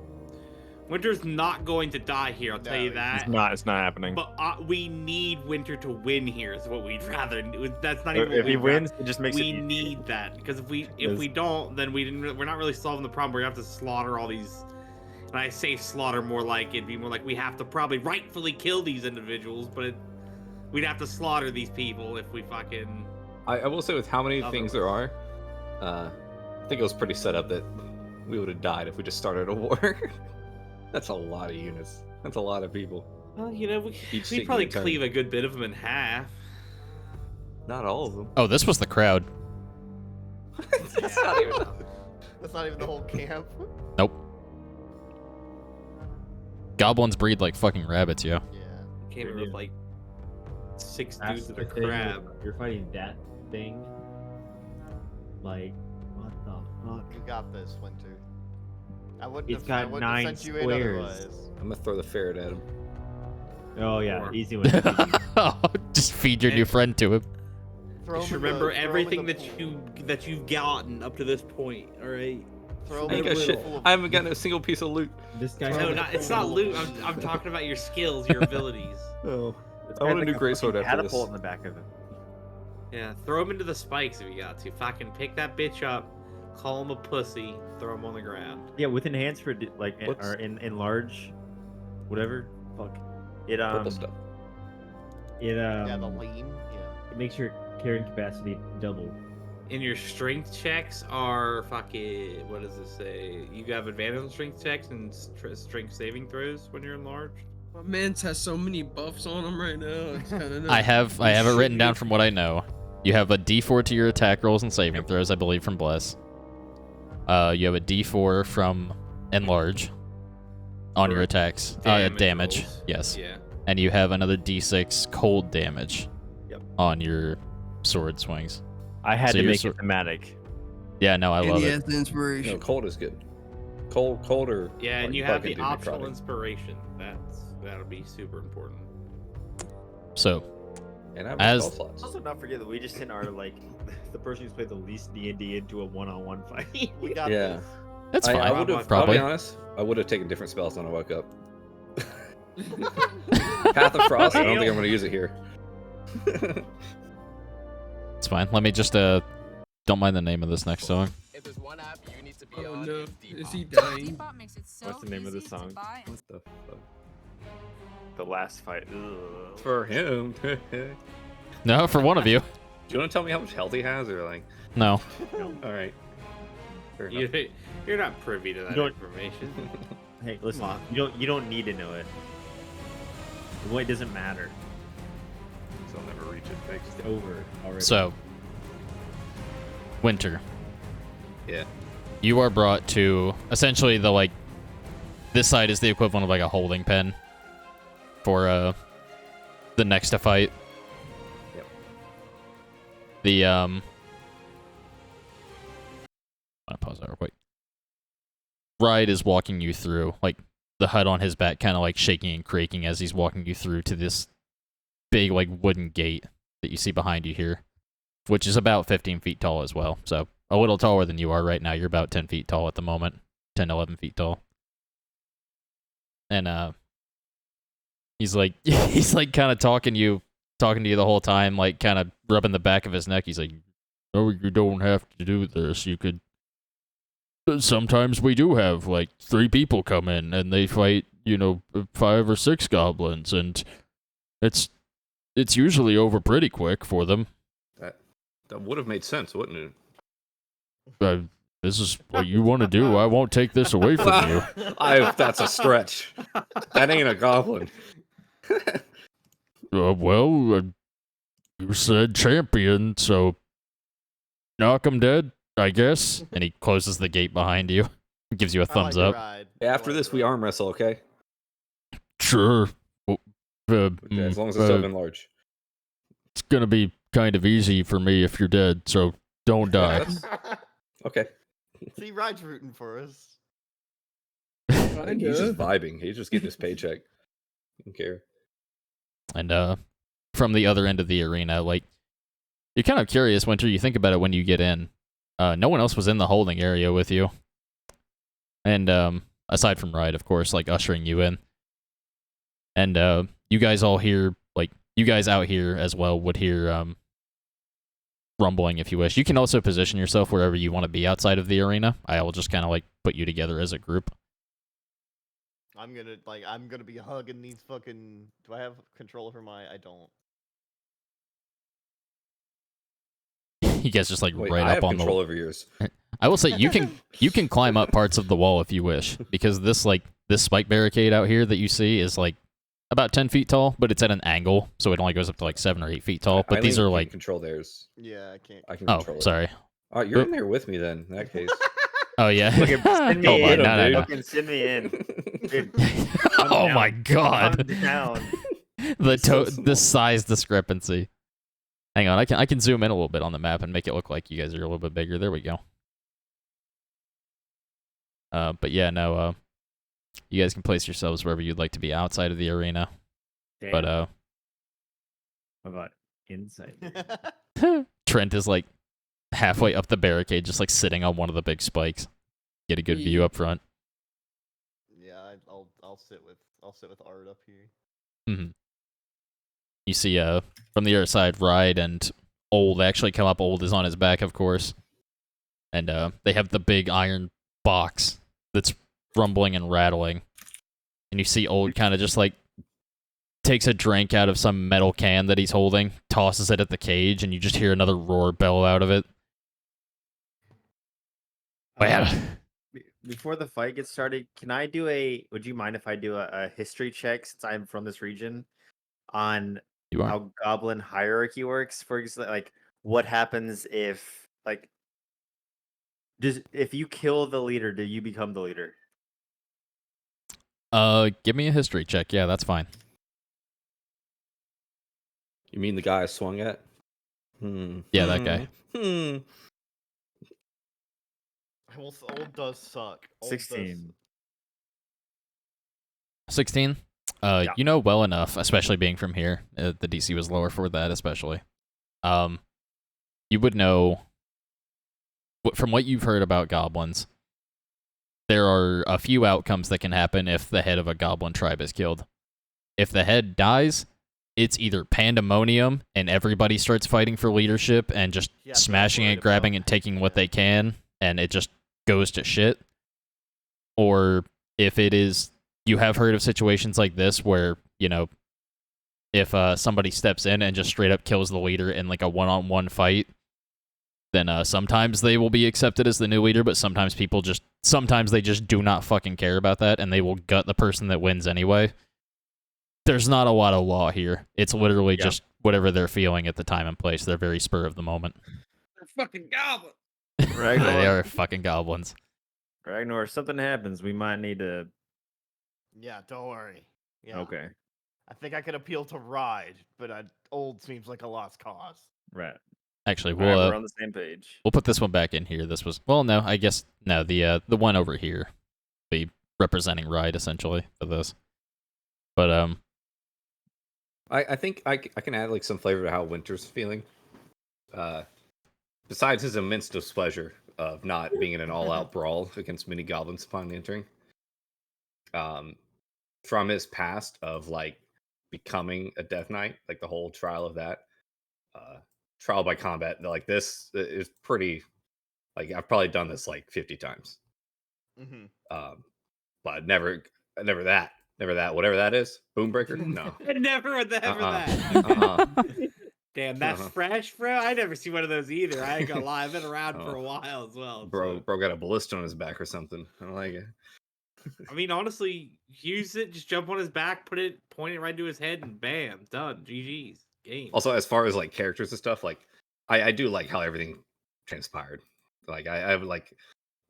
Winter's not going to die here, I'll tell you that. It's not happening. But we need Winter to win here. Is what we'd rather. That's not even. If he what we'd wins, it just makes we it easy. need that because if we don't, then we're not really solving the problem. We have to slaughter all these. And I say slaughter more like it'd be more like we have to probably rightfully kill these individuals, but we'd have to slaughter these people if we fucking. I will say with how many things there are, I think it was pretty set up that we would have died if we just started a war. That's a lot of units. That's a lot of people. Well, you know, Each we'd taking probably a turn. cleave a good bit of them in half. Not all of them. Oh, this was the crowd. That's not even. That's not even the whole camp. Nope. Goblins breed like fucking rabbits, yo. Yeah. Came in with like 6 That's dudes the and a thing, crab. You're fighting that thing. Like, what the fuck? You got this, Winter. I wouldn't It's have, I got wouldn't have 9 sent you in squares. otherwise. I'm gonna throw the ferret at him. Oh yeah, Or- easy one. Just feed your new friend to him. Throw Just him in the- remember throw him in everything the that you've gotten up to this point. All right. Throw him I ain't in got the shit. pool of- I haven't gotten a single piece of loot. This guy. No, it's not loot. I'm talking about your skills, your abilities. Oh, I want a new greatsword after Catapult this. in the back of him. Yeah, throw him into the spikes if you got to. Fucking pick that bitch up, call him a pussy, throw him on the ground. Yeah, with enhance for like What's- or in large, whatever. Fuck. It Purple stuff. Yeah, the lean. Yeah. It makes your carrying capacity double. And your strength checks are fucking. What does this say? You have advantage on strength checks and strength saving throws when you're enlarged. My man's has so many buffs on him right now. It's kind of. I have it written down from what I know. You have a D4 to your attack rolls and saving throws, I believe, from Bless. You have a D4 from Enlarge on your attacks. Damage. rolls. Yes. Yeah. And you have another D6 cold damage Yep. on your sword swings. I had So to your make sword- it thematic. Yeah, no, I And love he it. has the inspiration. No, cold is good. Cold or Yeah, and or you have fucking the do optional necrotic. inspiration. That'll be super important. So, And I have as- spell slots. Also, not forget that we just sent our the person who's played the least D&D into a one-on-one fight. We got Yeah. this. that's fine. I would have. I'll probably. be honest. I would have taken different spells when I woke up. Path of Frost. I don't think I'm going to use it here. It's fine. Let me just don't mind the name of this next song. If there's one app you need to be Oh on, no, it's Depop. is he dying? Depop makes it so What's the name of the easy to song? buy and What the fuck? The last fight. Ugh. For him. Do No, for one of you. you want to tell me how much health he has, or like? No. All right. Fair enough. You're not privy to that don't- information. Hey, listen. Come on. You don't need to know it. It doesn't matter. So I'll never reach it. Thanks. It's over already. So, Winter, Yeah. you are brought to essentially this side is the equivalent of like a holding pen for the next to fight. Yep. The I'm gonna pause that real quick. Ride is walking you through, like the HUD on his back kind of like shaking and creaking as he's walking you through to this big like wooden gate that you see behind you here, which is about 15 feet tall as well. So a little taller than you are right now. You're about 10 feet tall at the moment, 10, 11 feet tall. And he's like kind of talking to you the whole time, like kind of rubbing the back of his neck. He's like, "Oh, you don't have to do this. You could. Sometimes we do have like 3 people come in and they fight, 5 or 6 goblins, and it's usually over pretty quick for them. That would have made sense, wouldn't it? This is what you want to do. I won't take this away from you." That's a stretch. That ain't a goblin. You said champion, so knock him dead, I guess. And he closes the gate behind you. Gives you a thumbs up. After this, we arm wrestle, okay? Sure. Okay, as long as it's open large. It's gonna be kind of easy for me if you're dead, so don't die. Okay. See, Ryan's rooting for us. He's just vibing. He's just getting his paycheck. Don't care. And from the other end of the arena, like, you're kind of curious, Winter. You think about it when you get in. No one else was in the holding area with you. And aside from Ride, of course, like ushering you in. And you guys all hear, like, you guys out here as well would hear rumbling if you wish. You can also position yourself wherever you want to be outside of the arena. I will just kind of like put you together as a group. I'm gonna be hugging these fucking. Do I have control over my? I don't. You guys just like Wait, right I up have on control the. over yours. I will say you can climb up parts of the wall if you wish, because this spike barricade out here that you see is like about 10 feet tall, but it's at an angle, so it only goes up to like 7 or 8 feet tall. But these Eileen are can like control theirs. Yeah, I can't. I can control it. sorry. Oh, you're in there with me then. In that case. Oh yeah. Fucking send me Hold on, in. no. Fucking send me in. Dude, Oh down. my god. I'm down. The size discrepancy. Hang on, I can zoom in a little bit on the map and make it look like you guys are a little bit bigger. There we go. But yeah, no, you guys can place yourselves wherever you'd like to be outside of the arena. Damn. But What about inside? Trent is like halfway up the barricade, just like sitting on one of the big spikes. Get a good view up front. Yeah, I'll sit with Art up here. Mm-hmm. You see, from the other side, Ride and Old actually come up. Old is on his back, of course, and they have the big iron box that's rumbling and rattling. And you see Old kind of just like takes a drink out of some metal can that he's holding, tosses it at the cage, and you just hear another roar bellow out of it. Well, before the fight gets started, can I do a? Would you mind if I do a history check since I'm from this region on You are. how goblin hierarchy works? For example, like what happens if if you kill the leader, do you become the leader? Give me a history check. Yeah, that's fine. You mean the guy I swung at? Yeah, that guy. Well, old does suck. Old 16. 16. Yeah. You know well enough, especially being from here. The DC was lower for that, especially. You would know from what you've heard about goblins. There are a few outcomes that can happen if the head of a goblin tribe is killed. If the head dies, it's either pandemonium and everybody starts fighting for leadership and just Yeah, that's what smashing I'm and worried grabbing about. and taking what they can, and it just goes to shit. Or if it is, you have heard of situations like this where, you know, if somebody steps in and just straight up kills the leader in like a one-on-one fight, then sometimes they will be accepted as the new leader, but sometimes they just do not fucking care about that, and they will gut the person that wins anyway. There's not a lot of law here. It's literally just whatever they're feeling at the time and place. They're very spur of the moment. They're fucking goblins. They are fucking goblins. Ragnar, if something happens, we might need to. Yeah, don't worry. Yeah. Okay. I think I could appeal to Ride, but old seems like a lost cause. Right. Actually, All right, we'll we're on the same page. we'll put this one back in here. This was no, I guess no. The one over here, be representing Ride essentially for this. But I think I can add like some flavor to how Winter's feeling. Besides his immense displeasure of not being in an all-out brawl against mini goblins upon entering, from his past of like becoming a Death Knight, like the whole trial of that, trial by combat, like this is pretty. Like I've probably done this like 50 times, but never that. Whatever that is, Boombreaker. No, never that. Damn, that's fresh, bro. I never see one of those either. I ain't gonna lie. I've been around for a while as well. Bro got a ballista on his back or something. I don't like it. I mean, honestly, use it. Just jump on his back, point it right to his head, and bam, done. GG's game. Also, as far as like characters and stuff, like I do like how everything transpired. Like I would like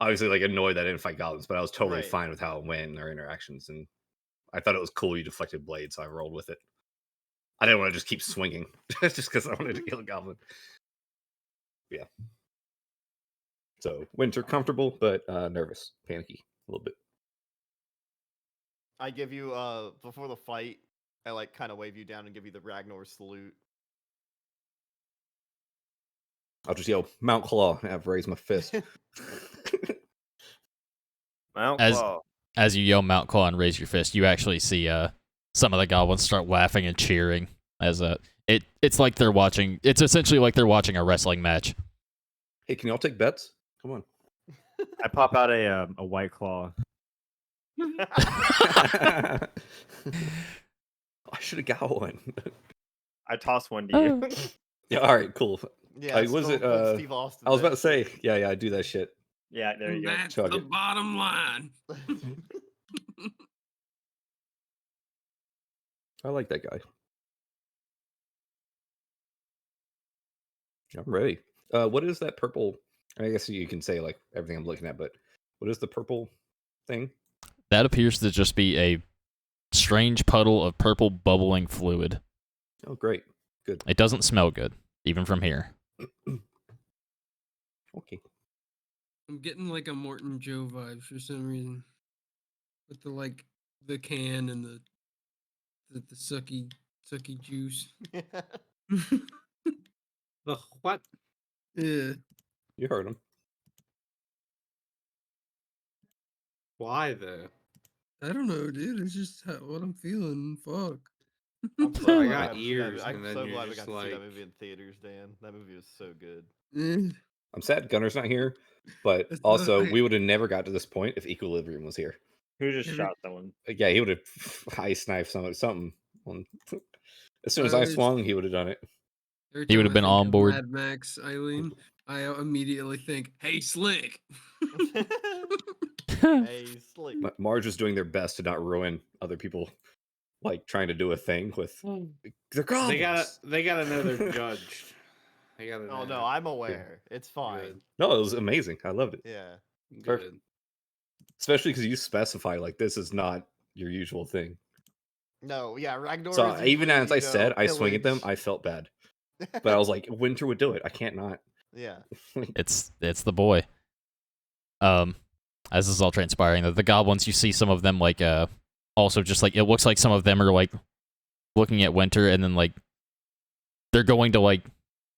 obviously like annoyed that I didn't fight goblins, but I was totally fine with how it went and our interactions, and I thought it was cool you deflected blade, so I rolled with it. I didn't want to just keep swinging just because I wanted to kill a goblin. Yeah. So Winter comfortable, but nervous, panicky a little bit. I give you before the fight, I like kind of wave you down and give you the Ragnar salute. I'll just yell Mount Claw and have raised my fist. Mount Claw. As you yell Mount Claw and raise your fist, you actually see some of the goblins start laughing and cheering as it's like they're watching. It's essentially like they're watching a wrestling match. Hey, can y'all take bets? Come on. I pop out a White Claw. I should have got one. I toss one to you. Yeah, all right, cool. Yeah, was it? Steve Austin I was about that to say, shit. yeah, I do that shit. Yeah, there you go. That's Chug the it. bottom line. I like that guy. I'm ready. What is that purple? I guess you can say like everything I'm looking at, but what is the purple thing? That appears to just be a strange puddle of purple bubbling fluid. Oh, great. Good. It doesn't smell good, even from here. Okay. I'm getting like a Morton Joe vibes for some reason, with the can and the sucky juice. The what? Yeah. You heard him. Why though? I don't know, dude. It's just what I'm feeling. Fuck. I'm so I glad got to see ears, I'm and then so you're glad we just got to see that like- movie in theaters, Dan. That movie was so good. I'm sad Gunner's not here, but It's also alright. we would have never got to this point if Equilibrium was here. Who just shot someone? Yeah, he would have ice knifed something. As soon as I It's- swung, he would have done it. Every He would time have I been think on of board. Mad Max, Eileen, I immediately think, "Hey, Slick." Hey, slick. Marge was doing their best to not ruin other people, like trying to do a thing with their goblins. They gotta know they're judged. They gotta Oh know. no, I'm aware. It's fine. Good. No, it was amazing. I loved it. Yeah. Perfect. Especially because you specify like this is not your usual thing. No, yeah, Ragnar. So is even usually, as I you know, said, I swing at them. pillage. I felt bad, but I was like, Winter would do it. I can't not. Yeah. It's the boy. As this is all transpiring, the goblins, you see some of them like also just like it looks like some of them are like looking at Winter, and then like they're going to like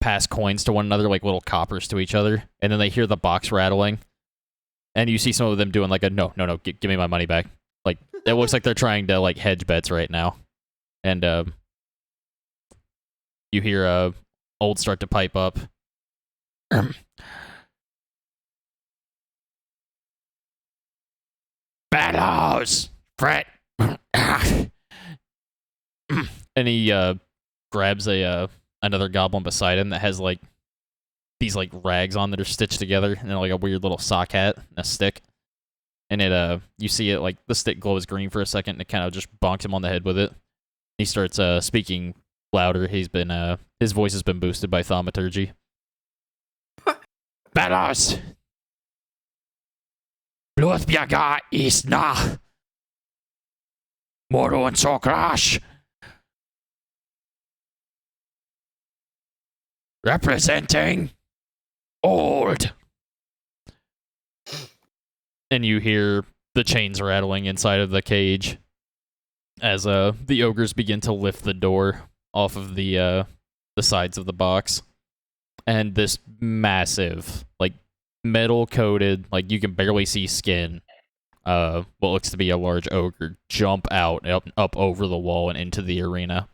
pass coins to one another, like little coppers to each other, and then they hear the box rattling, and you see some of them doing like a no, give me my money back. Like it looks like they're trying to like hedge bets right now, and you hear Old start to pipe up. Bellows, Fret. And he grabs another goblin beside him that has like these like rags on that are stitched together, and then like a weird little sock hat and a stick. And it you see it like the stick glows green for a second, and it kind of just bonks him on the head with it. He starts speaking louder. He's been his voice has been boosted by thaumaturgy. Bellows. Blodbjaga isna. Moro and Sokrash. Representing Old. And you hear the chains rattling inside of the cage as the ogres begin to lift the door off of the sides of the box. And this massive, like, metal-coated, like, you can barely see skin, what looks to be a large ogre, jump out, up over the wall and into the arena.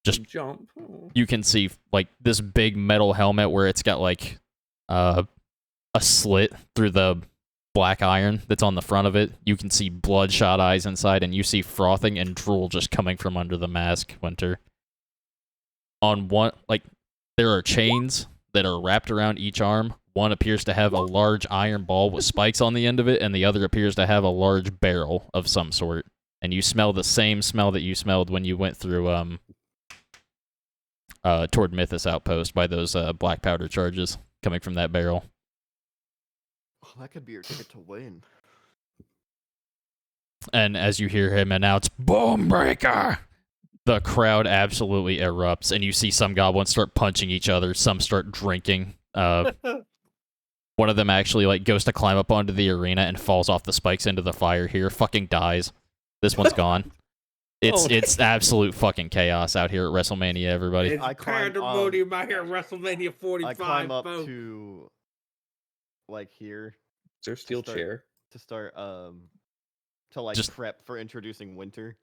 Just jump. You can see, like, this big metal helmet where it's got, like, a slit through the black iron that's on the front of it. You can see bloodshot eyes inside, and you see frothing and drool just coming from under the mask, Winter. On one, like, there are chains that are wrapped around each arm. One appears to have a large iron ball with spikes on the end of it, and the other appears to have a large barrel of some sort. And you smell the same smell that you smelled when you went through toward Mythos Outpost by those black powder charges coming from that barrel. Oh, that could be your ticket to win. And as you hear him announce, Bonebreaker! The crowd absolutely erupts, and you see some goblins start punching each other, some start drinking. One of them actually like goes to climb up onto the arena and falls off the spikes into the fire here, fucking dies. This one's gone. It's absolute fucking chaos out here at WrestleMania, everybody. It's pandemonium out here at WrestleMania 45. I climb up folks. to like here. Is there a steel chair? To start to like Just prep for introducing Winter.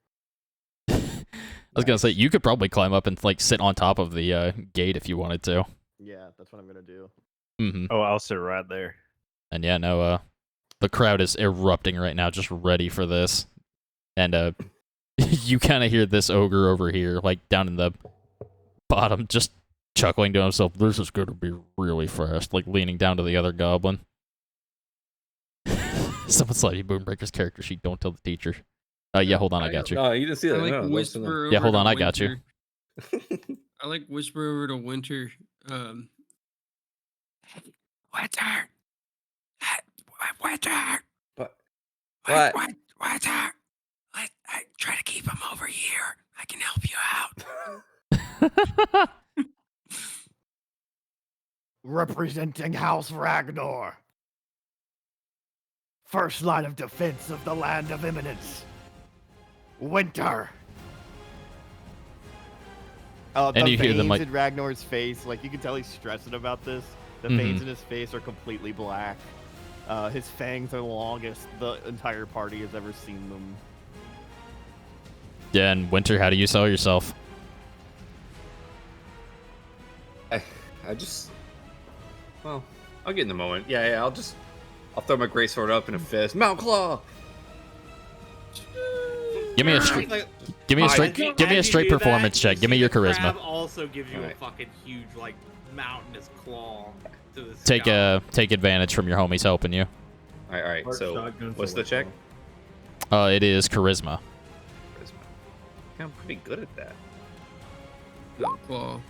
I was gonna say you could probably climb up and like sit on top of the gate if you wanted to. Yeah, that's what I'm gonna do. Mm-hmm. Oh, I'll sit right there. And yeah, no, the crowd is erupting right now, just ready for this. And you kind of hear this ogre over here, like down in the bottom, just chuckling to himself. This is going to be really fast, like leaning down to the other goblin. Someone slide Boonbreaker's character sheet. Don't tell the teacher. Yeah, hold on, I got you. Oh, you didn't see that. I like No, whisper over Yeah, hold on, to I got you. Winter. I like whisper over to Winter. Winter. Winter. What? Winter. I try to keep him over here. I can help you out. Representing House Ragnar. First line of defense of the Land of Imminence. Winter. And you hear them like in Ragnar's face, like you can tell he's stressing about this. The veins in his face are completely black. His fangs are the longest the entire party has ever seen them. Yeah, and Winter, how do you sell yourself? I just, well, I'll get in the moment. Yeah, I'll throw my great sword up in a fist. Mount Claw. Give me a straight performance check. Give me your charisma. Crab also gives you a fucking huge like mountainous claw to the Take scalp. take advantage from your homies helping you. All right. Mark So shotgun for what's the what, check? It is charisma. Charisma. Yeah, I'm pretty good at that. Oh, claw.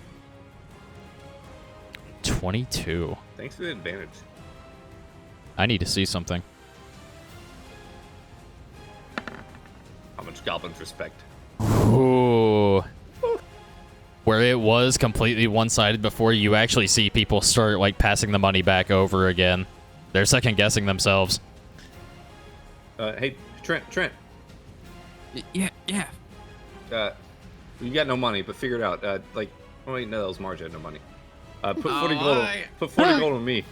22. Thanks for the advantage. I need to see something. How much goblins respect? Ooh. Where it was completely one-sided before, you actually see people start like passing the money back over again. They're second-guessing themselves. Hey, Trent. Yeah. You got no money, but figure it out. Like, oh wait, no, that was Marge had no money. Put 40 Oh, gold. Put 40 gold on me.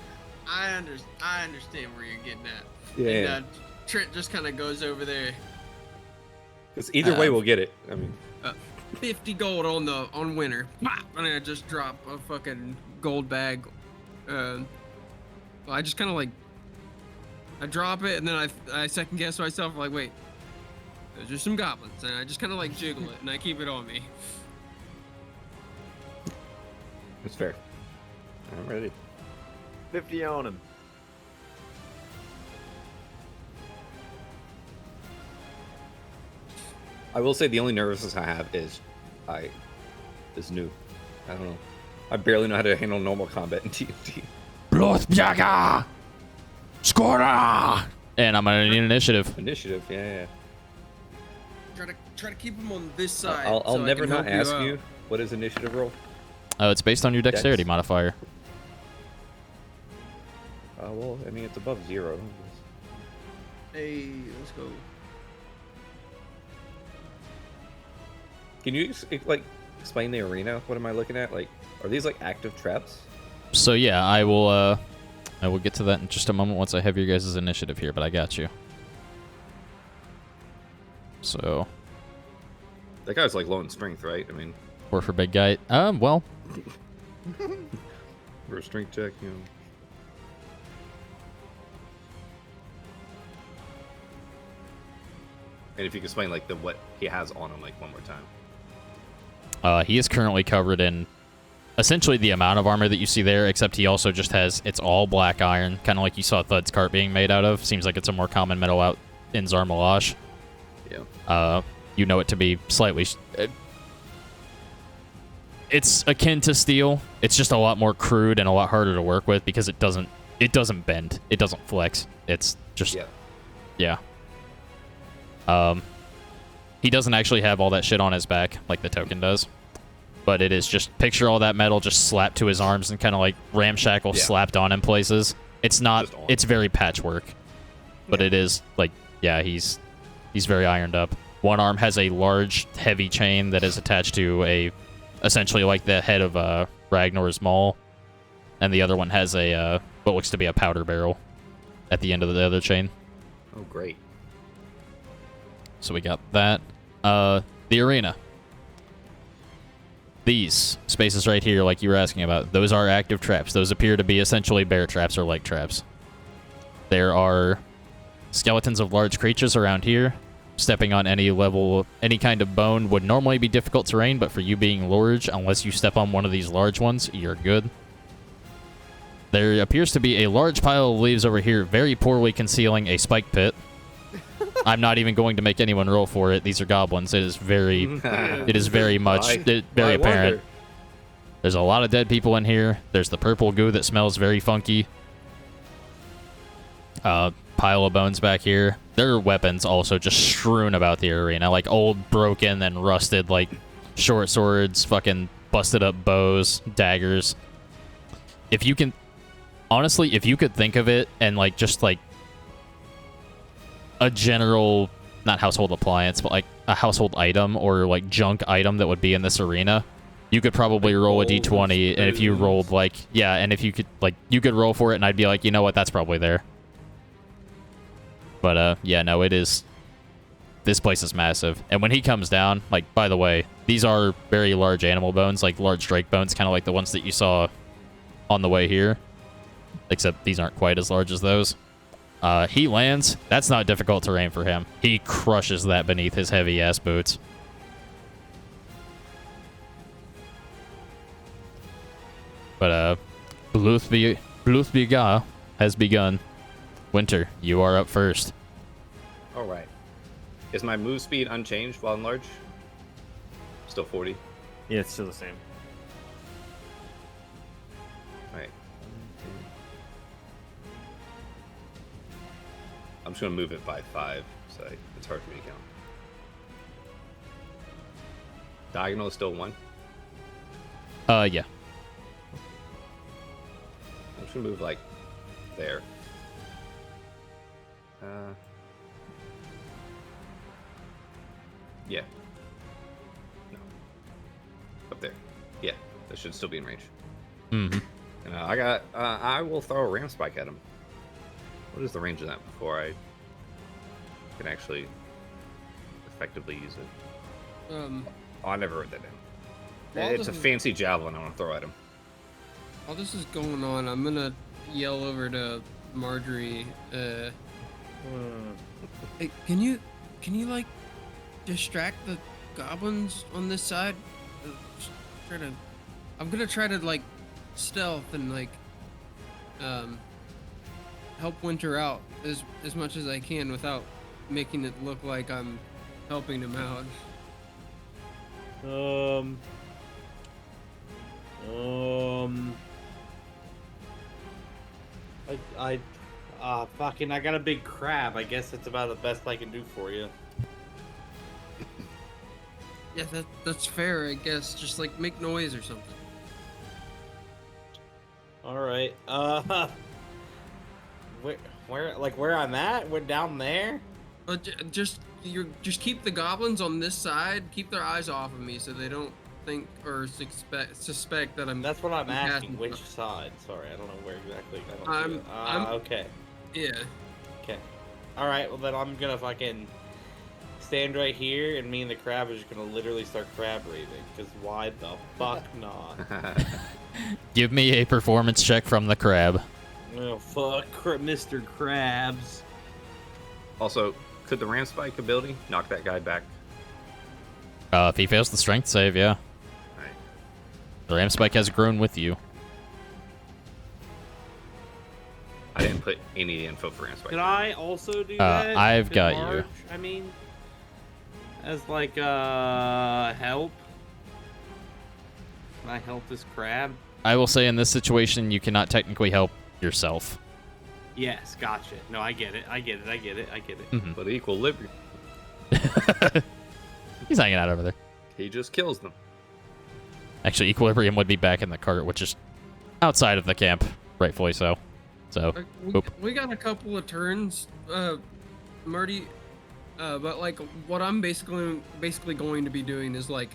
I understand where you're getting at. Yeah. And, Trent just kind of goes over there. Because either way, we'll get it. I mean, 50 gold on winner. And I just drop a fucking gold bag. I just kind of like, I drop it and then I second guess myself like, wait, those are some goblins, and I just kind of like jiggle it and I keep it on me. it's fair. I'm ready. 50 on him. I will say the only nervousness I have is new. I don't know. I barely know how to handle normal combat in TNT. Bloodjagger! Scorer! And I'm gonna need initiative. Initiative, yeah. Try to keep them on this side. I'll so I never can not help ask out. you what is initiative roll. It's based on your dexterity Dex. modifier. Well, I mean it's above 0. Hey, let's go. Can you explain the arena? What am I looking at? Like, are these like active traps? So yeah, I will get to that in just a moment once I have your guys' initiative here, but I got you. So That guy's like low in strength, right? I mean, or for big guy. Well, for a strength check, you know. And if you could explain like what he has on him like one more time. he is currently covered in essentially the amount of armor that you see there, except he also just has, it's all black iron, kind of like you saw Thud's cart being made out of. Seems like it's a more common metal out in Zarmalash. Yeah. You know it to be slightly... it's akin to steel. It's just a lot more crude and a lot harder to work with because it doesn't bend. It doesn't flex. It's just... Yeah. He doesn't actually have all that shit on his back like the token does. But it is just, picture all that metal just slapped to his arms and kind of like ramshackle slapped on in places. It's not, it's very patchwork. But it is like, yeah, he's very ironed up. One arm has a large, heavy chain that is attached to essentially like the head of Ragnar's maul. And the other one has what looks to be a powder barrel at the end of the other chain. Oh, great. So we got that. The arena. These spaces right here, like you were asking about, those are active traps. Those appear to be essentially bear traps or leg traps. There are skeletons of large creatures around here. Stepping on any level, any kind of bone would normally be difficult terrain, but for you being large, unless you step on one of these large ones, you're good. There appears to be a large pile of leaves over here, very poorly concealing a spike pit. I'm not even going to make anyone roll for it. These are goblins. It is very much very apparent. There's a lot of dead people in here. There's the purple goo that smells very funky. Pile of bones back here. There are weapons also just strewn about the arena, like old, broken, and rusted, like short swords, fucking busted up bows, daggers. If you can, honestly, if you could think of it and like just like a general, not household appliance, but like a household item or like junk item that would be in this arena, you could probably roll a d20, and if you rolled like, yeah, and if you could, like, you could roll for it, and I'd be like, you know what, that's probably there. But, yeah, no, it is, this place is massive. And when he comes down, like, by the way, these are very large animal bones, like large drake bones, kind of like the ones that you saw on the way here, except these aren't quite as large as those. He lands. That's not difficult terrain for him. He crushes that beneath his heavy-ass boots. But, Bluthbiga has begun. Winter, you are up first. All right. Is my move speed unchanged while in large? Still 40. Yeah, it's still the same. All right. I'm just gonna move it by 5, so it's hard for me to count. Diagonal is still 1. Yeah. I'm just gonna move like there. Yeah. No. Up there. Yeah, that should still be in range. Mm-hmm. And I will throw a ram spike at him. What is the range of that before I can actually effectively use it? Oh, I never wrote that down. While It's a this is- fancy javelin I want to throw at him. While this is going on, I'm gonna yell over to Marjorie. Hey, can you like distract the goblins on this side? Just I'm gonna try to like stealth and like help Winter out as much as I can without making it look like I'm helping him out. I got a big crab. I guess it's about the best I can do for you. Yeah, that's fair, I guess. Just like make noise or something. All right. Where I'm at? We're down there. But just keep the goblins on this side. Keep their eyes off of me so they don't think or suspect that I'm. That's what I'm asking. casting Which stuff. side? Sorry, I don't know where exactly. I don't see it. I'm okay. Yeah. Okay. All right. Well, then I'm gonna fucking stand right here, and me and the crab are just gonna literally start crab raving. Cause why the fuck not? Give me a performance check from the crab. Oh fuck, Mr. Krabs. Also, could the ram spike ability knock that guy back? If he fails the strength save, yeah. Alright. The ram spike has grown with you. I didn't put any info for ram spike. Can I also do that? I've Could got Marge, you. I mean, as like help. Can I help this crab? I will say in this situation, you cannot technically help yourself. Yes, gotcha. No, I get it. I get it. Mm-hmm. But equilibrium. He's hanging out over there. He just kills them. Actually, equilibrium would be back in the cart, which is outside of the camp, rightfully so. So, We got a couple of turns, Marty. But like what I'm basically going to be doing is like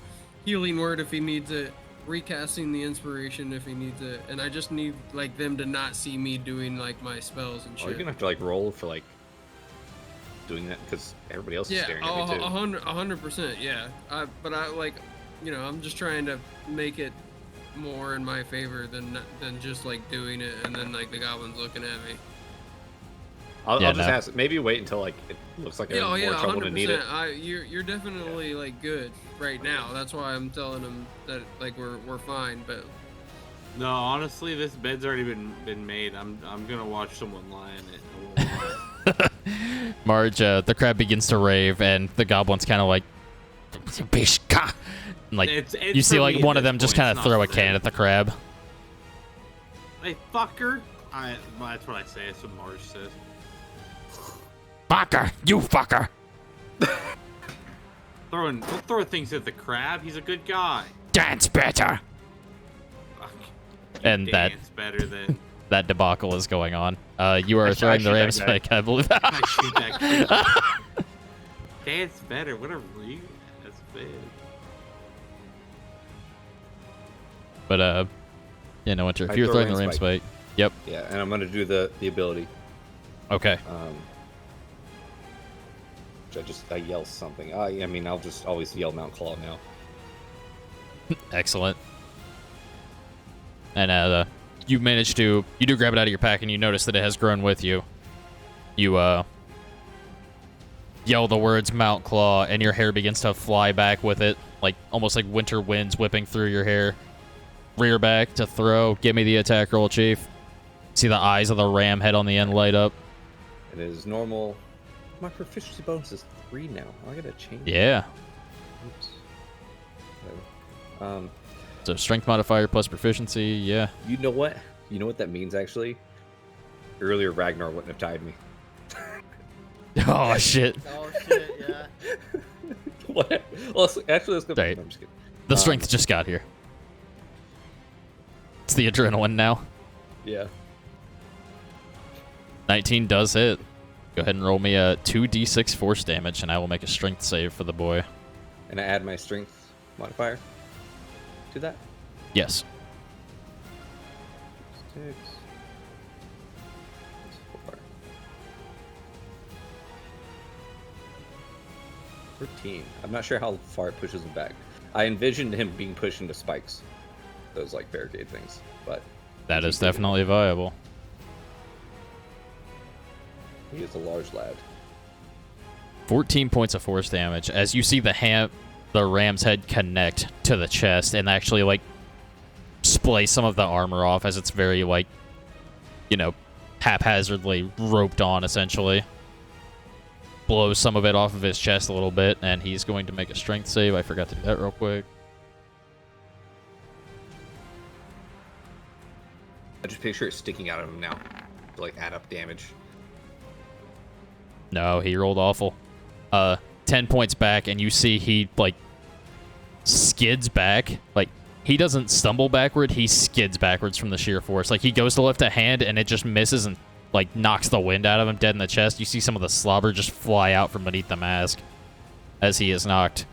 healing word if he needs it, recasting the inspiration if he needs it, and I just need like them to not see me doing like my spells and Oh, shit. you're gonna have to like roll for like doing that because everybody else is staring at me too. 100%, yeah. But I like, I'm just trying to make it more in my favor than just like doing it and then like the goblins looking at me. I'll just ask. Maybe wait until like it looks like I'm more trouble to need it. You're definitely like good right now. That's why I'm telling them that like we're fine. But No, honestly, this bed's already been made. I'm gonna watch someone lie in it. I won't lie. Marge, the crab begins to rave, and the goblin's kind of like, like It's you see for like me one at of them this just point, kind it's of not throw a for can them. at the crab. Hey, fucker! Well, that's what I say. That's what Marge says. Fucker, you fucker. Don't throw things at the crab. He's a good guy. Dance better. Fuck. And Dance better than that debacle is going on. You are I throwing the shoot ram that guy. spike, I believe. I shoot that kid. Dance better. Whatever you. That's bad. But yeah, no Winter. If I you're throw throwing the ram ram spike. spike, yep. Yeah, and I'm gonna do the ability. Okay. Which I yell something. I mean, I'll just always yell Mount Claw now. Excellent. And you do grab it out of your pack, and you notice that it has grown with you. You yell the words Mount Claw, and your hair begins to fly back with it, like almost like winter winds whipping through your hair. Rear back to throw. Give me the attack roll, Chief. See the eyes of the ram head on the end light up. It is normal. My proficiency bonus is 3 now. I gotta change. Yeah. Oops. Whatever. So strength modifier plus proficiency, yeah. You know what? You know what that means actually? Earlier Ragnar wouldn't have tied me. Oh shit. Oh shit, yeah. What? Well, actually, let's go. Right. No, I'm just kidding. The strength just got here. It's the adrenaline now. Yeah. 19 does hit. Go ahead and roll me a 2d6 force damage, and I will make a strength save for the boy. And I add my strength modifier to that. Yes. 6. 4. 13. I'm not sure how far it pushes him back. I envisioned him being pushed into spikes. Those like barricade things. But That is definitely viable. he is a large lad. 14 points of force damage as you see the ram's head connect to the chest and actually like splice some of the armor off as it's very like, you know, haphazardly roped on essentially. Blows some of it off of his chest a little bit, and he's going to make a strength save. I forgot to do that real quick. I just picture it sticking out of him now to like add up damage. No, he rolled awful. 10 points back, and you see he, like, skids back. Like, he doesn't stumble backward, he skids backwards from the sheer force. Like, he goes to lift a hand, and it just misses and, like, knocks the wind out of him dead in the chest. You see some of the slobber just fly out from beneath the mask as he is knocked.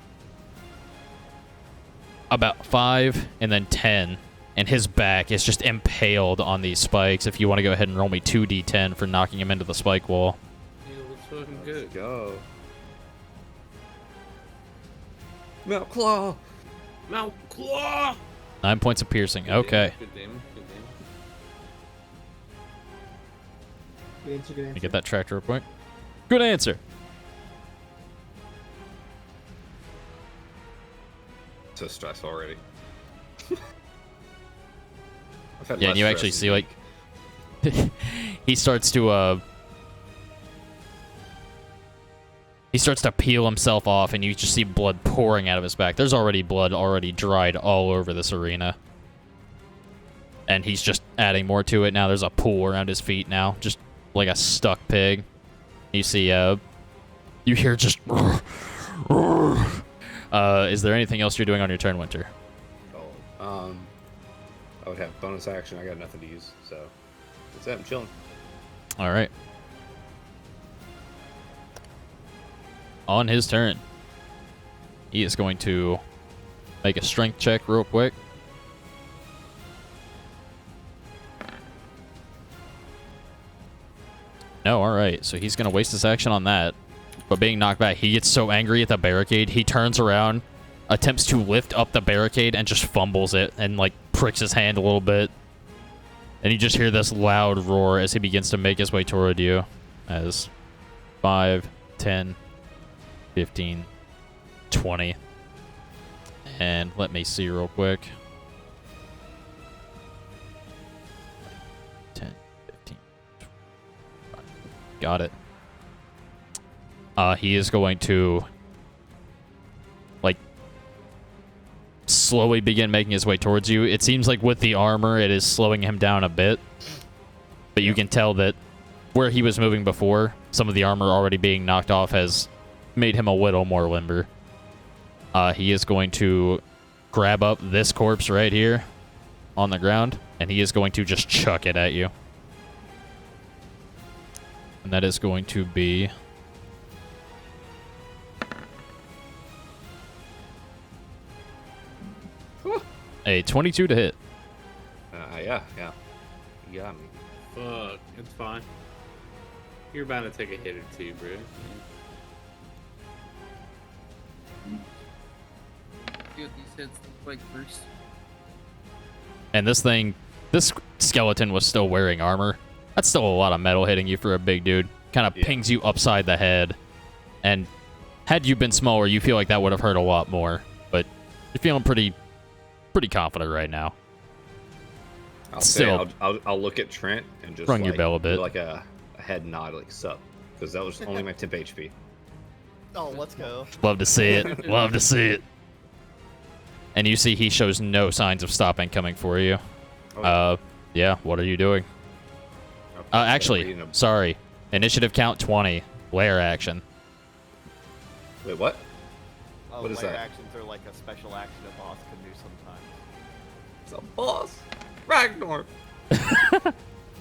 About 5, and then 10. And his back is just impaled on these spikes. If you want to go ahead and roll me 2d10 for knocking him into the spike wall. Fucking good. Let's go. Mount Claw. Mount Claw. 9 points of piercing. Okay. Good damage. Good damage. Good answer, good Let me answer. get that tracked real quick. Good answer. So stressful already. I've had Yeah, less and you actually stress see, in like, he starts to peel himself off, and you just see blood pouring out of his back. There's already blood already dried all over this arena. And he's just adding more to it now. There's a pool around his feet now, just like a stuck pig. You see, you hear just... is there anything else you're doing on your turn, Winter? Oh, I would have bonus action. I got nothing to use, so that's it. I'm chilling. All right. On his turn, he is going to make a strength check real quick. No, all right. So he's going to waste his action on that. But being knocked back, he gets so angry at the barricade, he turns around, attempts to lift up the barricade, and just fumbles it and, like, pricks his hand a little bit. And you just hear this loud roar as he begins to make his way toward you. As 5, 10, 15, 20. And let me see real quick. 10, 15, 25. Got it. He is going to, like, slowly begin making his way towards you. It seems like with the armor, it is slowing him down a bit. But you can tell that where he was moving before, some of the armor already being knocked off has made him a little more limber. He is going to grab up this corpse right here on the ground, and he is going to just chuck it at you. And that is going to be... a 22 to hit. Yeah. You got me. Fuck, it's fine. You're bound to take a hit or two, bro. See what these hits look like first. And this skeleton was still wearing armor. That's still a lot of metal hitting you for a big dude. Kind of pings you upside the head. And had you been smaller, you feel like that would have hurt a lot more. But you're feeling pretty confident right now. I'll look at Trent and just rung your like, bell a bit. do like a head nod, like sup. because that was only my temp HP. Oh, let's go. Love to see it. Love to see it. And you see he shows no signs of stopping coming for you. Yeah, what are you doing? Actually, sorry. Initiative count 20. Lair action. Wait, what? Oh, What is layer that? actions are like a special action a boss can do sometimes. It's a boss. Ragnar.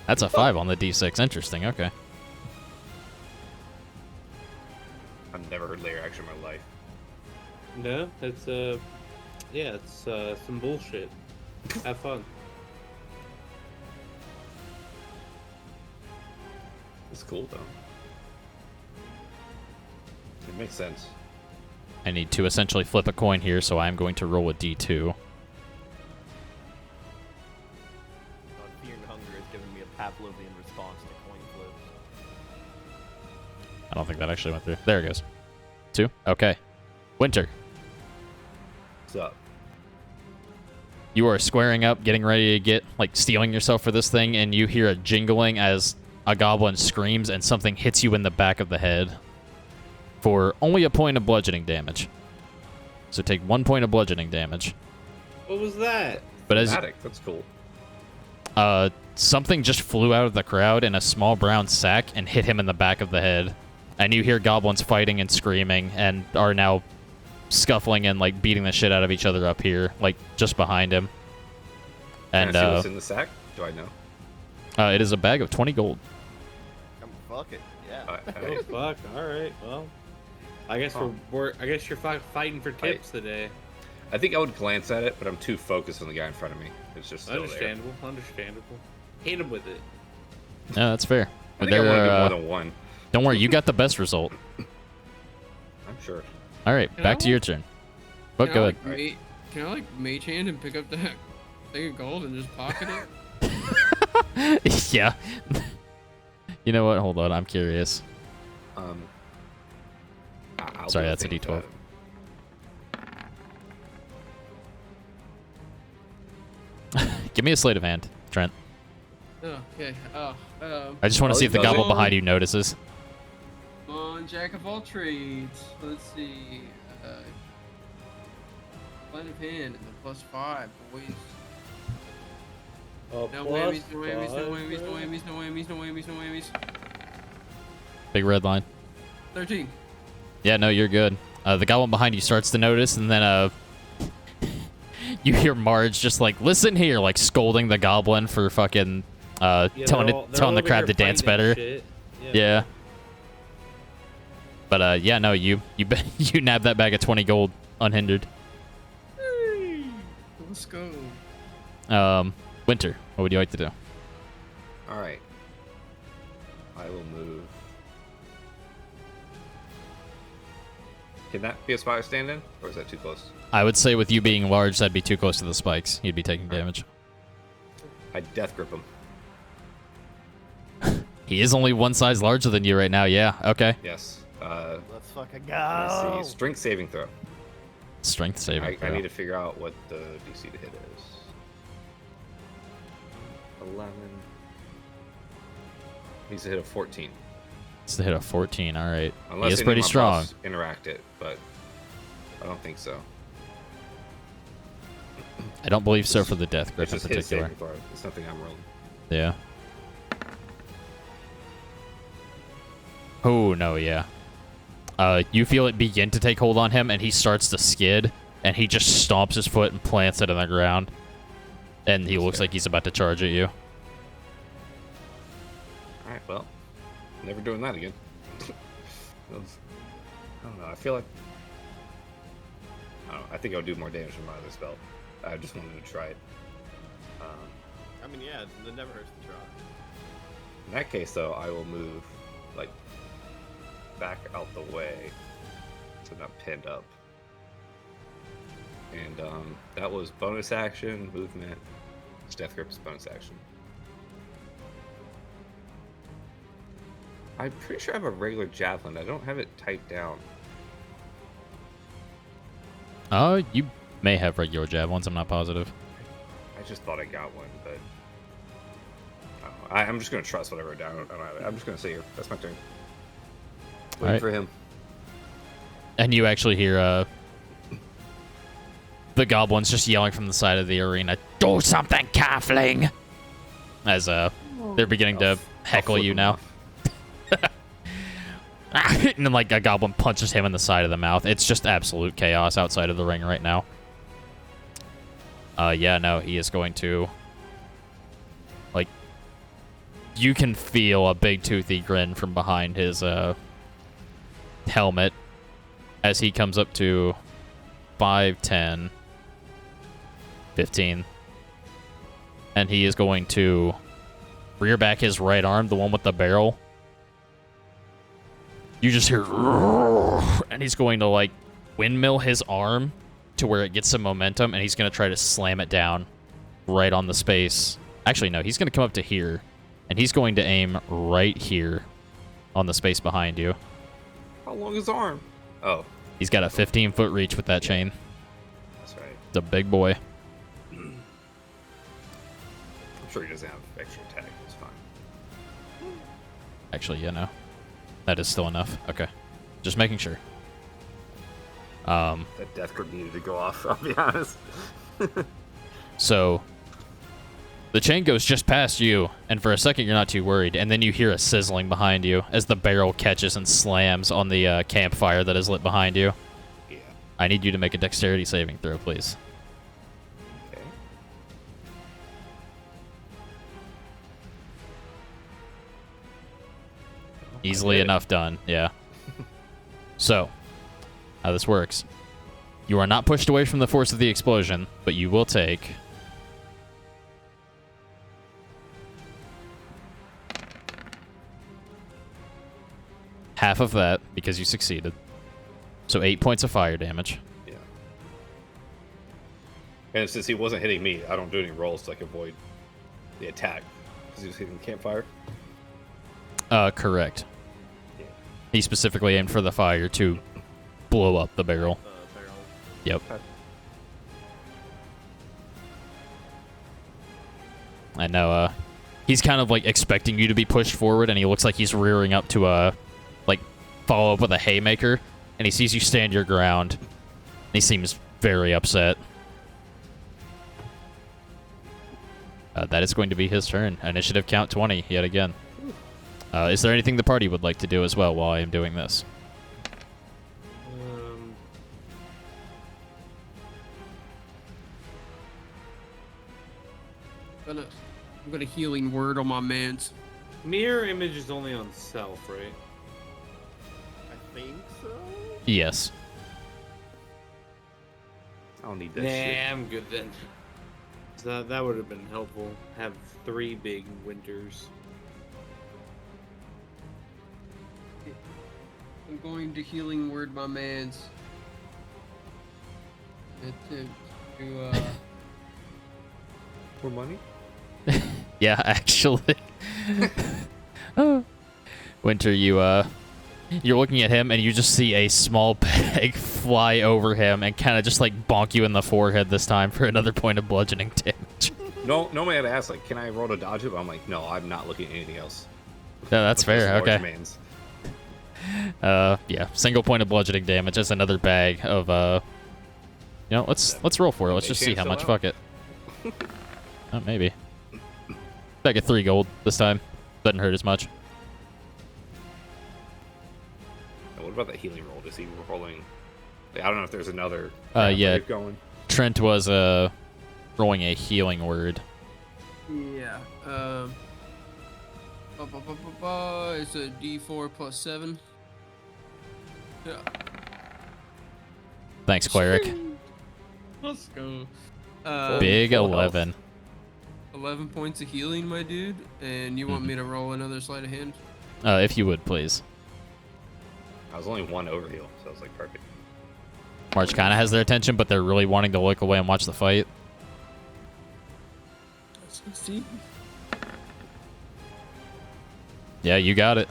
That's a 5 on the D6. Interesting, okay. I've never heard layer action in my life. No, it's yeah, it's some bullshit. Have fun. It's cool though. It makes sense. I need to essentially flip a coin here, so I'm going to roll a D2. Fear and hunger is giving me a Pavlovian response to coin flips. I don't think that actually went through. There it goes. 2. Okay. Winter. What's up? You are squaring up, getting ready to get, like, stealing yourself for this thing, and you hear a jingling as a goblin screams and something hits you in the back of the head for only a point of bludgeoning damage. So take 1 point of bludgeoning damage. What was that? But as Dramatic, that's cool. something just flew out of the crowd in a small brown sack and hit him in the back of the head. And you hear goblins fighting and screaming and are now scuffling and, like, beating the shit out of each other up here, like, just behind him. And Can I see what's in the sack? Do I know? it is a bag of 20 gold. Fuck it, yeah. Oh fuck! All right, well, I guess I guess you're fighting for tips today. I think I would glance at it, but I'm too focused on the guy in front of me. It's just still Understandable, understandable. Hit him with it. Yeah, that's fair. I think I want to do more than one. Don't worry, you got the best result. I'm sure. All right, back to your turn. But go ahead. Can I like mage hand and pick up that thing of gold and just pocket it? Yeah. You know what? Hold on, I'm curious. Sorry, that's a D12. Give me a sleight of hand, Trent. Oh, okay. I just want to see if the goblin behind you notices. Come on, jack of all trades. Let's see. Sleight of hand and the +5, boys. No whammies, no whammies, no whammies, no whammies, no whammies, no whammies, no whammies. Big red line. 13. Yeah, no, you're good. The goblin behind you starts to notice, and then you hear Marge just like, listen here, like scolding the goblin for fucking telling the crab to dance better. Yeah. But yeah, no, you nab that bag of 20 gold unhindered. Let's go. Winter, what would you like to do? All right. I will move. Can that be a spot I stand in, or is that too close? I would say with you being large, that'd be too close to the spikes. You'd be taking damage. I death grip him. He is only one size larger than you right now. Yeah. Okay. Yes. Let's fucking Let's go. see. Strength saving throw. Strength saving throw. I need to figure out what the DC to hit is. 11. Needs to hit a 14. It's to hit a 14. All right. Unless he is any pretty of my strong. buffs interact it, but I don't think so. I don't believe so for the death grip It's in just his particular. saving throw. It's nothing I'm rolling. Yeah. Oh no, yeah. You feel it begin to take hold on him, and he starts to skid, and he just stomps his foot and plants it on the ground, and he looks like he's about to charge at you. All right, well, never doing that again. I don't know. I feel like I think I'll do more damage from my other spell. I just wanted to try it. I mean, yeah, it never hurts to try. In that case, though, I will move like back out the way, so not pinned up. And that was bonus action, movement. Death grip is bonus action. I'm pretty sure I have a regular javelin. I don't have it typed down. You may have regular javelins. I'm not positive. I just thought I got one, but I don't know. I'm just gonna trust whatever I wrote down. I'm just gonna sit here. That's my turn. Wait Alright. for him. And you actually hear the goblins just yelling from the side of the arena, "Do something, Calfling!" As they're beginning to heckle you now. And then, like, a goblin punches him in the side of the mouth. It's just absolute chaos outside of the ring right now. Yeah, no, he is going to... Like, you can feel a big toothy grin from behind his helmet as he comes up to 5, 10, 15. And he is going to rear back his right arm, the one with the barrel. You just hear, and he's going to, like, windmill his arm to where it gets some momentum, and he's going to try to slam it down right on the space. Actually, no, he's going to come up to here, and he's going to aim right here on the space behind you. How long is his arm? Oh. He's got a 15-foot reach with that chain. That's right. It's a big boy. I'm sure he doesn't have extra attack. It's fine. Actually, yeah, no. That is still enough. Okay. Just making sure. That death grip needed to go off, I'll be honest. So, the chain goes just past you, and for a second you're not too worried, and then you hear a sizzling behind you as the barrel catches and slams on the campfire that is lit behind you. Yeah. I need you to make a dexterity saving throw, please. Okay. Easily enough done, yeah. So, how this works. You are not pushed away from the force of the explosion, but you will take... half of that, because you succeeded. So 8 points of fire damage. Yeah. And since he wasn't hitting me, I don't do any rolls to, like, avoid the attack. Because he was hitting the campfire. Correct. He specifically aimed for the fire to blow up the barrel. Yep. I know, he's kind of, like, expecting you to be pushed forward, and he looks like he's rearing up to, like, follow up with a haymaker, and he sees you stand your ground, and he seems very upset. That is going to be his turn. Initiative count 20, yet again. Is there anything the party would like to do as well while I am doing this? I'm gonna healing word on my mans. Mirror image is only on self, right? I think so. Yes. I don't need that Nah, shit. I'm good then. So that would have been helpful. Have 3 big winters. I'm going to healing word my mans. For money? Yeah, actually. Oh. Winter, you're looking at him, and you just see a small bag fly over him and kind of just, like, bonk you in the forehead this time for another point of bludgeoning damage. No, normally I'd ask, like, can I roll to dodge it? But I'm like, no, I'm not looking at anything else. No, that's fair. Large Okay. mans. Yeah, single point of bludgeoning damage is another bag of, you know, let's roll for it. Let's just see how much. Fuck it. Oh, maybe. Bag of 3 gold this time. Doesn't hurt as much. And what about that healing roll? Is he rolling? Like, I don't know if there's another. Yeah. wave going. Trent was, rolling a healing word. Yeah. It's a D4 plus 7. Yeah. Thanks, cleric. Let's go. Big full 11. 11 points of healing, my dude. And you want me to roll another sleight of hand? If you would, please. I was only 1 overheal, so I was like, perfect. March kind of has their attention, but they're really wanting to look away and watch the fight. 16. Yeah, you got it.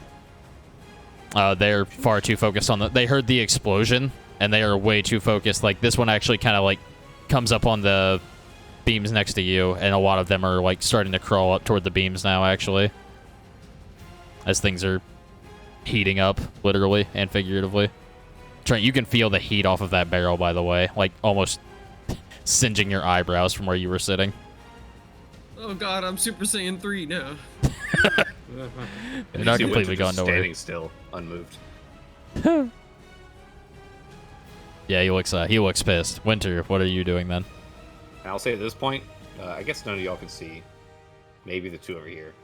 They're far too focused on they heard the explosion, and they are way too focused. Like, this one actually kind of, like, comes up on the beams next to you, and a lot of them are, like, starting to crawl up toward the beams now, actually. As things are heating up, literally and figuratively. Trent, you can feel the heat off of that barrel, by the way, like almost singeing your eyebrows from where you were sitting. Oh god, I'm Super Saiyan 3 now. You're not completely gone nowhere. Standing still, unmoved. Yeah, he looks pissed. Winter, what are you doing then? And I'll say at this point, I guess none of y'all can see. Maybe the two over here.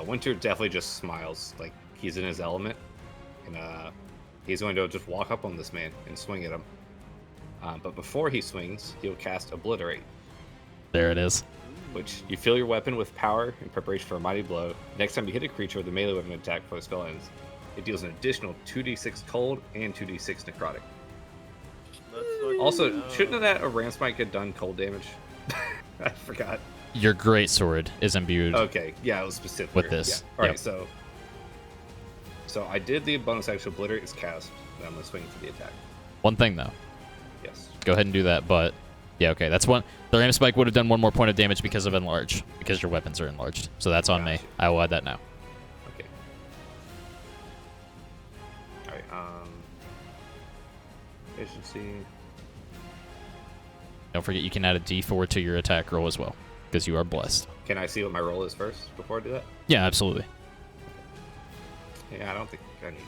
Winter definitely just smiles, like he's in his element, and he's going to just walk up on this man and swing at him. But before he swings, he'll cast Obliterate. There it is. Which you fill your weapon with power in preparation for a mighty blow. Next time you hit a creature with a melee weapon attack before the spell ends, it deals an additional 2d6 cold and 2d6 necrotic. Also, shouldn't that a Ram Smite get done cold damage? I forgot. Your greatsword is imbued. Okay, yeah, it was specific with this. Yeah. All right, so I did the bonus action Obliterate is cast, and I'm gonna swing for the attack. One thing though. Yes. Go ahead and do that, but yeah, okay. That's one. The Ram Spike would have done one more point of damage because of enlarge, because your weapons are enlarged. So that's on me. I will add that now. Okay. All right. Efficiency. Don't forget you can add a D4 to your attack roll as well, because you are blessed. Can I see what my roll is first before I do that? Yeah, absolutely. Yeah, I don't think I need to.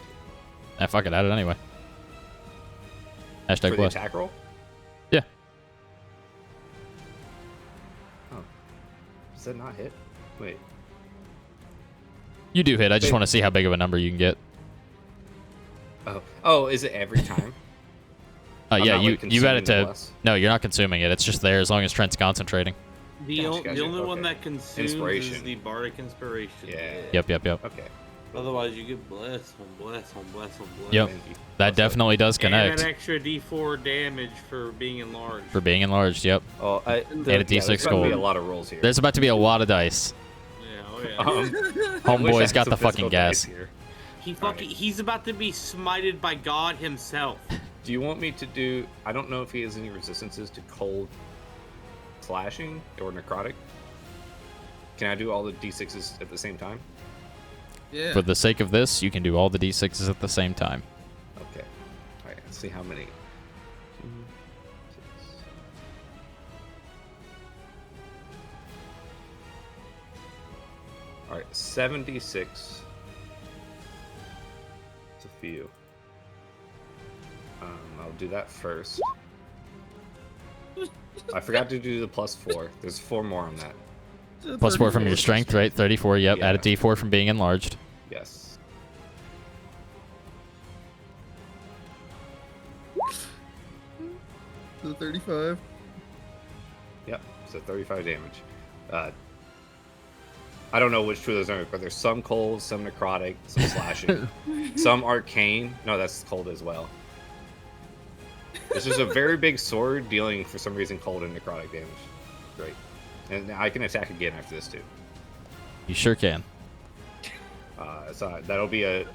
Ah, fuck it, add it anyway. Hashtag for blessed. the attack roll? Yeah. Oh. Does that not hit? Wait. You do hit. I just want to see how big of a number you can get. Oh, is it every time? Yeah, not, like, you add it consuming the to. bless? No, you're not consuming it. It's just there as long as Trent's concentrating. The Gotcha. only one Okay. that consumes Inspiration. is the Bardic Inspiration. Yeah. Yep. Okay. Otherwise, you get bless on bless on bless on bless. Yep. That definitely does connect. And an extra D4 damage for being enlarged. For being enlarged, yep. Oh, and a D6 there's gonna be gold. a lot of rolls here. There's about to be a lot of dice. Yeah, oh yeah. I wish I Homeboy's had got some the physical fucking dice gas. here. He's about to be smited by God himself. Do you want me to do? I don't know if he has any resistances to cold slashing or necrotic. Can I do all the d6s at the same time? Yeah. For the sake of this, you can do all the D6s at the same time. Okay. All right. Let's see how many. 2, 6. All right, 76. It's a few. I'll do that first. I forgot to do the +4. There's 4 more on that. +4 from your strength, right? 34, yep. Add a D4 from being enlarged. Yes. So 35. Yep. So 35 damage. I don't know which two of those are, but there's some cold, some necrotic, some slashing, some arcane. No, that's cold as well. This is a very big sword dealing, for some reason, cold and necrotic damage. Great. And I can attack again after this, too. You sure can. So that'll be a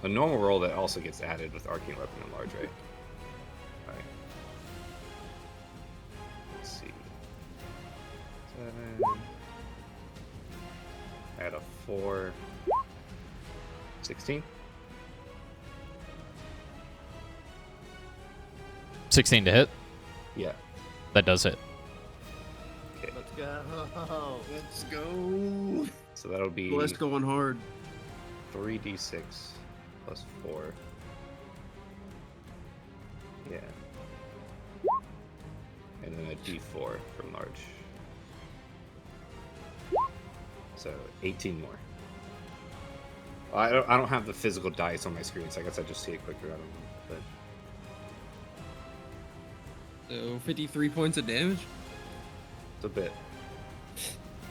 normal roll that also gets added with arcane weapon enlarge, right? Alright. Let's see. 7. Add a 4. 16. 16 to hit? Yeah. That does hit. Okay. Let's go. Let's go. So that'll be Bless going hard. 3d6 plus 4. Yeah. And then a d4 from large. So 18 more. I don't have the physical dice on my screen, so I guess I just see it quicker. I don't know, but So 53 points of damage? it's a bit.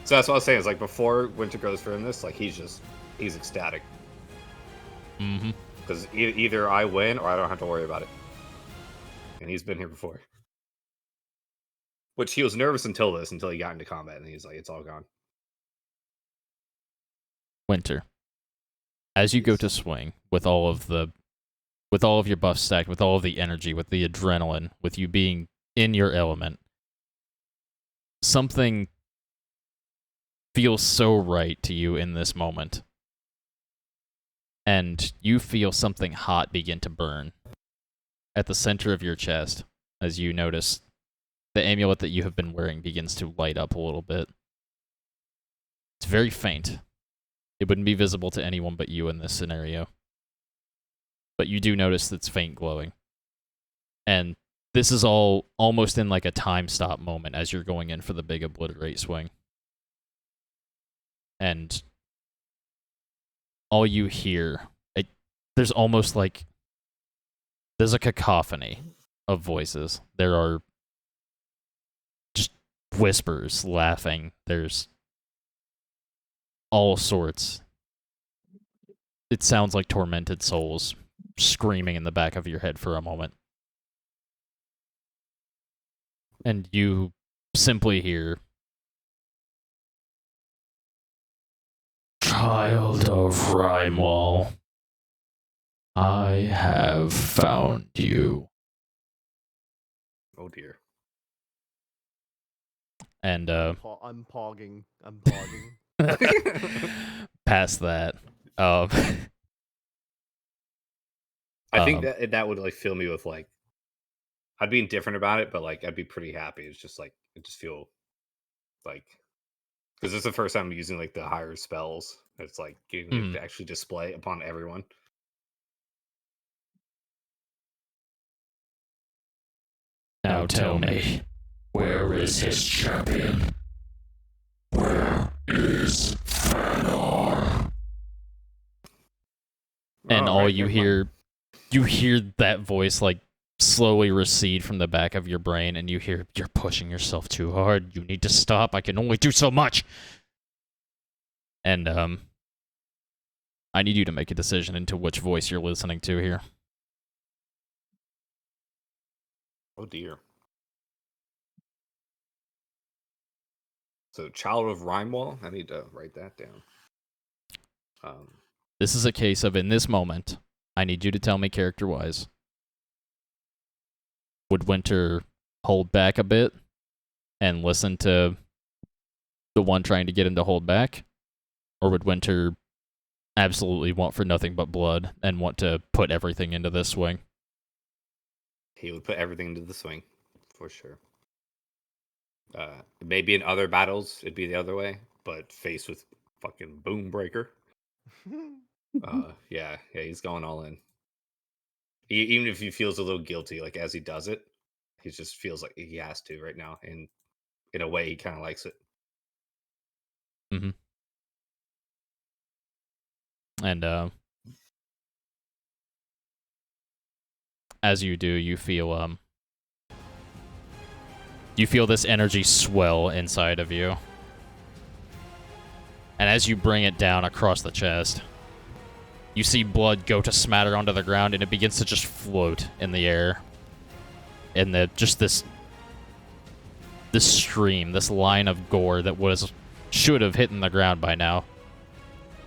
So that's what I was saying. Is like before Winter goes for him this, like he's ecstatic. Mm-hmm. Because either I win or I don't have to worry about it. And he's been here before. Which he was nervous until he got into combat, and he's like, it's all gone. Winter. As you go to swing with all of your buffs stacked, with all of the energy, with the adrenaline, with you being in your element, something feels so right to you in this moment. and you feel something hot begin to burn at the center of your chest as you notice the amulet that you have been wearing begins to light up a little bit. It's very faint. It wouldn't be visible to anyone but you in this scenario. But you do notice it's faint glowing. And this is all almost in like a time stop moment as you're going in for the big obliterate swing. And all you hear, there's almost like, there's a cacophony of voices. There are just whispers, laughing. There's all sorts. It sounds like tormented souls screaming in the back of your head for a moment. And you simply hear, "Child of Rhymewall, I have found you." Oh dear. And I'm pogging. I'm pogging. past that, I think that would like fill me with like, I'd be indifferent about it, but like I'd be pretty happy. It's just like I just feel like, because this is the first time I'm using like the higher spells. It's like getting it to actually display upon everyone. Now tell me, where is his champion? Where is Fëanor? And all you hear that voice like slowly recede from the back of your brain, and you hear, "You're pushing yourself too hard. You need to stop. I can only do so much." And I need you to make a decision into which voice you're listening to here. Oh dear. So, Child of Rhymewall. I need to write that down. This is a case of, in this moment, I need you to tell me character-wise. Would Winter hold back a bit and listen to the one trying to get him to hold back? Or would Winter absolutely want for nothing but blood and want to put everything into this swing? He would put everything into the swing, for sure. Maybe in other battles, it'd be the other way, but faced with fucking Boombreaker. Yeah, he's going all in. Even if he feels a little guilty, like as he does it, he just feels like he has to right now, and in a way, he kind of likes it. Mm-hmm. And as you do, you feel this energy swell inside of you. And as you bring it down across the chest, you see blood go to smatter onto the ground, and it begins to just float in the air. And this stream, this line of gore that should have hit the ground by now,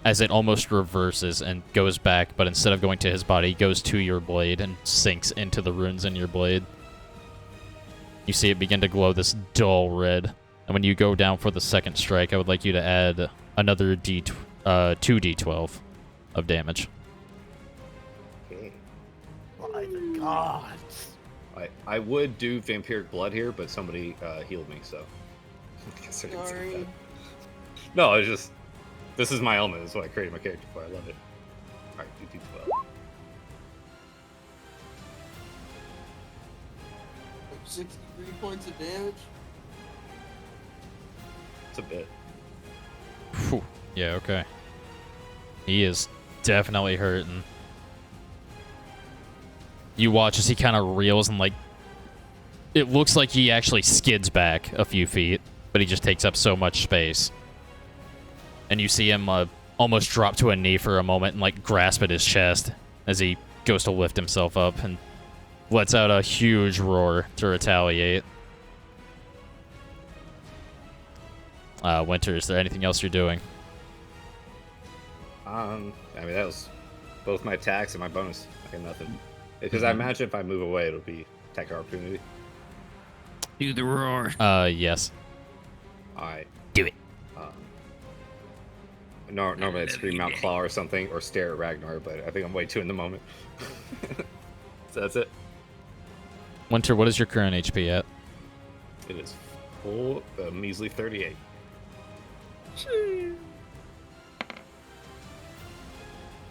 as it almost reverses and goes back, but instead of going to his body, goes to your blade and sinks into the runes in your blade. You see it begin to glow this dull red. And when you go down for the second strike, I would like you to add another 2d12 of damage. Okay. By the gods. I would do vampiric blood here, but somebody healed me, so. Sorry. No, it's just, this is my element. This is what I created my character for. I love it. All right, do 12. 63 points of damage. It's a bit. Whew. Yeah, okay. He is definitely hurting. You watch as he kind of reels and, like, it looks like he actually skids back a few feet, but he just takes up so much space. And you see him almost drop to a knee for a moment and, like, grasp at his chest as he goes to lift himself up and lets out a huge roar to retaliate. Winter, is there anything else you're doing? I mean, that was both my attacks and my bonus. I got nothing. Because I imagine if I move away, it'll be attack opportunity. Do the roar. Yes. Alright. Do it. Normally I'd scream out Claw or something, or stare at Ragnar, but I think I'm way too in the moment. So that's it. Winter, what is your current HP at? It is full, measly 38.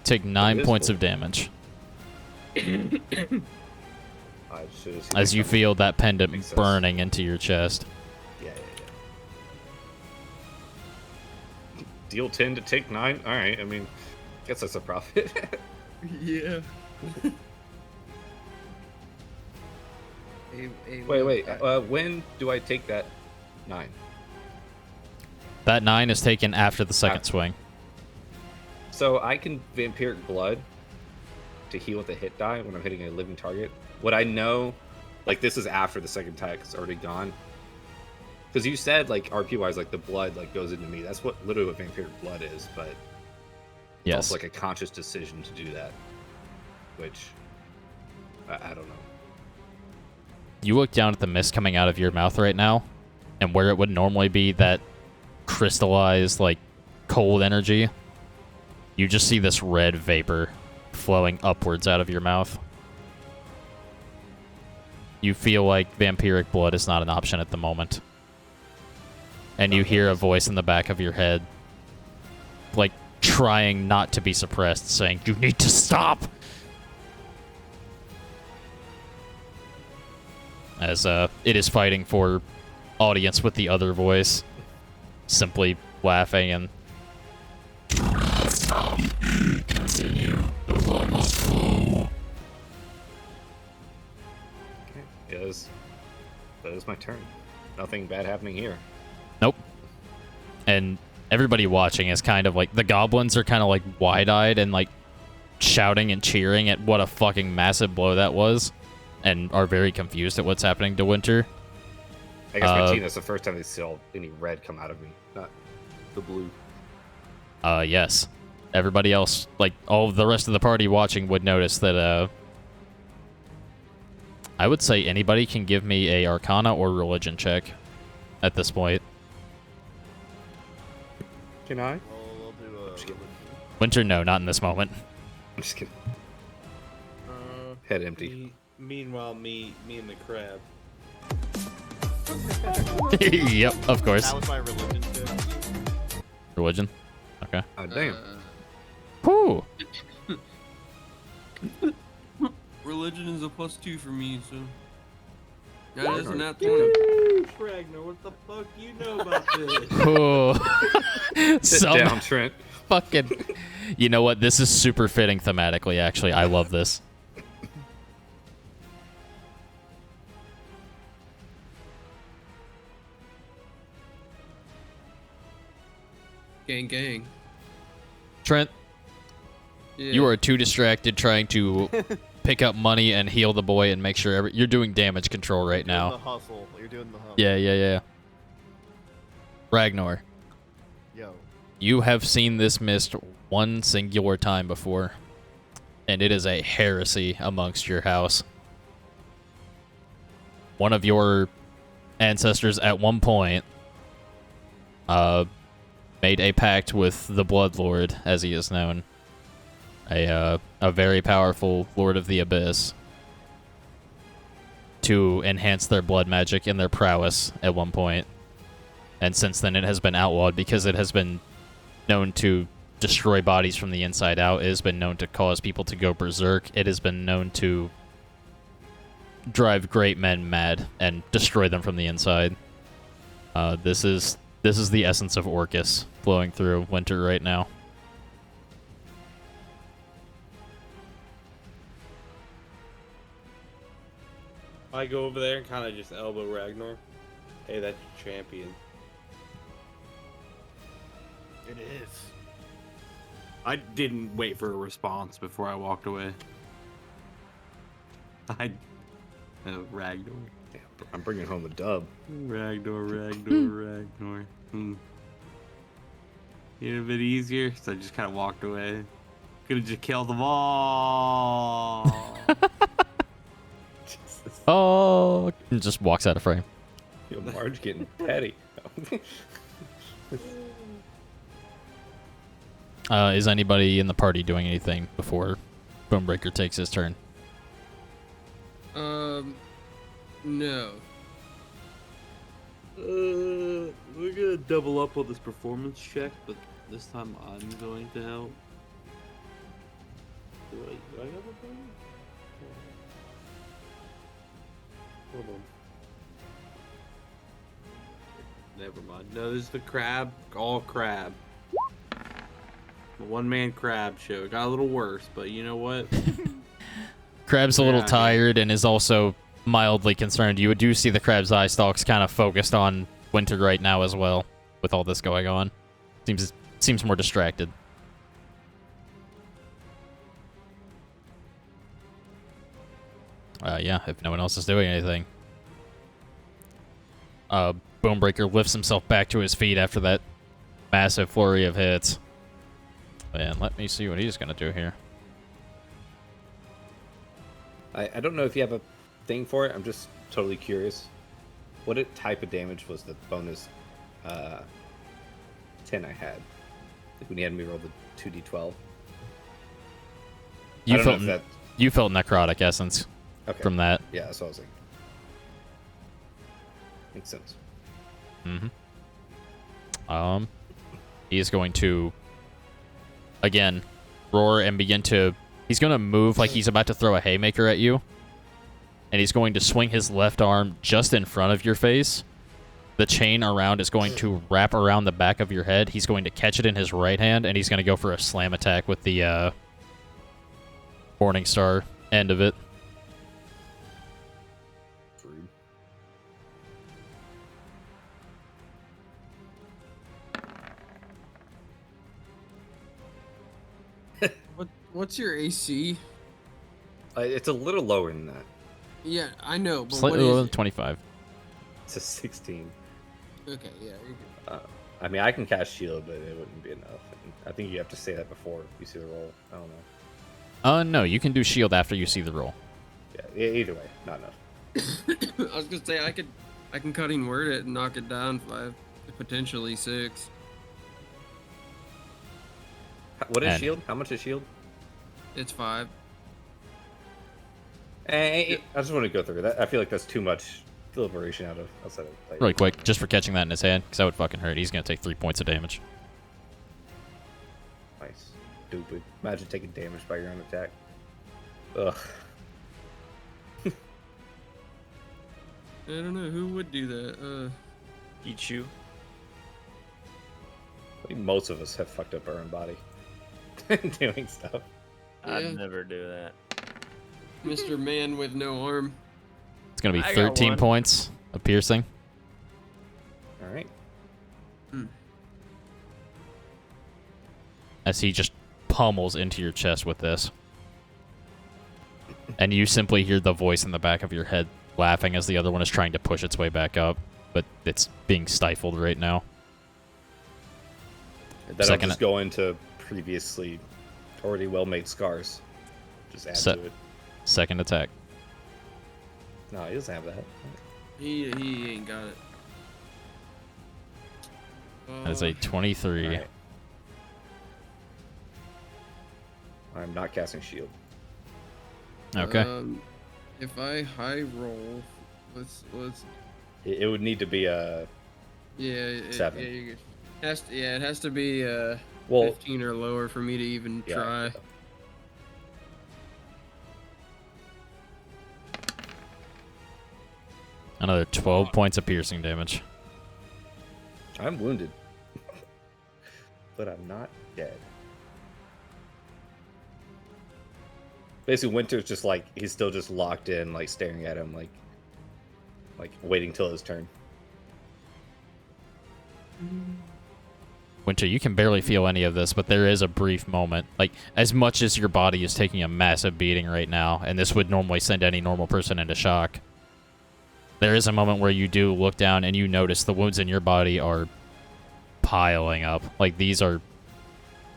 Take 9 is points full. of damage I should've seen as that you coming. feel that pendant Makes sense. burning into your chest. Yeah. Deal 10 to take 9? Alright, I mean, guess that's a profit. Yeah. Wait, when do I take that 9? That 9 is taken after the second swing. So I can Vampiric Blood to heal with a hit die when I'm hitting a living target. Would I know, like, this is after the second attack is already gone? Because you said, like, RP-wise, like, the blood, like, goes into me. That's what literally what Vampiric Blood is, but it's Yes. also, like, a conscious decision to do that, which, I don't know. You look down at the mist coming out of your mouth right now, and where it would normally be that crystallized, like, cold energy, you just see this red vapor flowing upwards out of your mouth. You feel like vampiric blood is not an option at the moment. And you hear a voice in the back of your head, like, trying not to be suppressed, saying, "You need to stop!" As it is fighting for audience with the other voice, simply laughing and continue. The blood must flow. Okay, that is my turn. Nothing bad happening here. Nope. And everybody watching is kind of like, the goblins are kind of like wide-eyed and like shouting and cheering at what a fucking massive blow that was, and are very confused at what's happening to Winter. I guess my team, that's the first time they saw any red come out of me, not the blue. Yes. Everybody else, like all of the rest of the party watching, would notice that, I would say anybody can give me a Arcana or Religion check at this point. Can I? I'll do a religion. Winter, no, not in this moment. I'm just kidding. Head empty. Meanwhile, me and the crab. Yep, of course. That was my religion too. Religion? Okay. Oh, damn. Whew. Religion is a +2 for me, so. That Ragnar. isn't that 20. Ragnar, what the fuck you know about this? Oh. Sit down, Trent. Fucking. You know what? This is super fitting thematically, actually. I love this. Gang, gang. Trent, Yeah. you are too distracted trying to pick up money and heal the boy and make sure you're doing damage control right You're doing now. the hustle. You're doing the hustle. Yeah. Ragnar, Yo. you have seen this mist one singular time before, and it is a heresy amongst your house. One of your ancestors at one point made a pact with the Blood Lord, as he is known, a very powerful Lord of the Abyss, to enhance their blood magic and their prowess at one point. And since then it has been outlawed because it has been known to destroy bodies from the inside out. It has been known to cause people to go berserk. It has been known to drive great men mad and destroy them from the inside. This is the essence of Orcus flowing through Winter right now. I go over there and kind of just elbow Ragnar. Hey, that's your champion. It is. I didn't wait for a response before I walked away. Ragnar. Yeah, I'm bringing home the dub. Ragnar. Get a bit easier, so I just kind of walked away. Could have just killed them all. Jesus. Oh, and just walks out of frame. Yo, Marge getting petty. Is anybody in the party doing anything before Bonebreaker takes his turn? No. We're gonna double up on this performance check, but this time I'm going to help. Do I have a button? Hold on. Never mind. No, this is the crab, all crab. The one-man crab show. It got a little worse, but you know what? Crab's a little Yeah, tired and is also mildly concerned. You do see the crab's eye stalks kind of focused on Winter right now as well, with all this going on. Seems more distracted. Yeah, if no one else is doing anything. Bonebreaker lifts himself back to his feet after that massive flurry of hits. And let me see what he's going to do here. I don't know if you have a thing for it. I'm just totally curious. What type of damage was the bonus 10 I had? Like when he had me roll the 2d12? You felt necrotic essence from that. Yeah, that's what I was thinking. Makes sense. Mm-hmm. He is going to, again, roar and begin to... He's going to move like he's about to throw a haymaker at you. And he's going to swing his left arm just in front of your face. The chain around is going to wrap around the back of your head. He's going to catch it in his right hand, and he's going to go for a slam attack with the Morning Star end of it. What's your AC? It's a little lower than that. Yeah, I know, but Slightly what lower is than it? 25. It's a 16. Okay, yeah, you're good. I mean, I can cast shield, but it wouldn't be enough. And I think you have to say that before you see the roll. I don't know. No, you can do shield after you see the roll. Yeah, either way, not enough. I was gonna say I can cutting word it and knock it down 5, potentially 6. What is shield? How much is shield? It's 5. I just want to go through that. I feel like that's too much deliberation outside of like, Really quick, just for catching that in his hand, because that would fucking hurt. He's going to take 3 points of damage. Nice. Stupid. Imagine taking damage by your own attack. Ugh. I don't know who would do that. Eat you. I think most of us have fucked up our own body doing stuff. Yeah. I'd never do that. Mr. Man with no arm. It's going to be I got 13 one. points of piercing. All right. As he just pummels into your chest with this. And you simply hear the voice in the back of your head laughing as the other one is trying to push its way back up. But it's being stifled right now. Then I'll just go into previously already well-made scars. Just add to it. Second attack. No, he doesn't have that. He ain't got it. That is a 23. Right. I'm not casting shield. Okay. If I high roll, let's. It would need to be a. Yeah. 7. Yeah, you it has to be 15 or lower for me to even try. Another 12 points of piercing damage. I'm wounded. But I'm not dead. Basically, Winter's just like, he's still just locked in, like staring at him, like waiting till his turn. Winter, you can barely feel any of this, but there is a brief moment. Like, as much as your body is taking a massive beating right now, and this would normally send any normal person into shock, there is a moment where you do look down and you notice the wounds in your body are piling up. Like, these are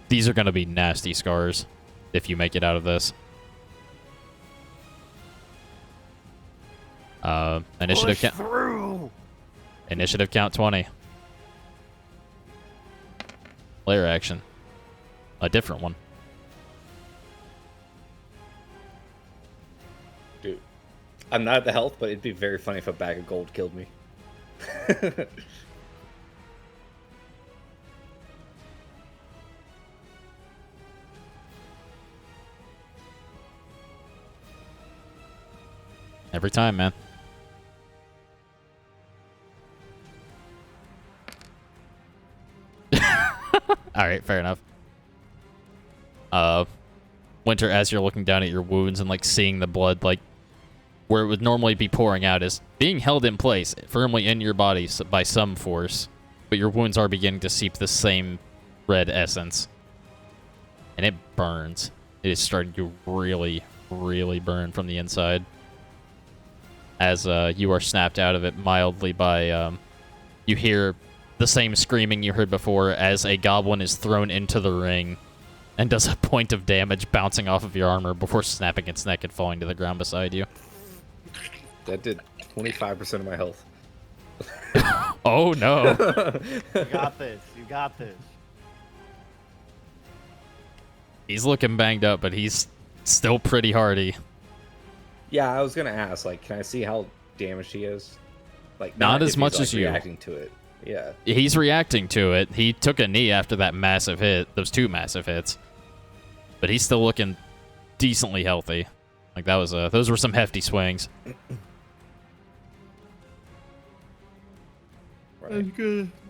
going to be nasty scars if you make it out of this. Initiative count 20. Player action. a different one. Dude, I'm not at the health, but it'd be very funny if a bag of gold killed me. Every time, man. Alright, fair enough. Winter, as you're looking down at your wounds and, like, seeing the blood, like, where it would normally be pouring out is being held in place, firmly in your body by some force, but your wounds are beginning to seep the same red essence. And it burns. It is starting to really, really burn from the inside. As you are snapped out of it mildly by, you hear the same screaming you heard before as a goblin is thrown into the ring and does a point of damage bouncing off of your armor before snapping its neck and falling to the ground beside you. That did 25% of my health. Oh, no. You got this. You got this. He's looking banged up, but he's still pretty hardy. Yeah, I was gonna ask, like, can I see how damaged he is? Like, Not as if much he's, like, as you. reacting to it. Yeah. He's reacting to it. He took a knee after that massive hit, those 2 massive hits. But he's still looking decently healthy. Like, that was those were some hefty swings. I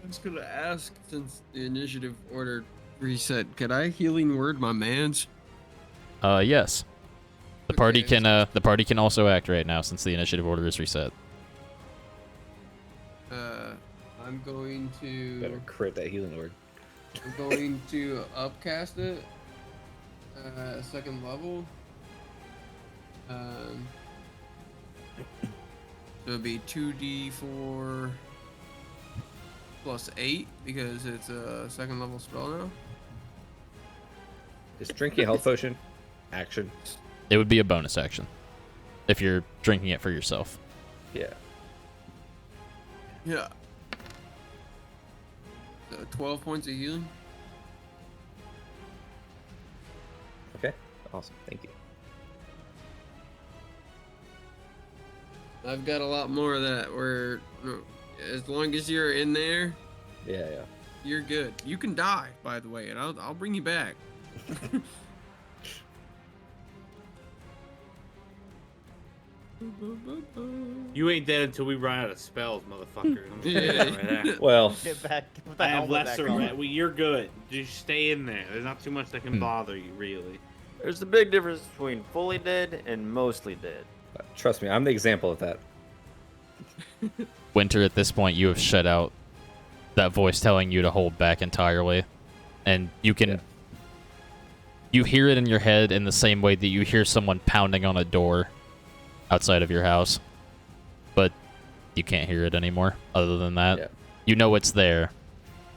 was gonna ask, since the initiative order reset, could I healing word my mans? Yes. The party Okay. the party can also act right now since the initiative order is reset. I'm going Better to crit that healing word. upcast it. Second level. So it'd be 2d4 plus 8 because it's a second level spell now. Is drinking a health potion action? It would be a bonus action if you're drinking it for yourself. Yeah. Yeah. 12 points of healing. Okay. Awesome. Thank you. I've got a lot more of that where as long as you're in there, Yeah, yeah. you're good. You can die, by the way, and I'll bring you back. You ain't dead until we run out of spells, motherfucker. I'm just Yeah. saying right now. Well, Get back. Put the I have helmet lesser. back on. Well, you're good. Just stay in there. There's not too much that can bother you, really. There's a big difference between fully dead and mostly dead. trust me, I'm the example of that. Winter, at this point, you have shut out that voice telling you to hold back entirely. And you can... Yeah. You hear it in your head in the same way that you hear someone pounding on a door outside of your house. But you can't hear it anymore, other than that. Yeah. You know it's there.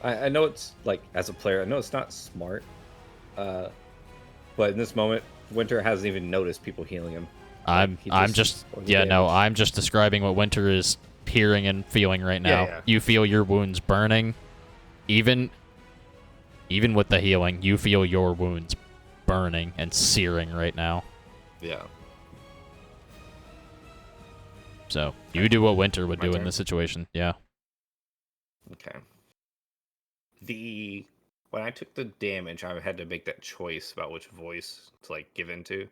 I know it's, like, as a player, I know it's not smart. But in this moment, Winter hasn't even noticed people healing him. I'm just describing what Winter is hearing and feeling right now. Yeah. You feel your wounds burning. Even with the healing, you feel your wounds burning and searing right now. Yeah. So, you do what Winter would My do in turn? this situation. Yeah. Okay. When I took the damage, I had to make that choice about which voice to, like, give into.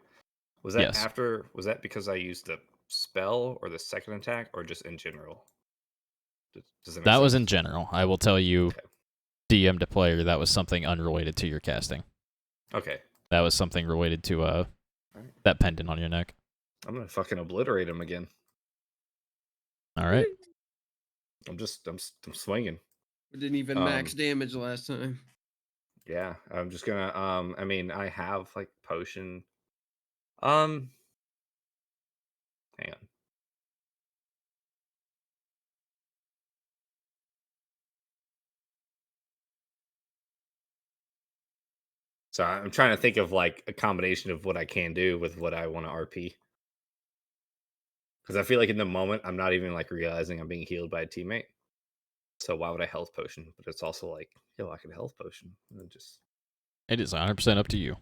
Was that Yes. was that because I used the spell or the second attack, or just in general? Does that make That was sense? in general. I will tell you, Okay. DM to player, that was something unrelated to your casting. Okay. That was something related to Alright. that pendant on your neck. I'm gonna fucking obliterate him again. All right. I'm swinging. We didn't even max damage last time. Yeah, I'm just gonna I mean, I have like potion. Hang on. So I'm trying to think of like a combination of what I can do with what I want to RP. Because I feel like in the moment I'm not even like realizing I'm being healed by a teammate. So why would I health potion? But it's also like, yo, I could health potion and then just It is 100% up to you.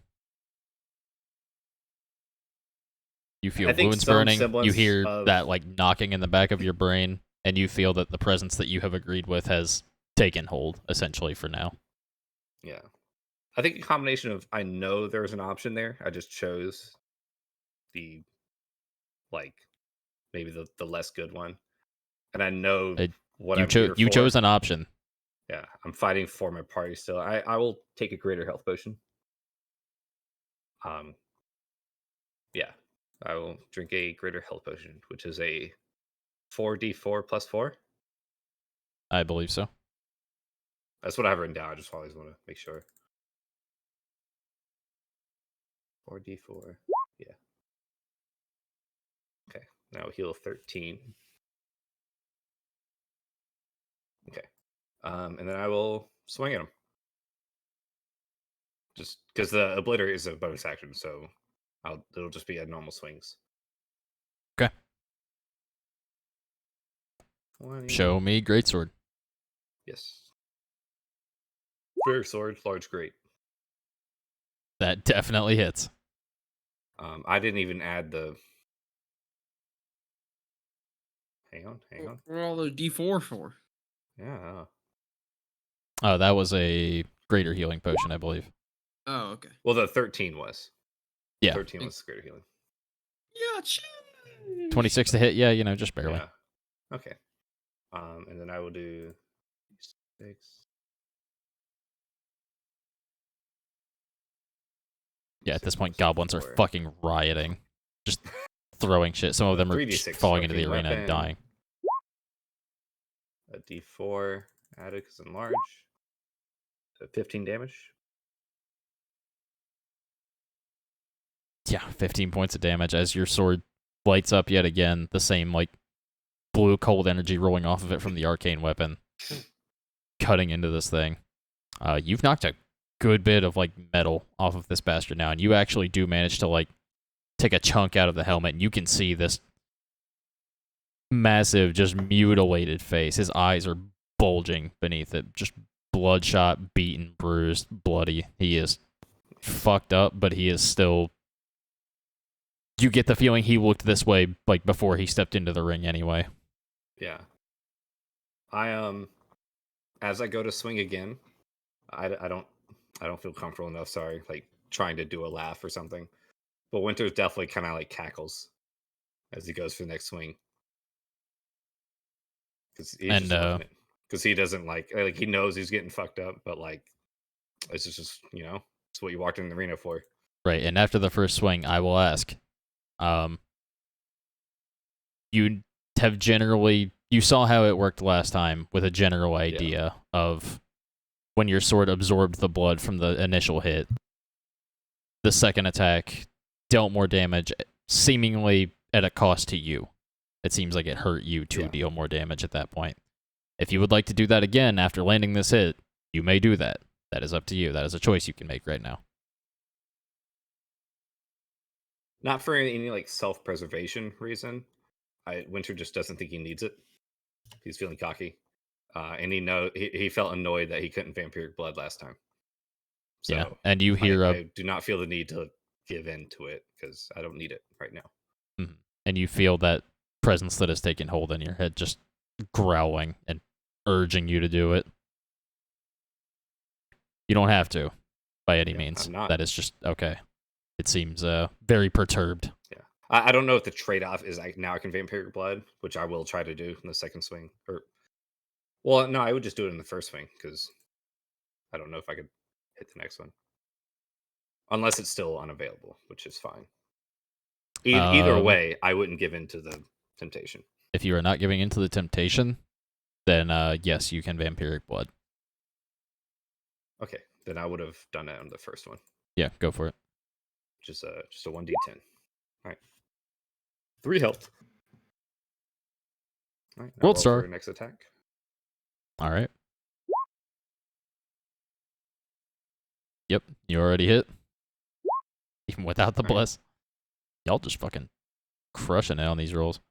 You feel I think wounds some burning. You semblance hear of- that like knocking in the back of your brain, and you feel that the presence that you have agreed with has taken hold, essentially, for now. Yeah. I think a combination of I know there's an option there. I just chose the like maybe the less good one. And I know what I'm here You for. chose an option. Yeah, I'm fighting for my party still. I will take a greater health potion. Yeah. I will drink a greater health potion, which is a 4d4 plus 4. I believe so. That's what I have written down. I just always want to make sure. 4d4. Yeah. Okay. Now heal 13. Okay. And then I will swing at him. Just because the obliterate is a bonus action, so it'll just be a normal swings. Okay. 20. Show me greatsword. Yes. Fair sword, large great. That definitely hits. I didn't even add the. Hang on. What are all those D4 for? Yeah. Oh, that was a greater healing potion, I believe. Oh, okay. Well, the 13 was. Yeah. 13 was greater healing. Yeah. 26 to hit, yeah, just barely. Yeah. Okay. And then I will do 6. Yeah, at this point, goblins are fucking rioting. Just throwing shit. Some of them are just 3d6 falling into the arcane arena and weapon. dying. A d4 added because enlarge. 15 damage. Yeah, 15 points of damage as your sword lights up yet again. The same, like, blue cold energy rolling off of it from the arcane weapon. Cutting into this thing. You've knocked a good bit of, like, metal off of this bastard now, and you actually do manage to, like, take a chunk out of the helmet, and you can see this massive, just mutilated face. His eyes are bulging beneath it. Just bloodshot, beaten, bruised, bloody. He is fucked up, but he is still... You get the feeling he looked this way, like, before he stepped into the ring anyway. Yeah. As I go to swing again, I don't feel comfortable enough, sorry, like, trying to do a laugh or something. But Winter's definitely kind of, like, cackles as he goes for the next swing. Because he's just loving it. Because he doesn't, like, he knows he's getting fucked up, but, like, it's just, it's what you walked in the arena for. Right, and after the first swing, I will ask, you have generally... You saw how it worked last time with a general idea of when your sword absorbed the blood from the initial hit. The second attack dealt more damage, seemingly at a cost to you. It seems like it hurt you to deal more damage at that point. If you would like to do that again after landing this hit, you may do that. That is up to you. That is a choice you can make right now. Not for any, like, self-preservation reason. Winter just doesn't think he needs it. He's feeling cocky. And he felt annoyed that he couldn't vampiric blood last time. So yeah, and you hear I do not feel the need to give in to it because I don't need it right now. And you feel that presence that has taken hold in your head just growling and urging you to do it. You don't have to, by any means. I'm not. That is just, okay. It seems very perturbed. Yeah. I don't know if the trade-off is now I can vampiric blood, which I will try to do in the second swing. Well, no, I would just do it in the first swing because I don't know if I could hit the next one. Unless it's still unavailable, which is fine. Either way, I wouldn't give in to the temptation. If you are not giving in to the temptation, then yes, you can vampiric blood. Okay, then I would have done it on the first one. Yeah, go for it. Just a 1d10. All right. 3 health. All right. World Star. Next attack. All right. Yep, you already hit. Even without the bless. Y'all just fucking crushing it on these rolls.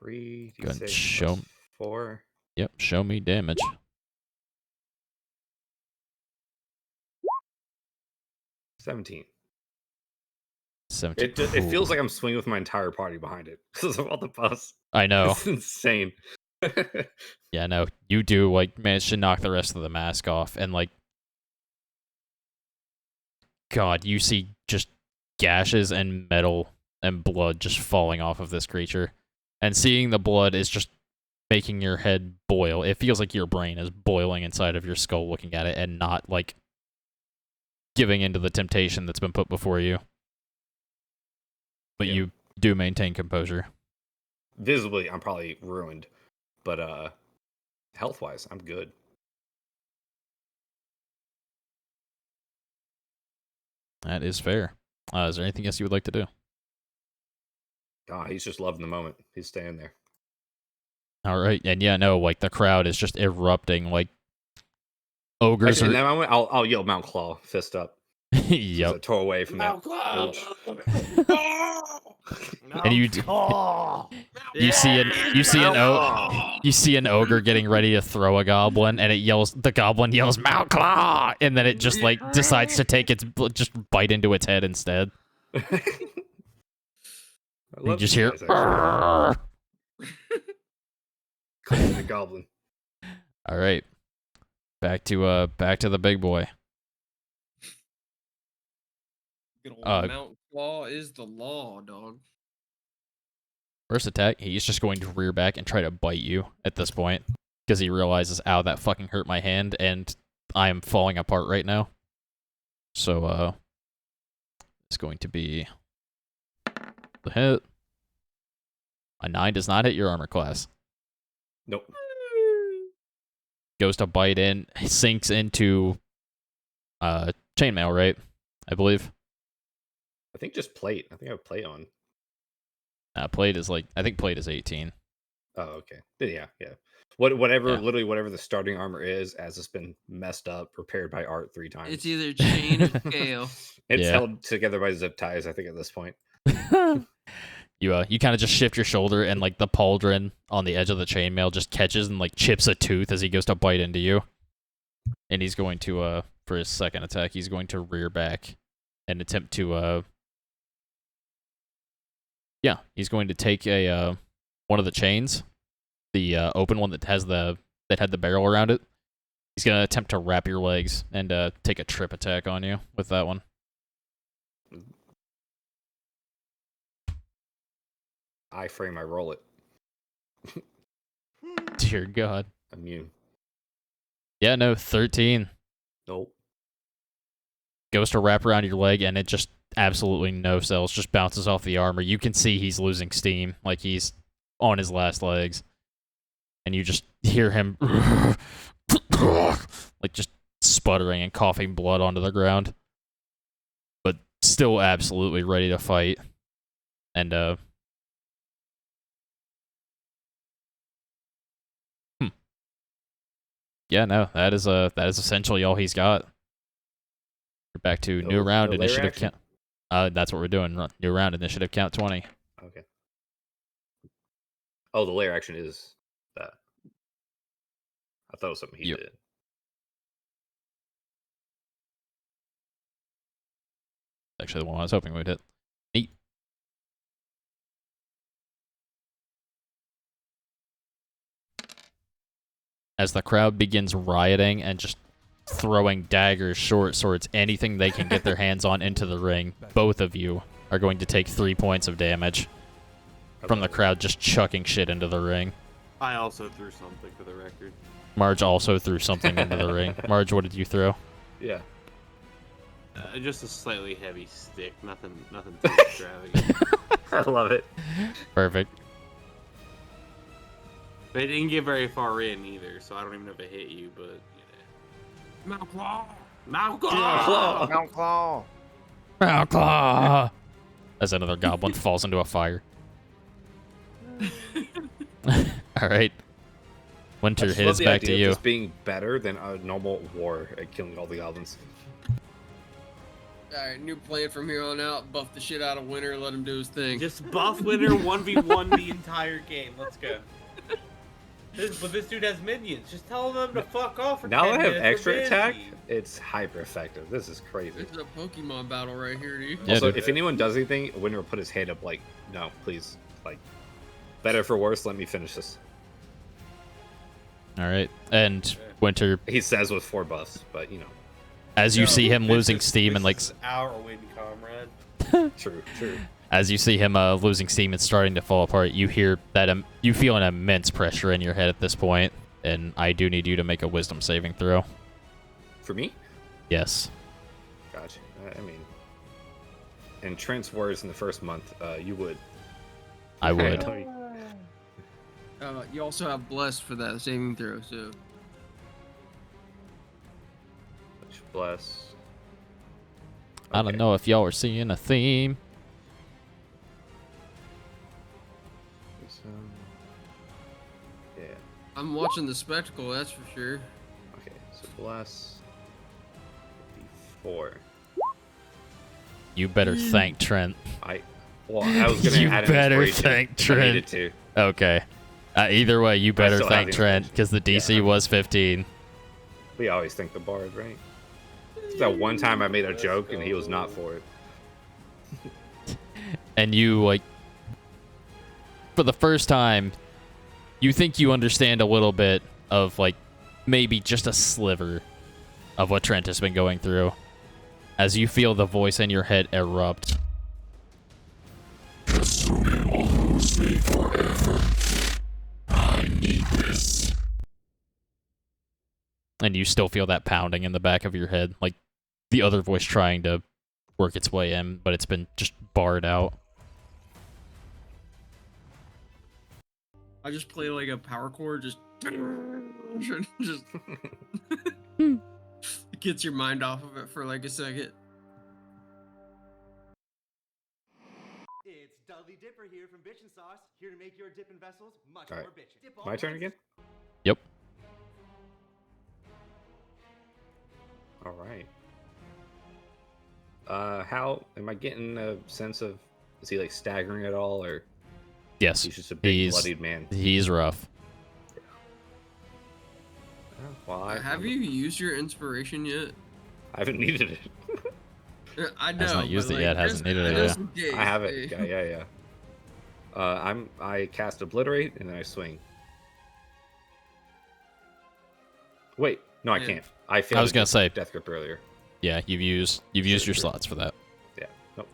3d6 show plus 4. Yep, show me damage. 17. 17. It feels like I'm swinging with my entire party behind it because of all the buffs. I know. It's insane. Yeah, no, you do like manage to knock the rest of the mask off, and like, God, you see just gashes and metal and blood just falling off of this creature, and seeing the blood is just making your head boil. It feels like your brain is boiling inside of your skull looking at it, and not like giving into the temptation that's been put before you. But you do maintain composure. Visibly, I'm probably ruined, but health-wise, I'm good. That is fair. Is there anything else you would like to do? God, he's just loving the moment. He's staying there. All right, and yeah, no, like the crowd is just erupting. Like ogres Actually, in are. that moment, I'll yell Mount Claw, fist up. Yep. A toe away from that. And you see an ogre getting ready to throw a goblin, and the goblin yells Mount Claw, and then it just like decides to take just bite into its head instead. You just hear the goblin. All right, back to the big boy. Good old Mount Claw is the law, dog. First attack, he's just going to rear back and try to bite you at this point, because he realizes, ow, that fucking hurt my hand, and I am falling apart right now. So, it's going to be the hit. A 9 does not hit your armor class. Nope. Goes to bite in, sinks into chainmail, right? I believe. I think just plate. I think I have plate on. Plate is I think plate is 18. Oh, okay. Yeah. Whatever, Yeah. literally whatever the starting armor is, as it's been messed up, repaired by art 3 times. It's either chain or scale. It's Yeah. held together by zip ties, I think, at this point. You kind of just shift your shoulder, and like the pauldron on the edge of the chainmail just catches and like chips a tooth as he goes to bite into you. And he's going to for his second attack, he's going to rear back and attempt to he's going to take a one of the chains, the open one that had the barrel around it. He's gonna attempt to wrap your legs and take a trip attack on you with that one. I frame, I roll it. Dear God. Immune. Yeah, no, 13. Nope. Goes to wrap around your leg, and it just absolutely no sells, just bounces off the armor. You can see he's losing steam, like he's on his last legs. And you just hear him like just sputtering and coughing blood onto the ground. But still absolutely ready to fight. And yeah, no, that is essentially all he's got. We're back to new round initiative count. That's what we're doing. New round initiative count 20. Okay. Oh, the layer action is that. I thought it was something he did. Actually, the one I was hoping we'd hit. Neat. As the crowd begins rioting and just throwing daggers, short swords, anything they can get their hands on into the ring, both of you are going to take 3 points of damage from the crowd just chucking shit into the ring. I also threw something for the record. Marge also threw something into the ring. Marge, what did you throw? Yeah. Just a slightly heavy stick. Nothing too extravagant. I love it. Perfect. But it didn't get very far in either, so I don't even know if it hit you, but you know. Mount Claw! Mount Claw! Mount Claw! Mount Claw! As another goblin falls into a fire. Alright. Winter, I just hit love is the back idea to you. of this being better than a normal war at killing all the goblins. Alright, new plan from here on out. Buff the shit out of Winter, let him do his thing. Just buff Winter 1v1 the entire game. Let's go. But this dude has minions. Just tell them to fuck off for Now 10 that I have minutes. We're extra attack, busy. it's hyper effective. This is crazy. This is a Pokemon battle right here, dude. Yeah, Also, dude. if anyone does anything, Winter will put his hand up like, no, please. Like, better for worse, let me finish this. All right, and Winter, He says with 4 buffs, but you know. as you No, see him this losing is- steam this and like is our win, comrade. True, true. as you see him losing steam and starting to fall apart, you hear that you feel an immense pressure in your head at this point, and I do need you to make a wisdom saving throw. For me? Yes. Gotcha. I mean, in Trent's words in the first month, you would. I would. tell you. You also have blessed for that saving throw, so Bless. I don't know if y'all are seeing a theme. Yeah. I'm watching the spectacle. That's for sure. Okay, so bless. 4. You better thank Trent. Well, I was gonna You add an better inspiration thank if I needed Trent. to. Okay. Either way, you better still have thank the Trent because the inspiration. DC Yeah. was 15. We always think the bard, right? It's that one time I made a joke and he was not for it. And you, like, for the first time, you think you understand a little bit of, like, maybe just a sliver of what Trent has been going through as you feel the voice in your head erupt. And you still feel that pounding in the back of your head, like the other voice trying to work its way in, but it's been just barred out. I just play like a power chord, just just it gets your mind off of it for like a second. It's Dudley Dipper here from Bitchin' Sauce, here to make your dipping vessels much All right. more bitchin'. Dip all My turn once. again? Yep. All right. How am I getting a sense of, is he like staggering at all, or Yes. he's just a big bloodied man? He's rough. Well, Have you used your inspiration yet? I haven't needed it. I know. Has not used but, it like, yet, hasn't needed it just yet. in case, I have it. eh. Yeah. I cast obliterate and then I swing. Wait, no, I Yeah. can't. I failed. I was gonna say death grip earlier. Yeah, you've used your True. slots for that. Yeah. Nope.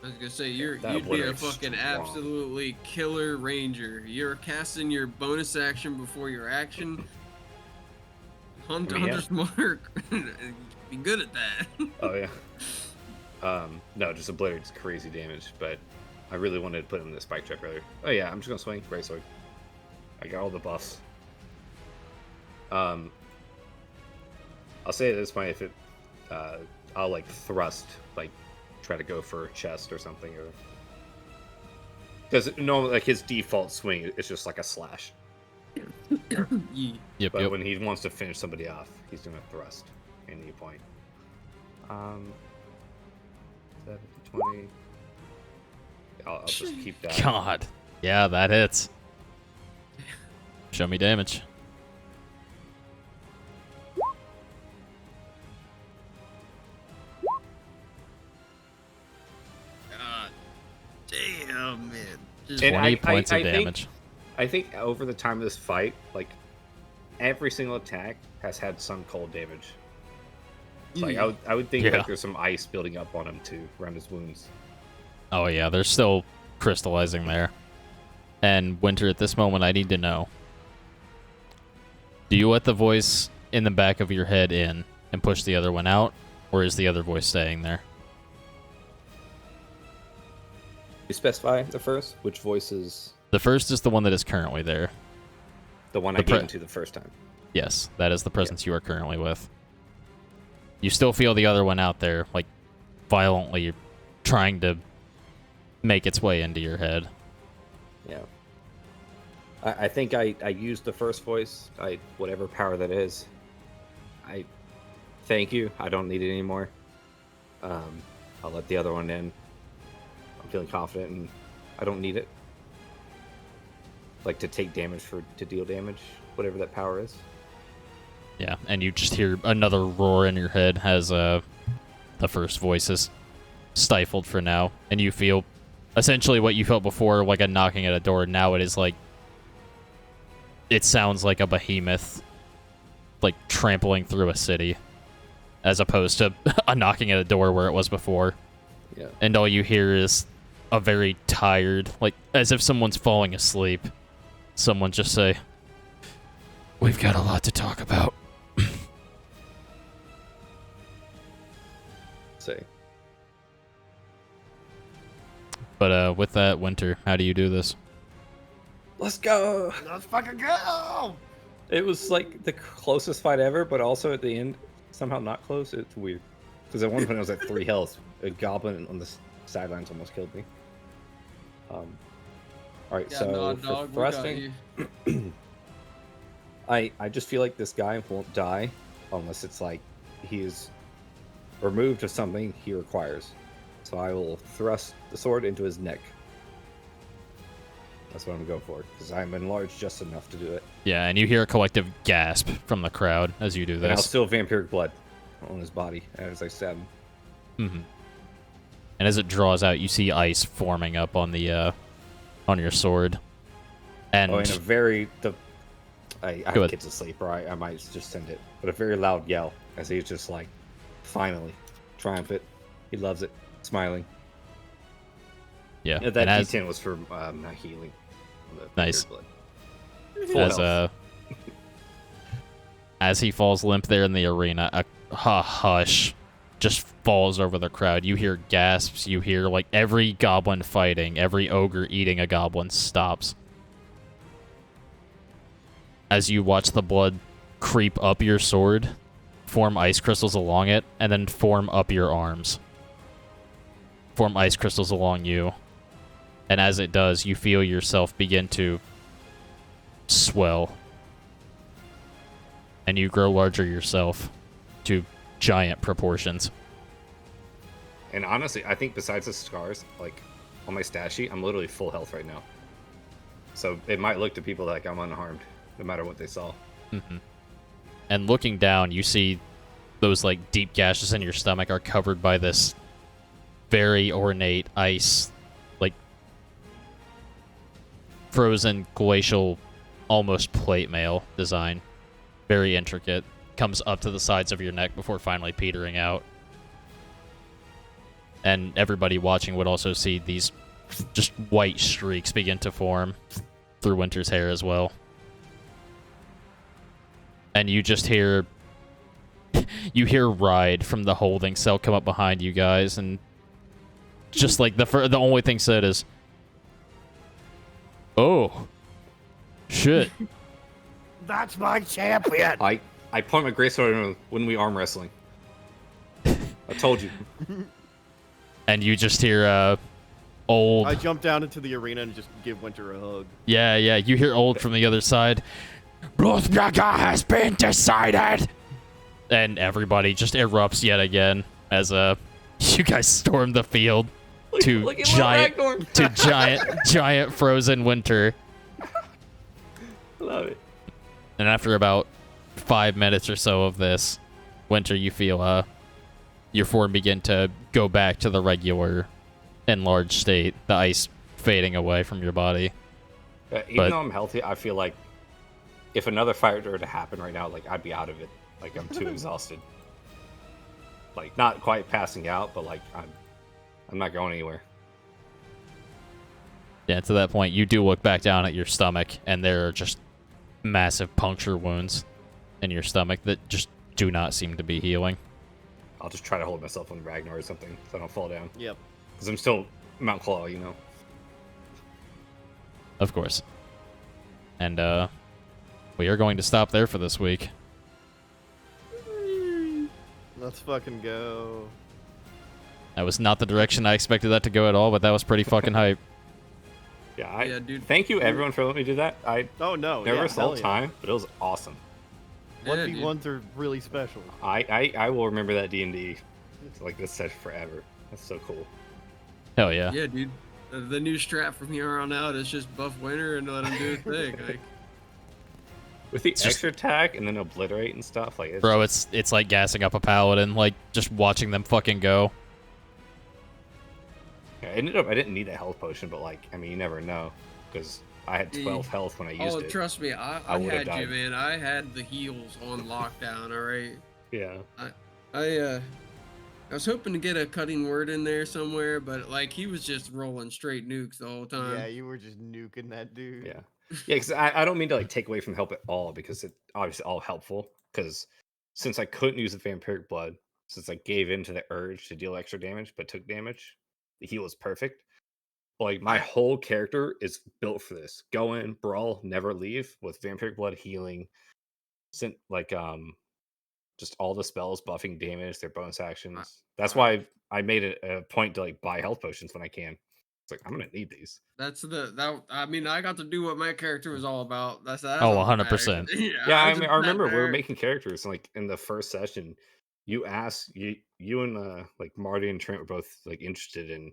I was gonna say you'd That be a obliterate's fucking strong. absolutely killer ranger. You're casting your bonus action before your action. Hunter's mark. Be good at that. Oh yeah. No, just obliterate's crazy damage, but I really wanted to put him in the spike trap earlier. Oh yeah, I'm just gonna swing great sword. I got all the buffs. I'll say at this point if it, I'll like thrust, like try to go for a chest or something, or because normally like his default swing is just like a slash. Yeah. But when he wants to finish somebody off, he's gonna thrust at any point. 7 to 20. I'll just keep that. God. Yeah, that hits. Show me damage. God damn, man. Just And 20 points of think- damage. I think over the time of this fight, like every single attack has had some cold damage. It's like I would think Yeah. like there's some ice building up on him too around his wounds. Oh yeah, they're still crystallizing there. And Winter, at this moment, I need to know: do you let the voice in the back of your head in and push the other one out, or is the other voice staying there? You specify the first, which voice is The first is the one that is currently there. the one The I gave pre- into the first time. Yes, that is the presence you are currently with. You still feel the other one out there, like, violently trying to make its way into your head. Yeah. I think I used the first voice. Whatever power that is. I thank you. I don't need it anymore. I'll let the other one in. I'm feeling confident and I don't need it. like to take damage to deal damage, whatever that power is. Yeah, and you just hear another roar in your head as the first voice is stifled for now, and you feel essentially what you felt before, like a knocking at a door. Now it is like, it sounds like a behemoth, like trampling through a city, as opposed to a knocking at a door where it was before. Yeah. And all you hear is a very tired, like as if someone's falling asleep. Someone just say, "We've got a lot to talk about." Say. But with that, Winter, how do you do this? Let's go. Let's fucking go! It was like the closest fight ever, but also at the end, somehow not close. It's weird. Because at one point I was at 3 health. A goblin on the sidelines almost killed me. All right, Yeah, so Nod for Dog, we got thrusting, you. I just feel like this guy won't die unless it's like he is removed of something he requires. So I will thrust the sword into his neck. That's what I'm going to go for, because I'm enlarged just enough to do it. Yeah, and you hear a collective gasp from the crowd as you do And I'll this. still vampiric blood on his body as I stab him. Mm-hmm. And as it draws out, you see ice forming up on the on your sword. And Oh, and a very I Go have ahead. kids asleep, or I might just send it. But a very loud yell as he's just like, finally, triumphant. He loves it, smiling. yeah, That and as, D10 was for not healing. The Nice. vampiric blood. Full as health. as he falls limp there in the arena, a hush just falls over the crowd. You hear gasps. You hear like every goblin fighting, every ogre eating a goblin stops. As you watch the blood creep up your sword, form ice crystals along it, and then form up your arms. Form ice crystals along you. And as it does, you feel yourself begin to swell. And you grow larger yourself to giant proportions. And honestly, I think besides the scars, like on my stat sheet, I'm literally full health right now. So it might look to people like I'm unharmed, no matter what they saw. Mm-hmm. And looking down, you see those like deep gashes in your stomach are covered by this very ornate ice, like frozen glacial, almost plate mail design. Very intricate. Comes up to the sides of your neck before finally petering out. And everybody watching would also see these just white streaks begin to form through Winter's hair as well. And you just hear... you hear Ride from the holding cell come up behind you guys, and just like the only thing said is, "Oh, shit." That's my champion! I point my greatsword at him when we arm wrestling. I told you. And you just hear Old... I jump down into the arena and just give Winter a hug. Yeah, you hear Old from the other side. "Bloodbraga has been decided!" And everybody just erupts yet again as you guys storm the field to giant frozen Winter. Love it. And after about 5 minutes or so of this, Winter, you feel your form begin to go back to the regular enlarged state, the ice fading away from your body. Even though I'm healthy, I feel like if another fight were to happen right now, like I'd be out of it. Like I'm too exhausted. Like not quite passing out, but like I'm not going anywhere. Yeah, to that point, you do look back down at your stomach, and there are just massive puncture wounds in your stomach that just do not seem to be healing. I'll just try to hold myself on Ragnar or something so I don't fall down. Yep. Because I'm still Mount Claw, you know. Of course. And we are going to stop there for this week. Let's fucking go. That was not the direction I expected that to go at all, but that was pretty fucking hype. Yeah, dude. Thank you everyone for letting me do that. I never saw hell yeah. time, but it was awesome. 1v1s are really special. I will remember that D&D like this set forever. That's so cool. Hell yeah. Yeah, dude. the new strat from here on out is just buff Winter and let him do his thing. Like, With the It's extra attack and then obliterate and stuff, like bro, it's like gassing up a paladin, like just watching them fucking go. Yeah, I didn't need a health potion, but like, I mean, you never know, because I had 12 health when I used it. oh, trust me, I would've had died. you, man. I had the heals on lockdown. All right. Yeah. I was hoping to get a cutting word in there somewhere, but like he was just rolling straight nukes the whole time. Yeah, you were just nuking that dude. Yeah. Yeah, because I don't mean to like take away from help at all, because it obviously all helpful. Because since I couldn't use the vampiric blood, since I gave in to the urge to deal extra damage but took damage, the heal was perfect. Like my whole character is built for this. Go in, brawl, never leave with vampiric blood healing. Like just all the spells buffing damage, their bonus actions. That's why I made it a point to like buy health potions when I can. It's like I'm gonna need these. That's I mean, I got to do what my character was all about. That's Oh, all that matters. 100%. Yeah, I just mean, I sat remember we were there. making characters, and like in the first session, you asked you and like Marty and Trent were both like interested in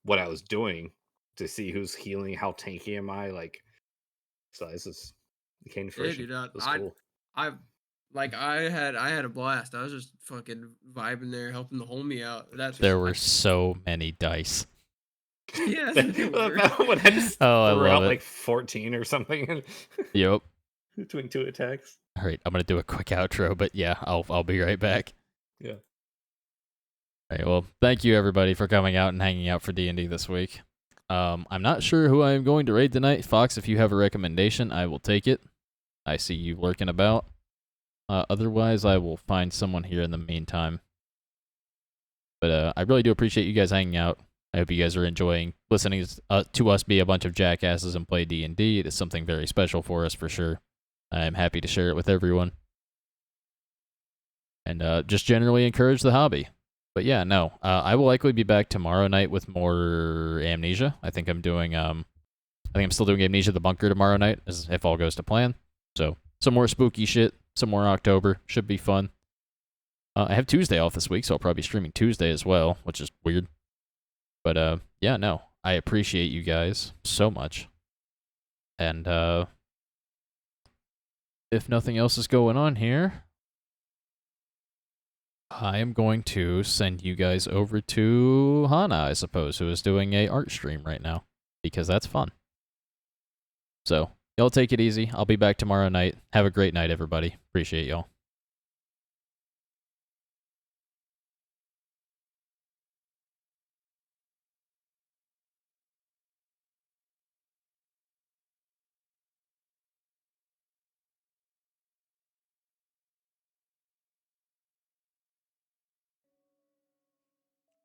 what I was doing to see who's healing, how tanky am I, like. So this is it came to Yeah, fruition. dude. It was cool. I had a blast. I was just fucking vibing there, helping the homie out. That's There were so many dice. yes. When I just Oh, I threw love out it. like 14 or something Yep. between two attacks. All right, I'm gonna do a quick outro, but yeah, I'll be right back. Yeah. All right, well, thank you everybody for coming out and hanging out for D&D this week. I'm not sure who I am going to raid tonight. Fox, if you have a recommendation, I will take it. I see you lurking about. Otherwise, I will find someone here in the meantime. But I really do appreciate you guys hanging out. I hope you guys are enjoying listening to us be a bunch of jackasses and play D&D. It is something very special for us, for sure. I'm happy to share it with everyone. And just generally encourage the hobby. But yeah, no, I will likely be back tomorrow night with more Amnesia. I think I'm still doing Amnesia the Bunker tomorrow night, if all goes to plan. So, some more spooky shit, some more October. Should be fun. I have Tuesday off this week, so I'll probably be streaming Tuesday as well, which is weird. But yeah, no, I appreciate you guys so much. And if nothing else is going on here, I am going to send you guys over to Hana, I suppose, who is doing a art stream right now, because that's fun. So, y'all take it easy. I'll be back tomorrow night. Have a great night, everybody. Appreciate y'all.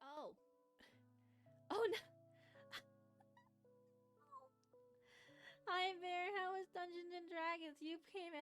Oh. Oh no. Hi Bear, how was Dungeons and Dragons? You came